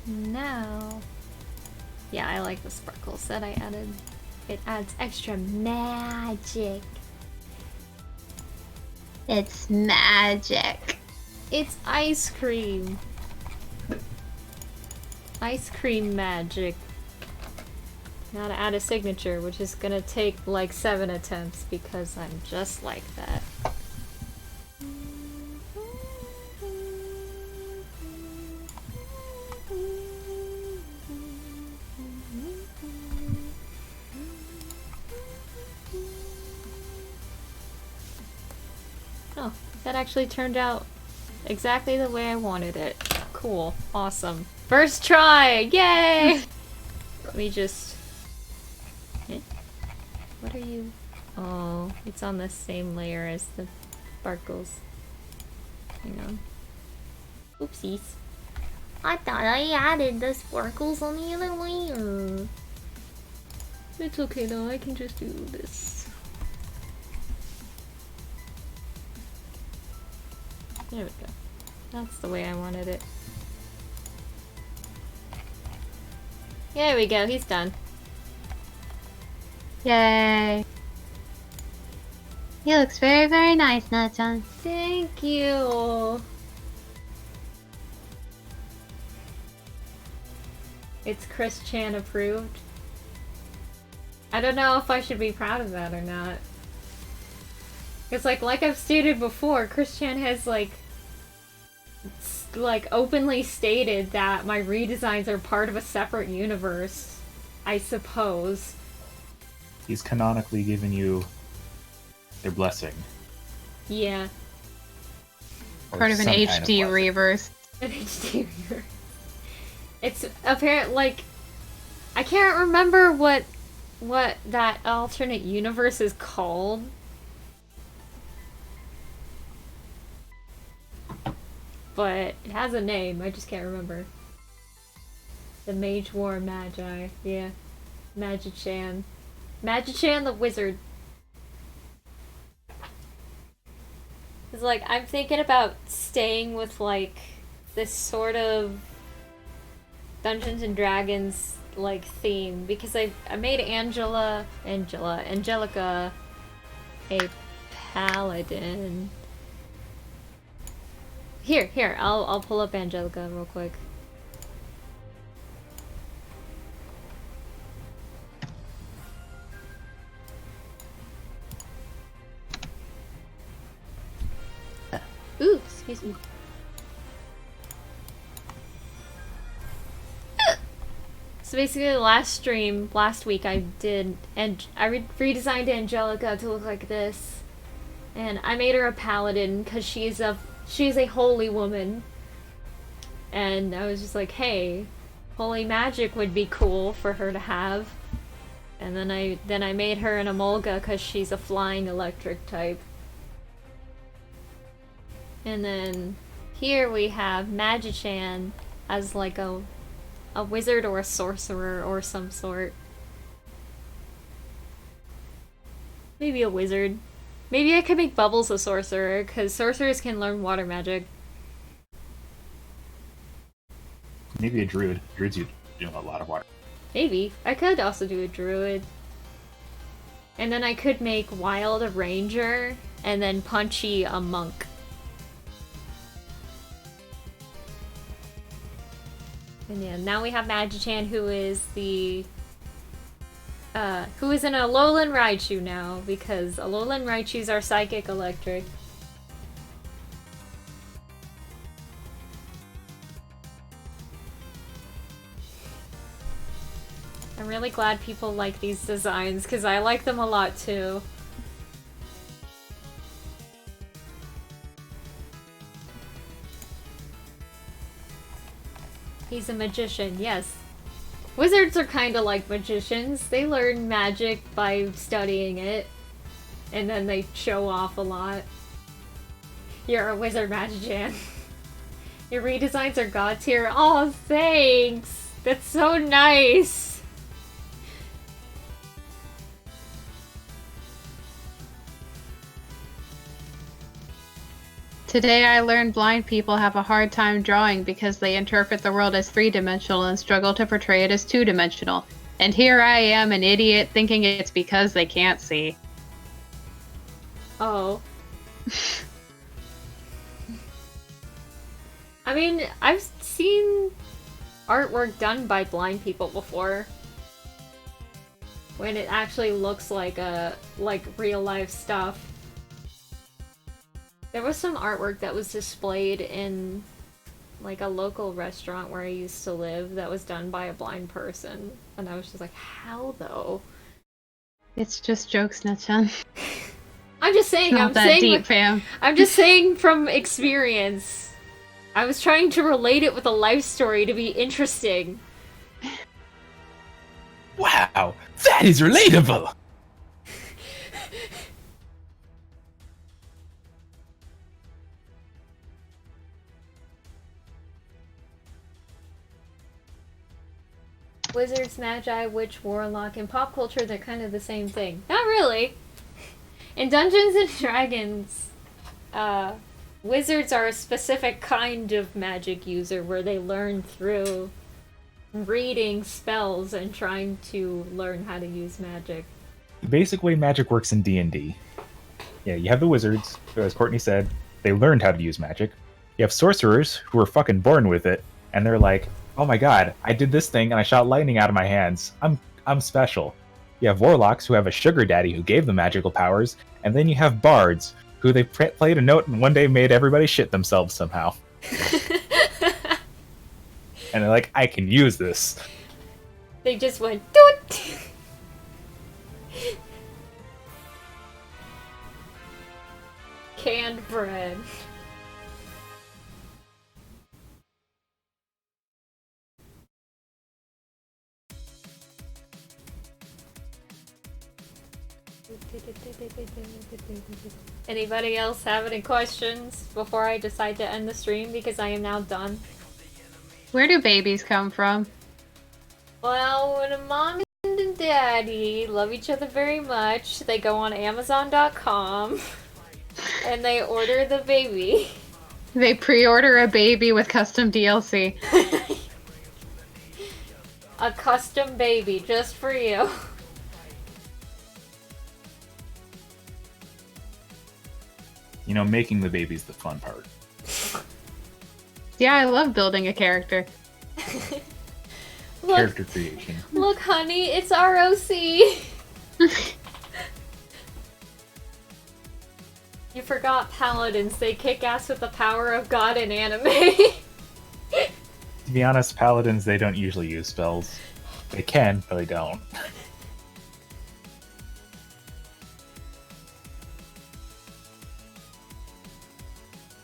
Now, yeah, I like the sparkles that I added. It adds extra magic. It's magic. It's ice cream. Ice cream magic. Now to add a signature, which is gonna take like 7 attempts because I'm just like that. Oh, that actually turned out exactly the way I wanted it. Cool. Awesome. First try! Yay! Let me just... Eh? What are you... Oh, it's on the same layer as the sparkles. Hang on. Oopsies. I thought I added the sparkles on the other layer. It's okay though, I can just do this. There we go. That's the way I wanted it. There we go, he's done. Yay. He looks very, very nice, Na-chan. Thank you. It's Chris Chan approved. I don't know if I should be proud of that or not. It's like I've stated before, Chris Chan has like openly stated that my redesigns are part of a separate universe, I suppose. He's canonically given you their blessing. Yeah. Or Part of an some kind HD blessing. reverse. An HD viewer. It's apparent like I can't remember what that alternate universe is called. But it has a name, I just can't remember. The Mage War Magi, yeah. Magi-chan. Magi-chan the Wizard. It's like, I'm thinking about staying with like this sort of Dungeons and Dragons like theme because I made Angelica a paladin. Here, I'll pull up Angelica real quick. Ooh, excuse me. So basically, the last stream last week I did, and I redesigned Angelica to look like this, and I made her a paladin because she's she's a holy woman. And I was just like, hey, holy magic would be cool for her to have. And then I made her an Emolga because she's a flying electric type. And then here we have Magichan as like a wizard or a sorcerer or some sort. Maybe a wizard. Maybe I could make Bubbles a sorcerer, because sorcerers can learn water magic. Maybe a druid. Druids you do a lot of water. Maybe. I could also do a druid. And then I could make Wild a ranger, and then Punchy a monk. And yeah, now we have Magichan, who is who is an Alolan Raichu now, because Alolan Raichus are psychic electric. I'm really glad people like these designs, because I like them a lot too. He's a magician, yes. Wizards are kind of like magicians. They learn magic by studying it, and then they show off a lot. You're a wizard, Magichan. Your redesigns are god tier. Oh, thanks! That's so nice! Today I learned blind people have a hard time drawing because they interpret the world as three-dimensional and struggle to portray it as two-dimensional. And here I am, an idiot, thinking it's because they can't see. Oh. I mean, I've seen artwork done by blind people before. When it actually looks like real life stuff. There was some artwork that was displayed in like a local restaurant where I used to live that was done by a blind person. And I was just like, how though? It's just jokes, Netchan. I'm just saying, Not that deep, fam. I'm just saying from experience. I was trying to relate it with a life story to be interesting. Wow, that is relatable! Wizards, Magi, Witch, Warlock, in pop culture, they're kind of the same thing. Not really! In Dungeons and Dragons, wizards are a specific kind of magic user where they learn through reading spells and trying to learn how to use magic. The basic way magic works in D&D. Yeah, you have the wizards, who, as Courtney said, they learned how to use magic. You have sorcerers, who were fucking born with it, and they're like, oh my god, I did this thing and I shot lightning out of my hands. I'm special. You have warlocks who have a sugar daddy who gave them magical powers, and then you have bards who they played a note and one day made everybody shit themselves somehow. And they're like, I can use this. They just went doot. Canned bread. Anybody else have any questions before I decide to end the stream, because I am now done? Where do babies come from? Well, when a mom and daddy love each other very much, they go on Amazon.com and they order the baby. They pre-order a baby with custom DLC. A custom baby just for you. You know, making the baby's the fun part. Yeah, I love building a character. Look, Character creation. look, honey, it's ROC. You forgot paladins. They kick ass with the power of God in anime. To be honest, paladins, they don't usually use spells. They can, but they don't.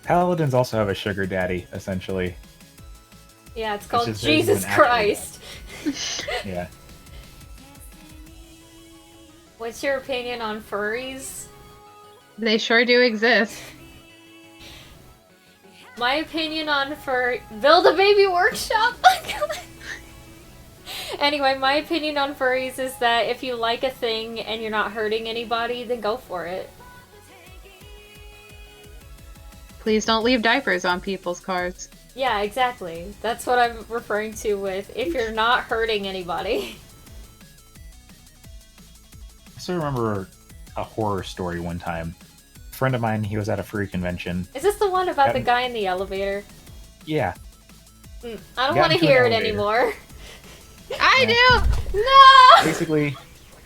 Paladins also have a sugar daddy, essentially. Yeah, it's called just there's Jesus an actual Christ. Yeah. What's your opinion on furries? They sure do exist. My opinion on build a baby workshop. Anyway, my opinion on furries is that if you like a thing and you're not hurting anybody, then go for it. Please don't leave diapers on people's cars. Yeah, exactly. That's what I'm referring to with if you're not hurting anybody. I still remember a horror story one time. A friend of mine, he was at a furry convention. Is this the one about Got the in- guy in the elevator? Yeah. I don't Got want to into an hear it elevator. anymore. I do! No! Basically,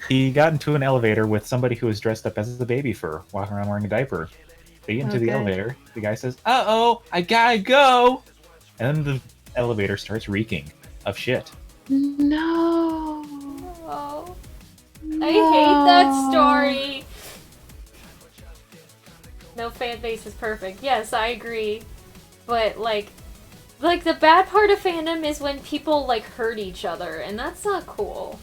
he got into an elevator with somebody who was dressed up as a baby fur, walking around wearing a diaper. They get into the Okay. elevator. The guy says, "Uh-oh, I gotta go!" And then the elevator starts reeking of shit. No. Oh, I hate that story. No fan base is perfect. Yes, I agree. But like the bad part of fandom is when people like hurt each other, and that's not cool.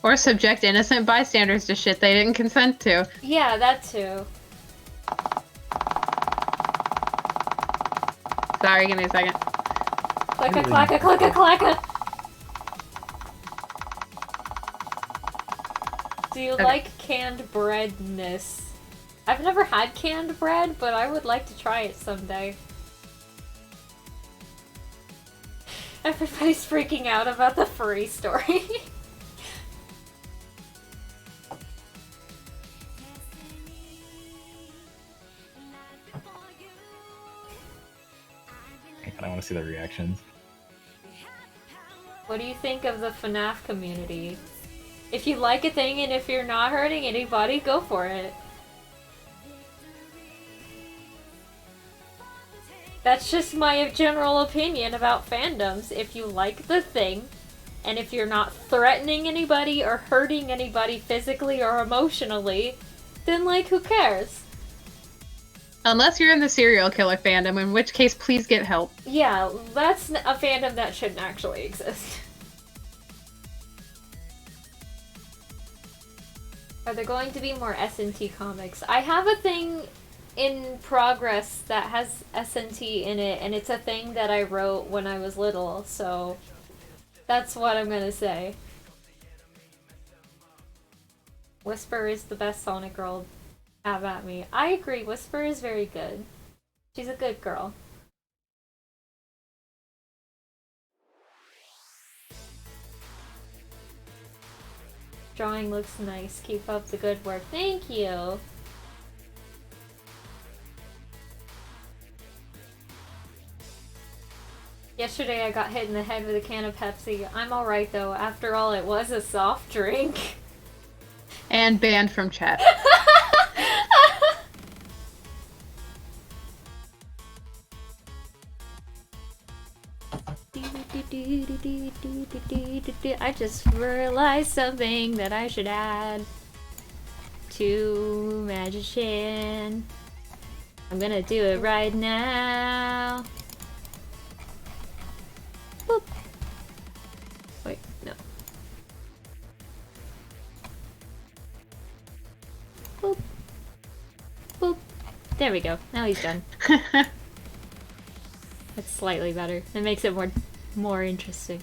Or subject innocent bystanders to shit they didn't consent to. Yeah, that too. Sorry, give me a second. Clicka clacka clicka clacka. Do you Okay. like canned breadness? I've never had canned bread, but I would like to try it someday. Everybody's freaking out about the furry story. I want to see the reactions. What do you think of the FNAF community? If you like a thing and if you're not hurting anybody, go for it. That's just my general opinion about fandoms. If you like the thing, and if you're not threatening anybody or hurting anybody physically or emotionally, then like, who cares? Unless you're in the serial killer fandom, in which case, please get help. Yeah, that's a fandom that shouldn't actually exist. Are there going to be more SNT comics? I have a thing in progress that has SNT in it, and it's a thing that I wrote when I was little, so that's what I'm gonna say. Whisper is the best Sonic girl. Have at me. I agree, Whisper is very good. She's a good girl. Drawing looks nice. Keep up the good work. Thank you. Yesterday I got hit in the head with a can of Pepsi. I'm alright though. After all, it was a soft drink. And banned from chat. I just realized something that I should add to Magician. I'm gonna do it right now. Boop. Wait, no. Boop. Boop. There we go. Now he's done. That's slightly better. It makes it more interesting.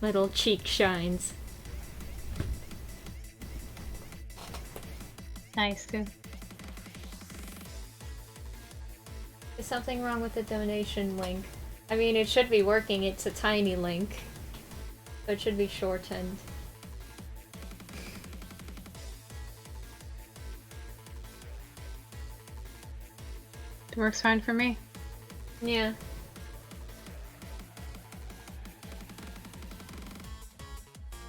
Little cheek shines. Nice, too. Is something wrong with the donation link? I mean, it should be working. It's a tiny link. So it should be shortened. It works fine for me. Yeah.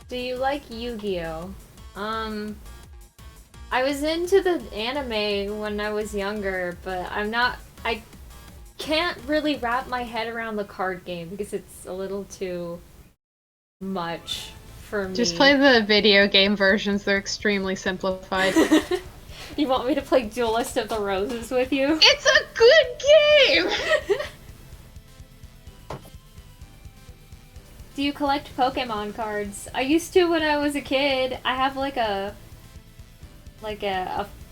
Do you like Yu-Gi-Oh? I was into the anime when I was younger, but I can't really wrap my head around the card game because it's a little too much for me. Just play the video game versions, they're extremely simplified. You want me to play Duelist of the Roses with you? It's a good game! Do you collect Pokemon cards? I used to when I was a kid. I have like a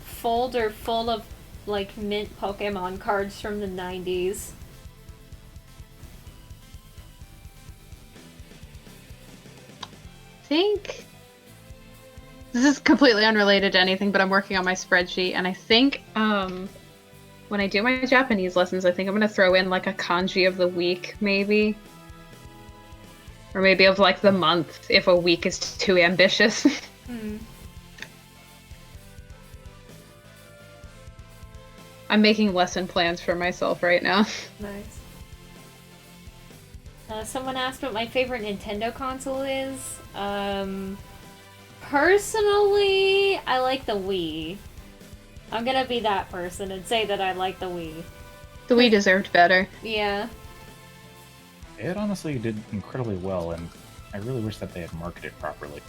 folder full of like mint Pokemon cards from the 90s. I think this is completely unrelated to anything, but I'm working on my spreadsheet, and I think when I do my Japanese lessons, I think I'm gonna throw in like a kanji of the week, maybe. Or maybe of like the month, if a week is too ambitious. I'm making lesson plans for myself right now. Nice. Someone asked what my favorite Nintendo console is. Personally, I like the Wii. I'm gonna be that person and say that I like the Wii. The Wii deserved better. Yeah. It honestly did incredibly well, and I really wish that they had marketed it properly.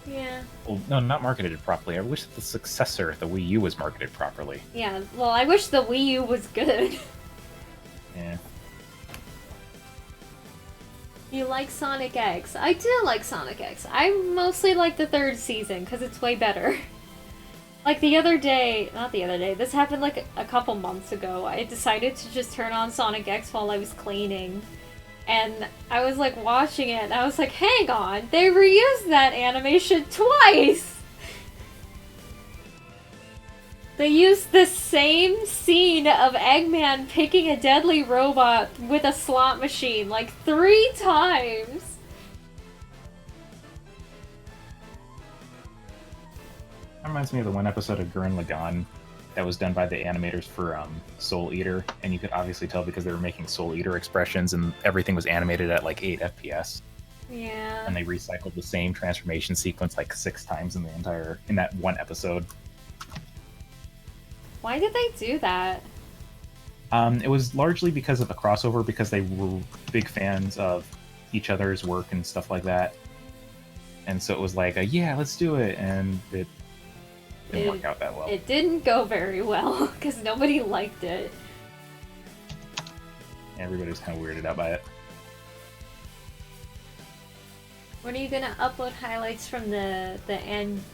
Yeah. Well, no, not marketed it properly. I wish that the successor, the Wii U, was marketed properly. Yeah. Well, I wish the Wii U was good. Yeah. You like Sonic X? I do like Sonic X. I mostly like the third season because it's way better. Like the other day, not the other day, this happened like a couple months ago. I decided to just turn on Sonic X while I was cleaning. And I was like watching it and I was like, hang on, they reused that animation twice! They used the same scene of Eggman picking a deadly robot with a slot machine like 3 times! That reminds me of the one episode of Gurren Lagann that was done by the animators for Soul Eater, and you could obviously tell because they were making Soul Eater expressions and everything was animated at like 8 FPS. Yeah. And they recycled the same transformation sequence like 6 times in that one episode. Why did they do that? It was largely because of the crossover, because they were big fans of each other's work and stuff like that. And so it was like, yeah, let's do it, and it didn't work out that well. It didn't go very well because nobody liked it. Everybody was kind of weirded out by it. When are you gonna upload highlights from the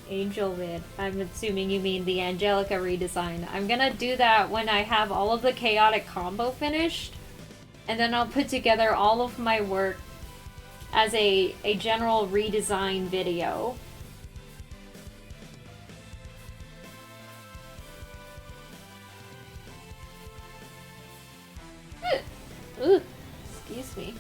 Angel vid? I'm assuming you mean the Angelica redesign. I'm gonna do that when I have all of the chaotic combo finished, and then I'll put together all of my work as a general redesign video. Ooh, excuse me.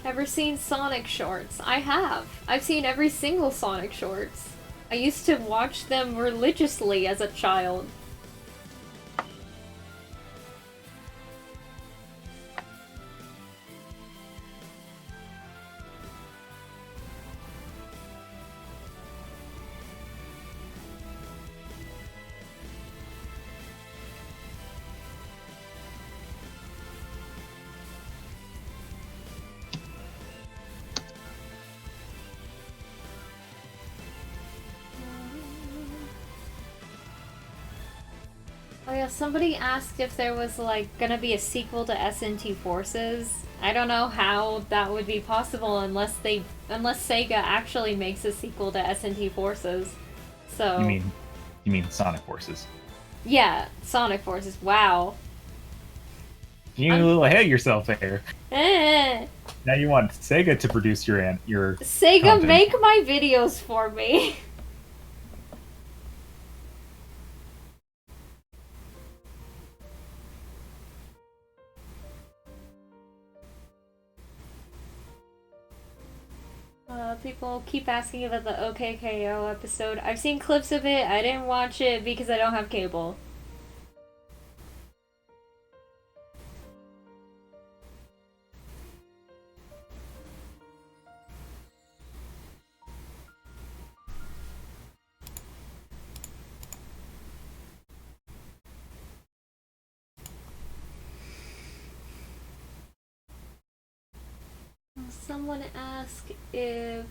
Ever seen Sonic shorts? I have. I've seen every single Sonic shorts. I used to watch them religiously as a child. Oh yeah, somebody asked if there was like gonna be a sequel to SNT Forces. I don't know how that would be possible unless Sega actually makes a sequel to SNT Forces. So You mean Sonic Forces? yeah, Sonic Forces. Wow. You a little ahead of yourself there. Eh. Now you want Sega to produce your Sega, content. make my videos for me. People keep asking about the OKKO episode. I've seen clips of it. I didn't watch it because I don't have cable. Someone asked if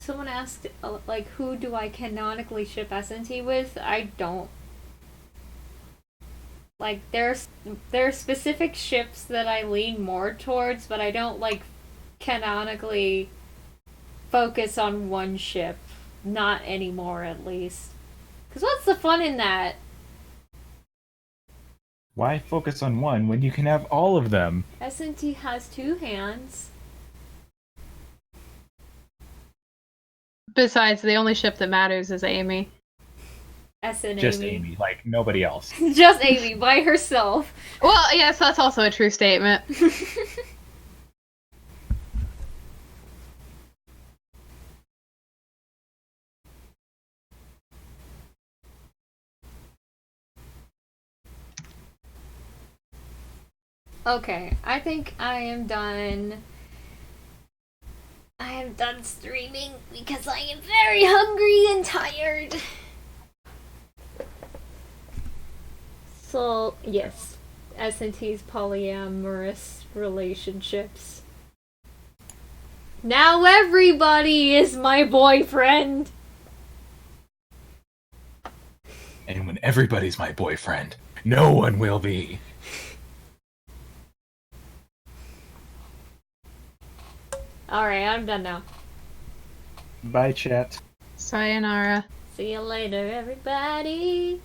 someone asked, like, who do I canonically ship SNT with? I don't. Like, there are specific ships that I lean more towards, but I don't, like, canonically focus on one ship. Not anymore, at least. Because what's the fun in that? Why focus on one when you can have all of them? SNT has 2 hands. Besides, the only ship that matters is Amy. SN Just Amy. Amy, like nobody else. Just Amy by herself. Well, yes, that's also a true statement. Okay, I think I am done. I am done streaming because I am very hungry and tired. So, yes, S&T's polyamorous relationships. Now everybody is my boyfriend! And when everybody's my boyfriend, no one will be. Alright, I'm done now. Bye, chat. Sayonara. See you later, everybody!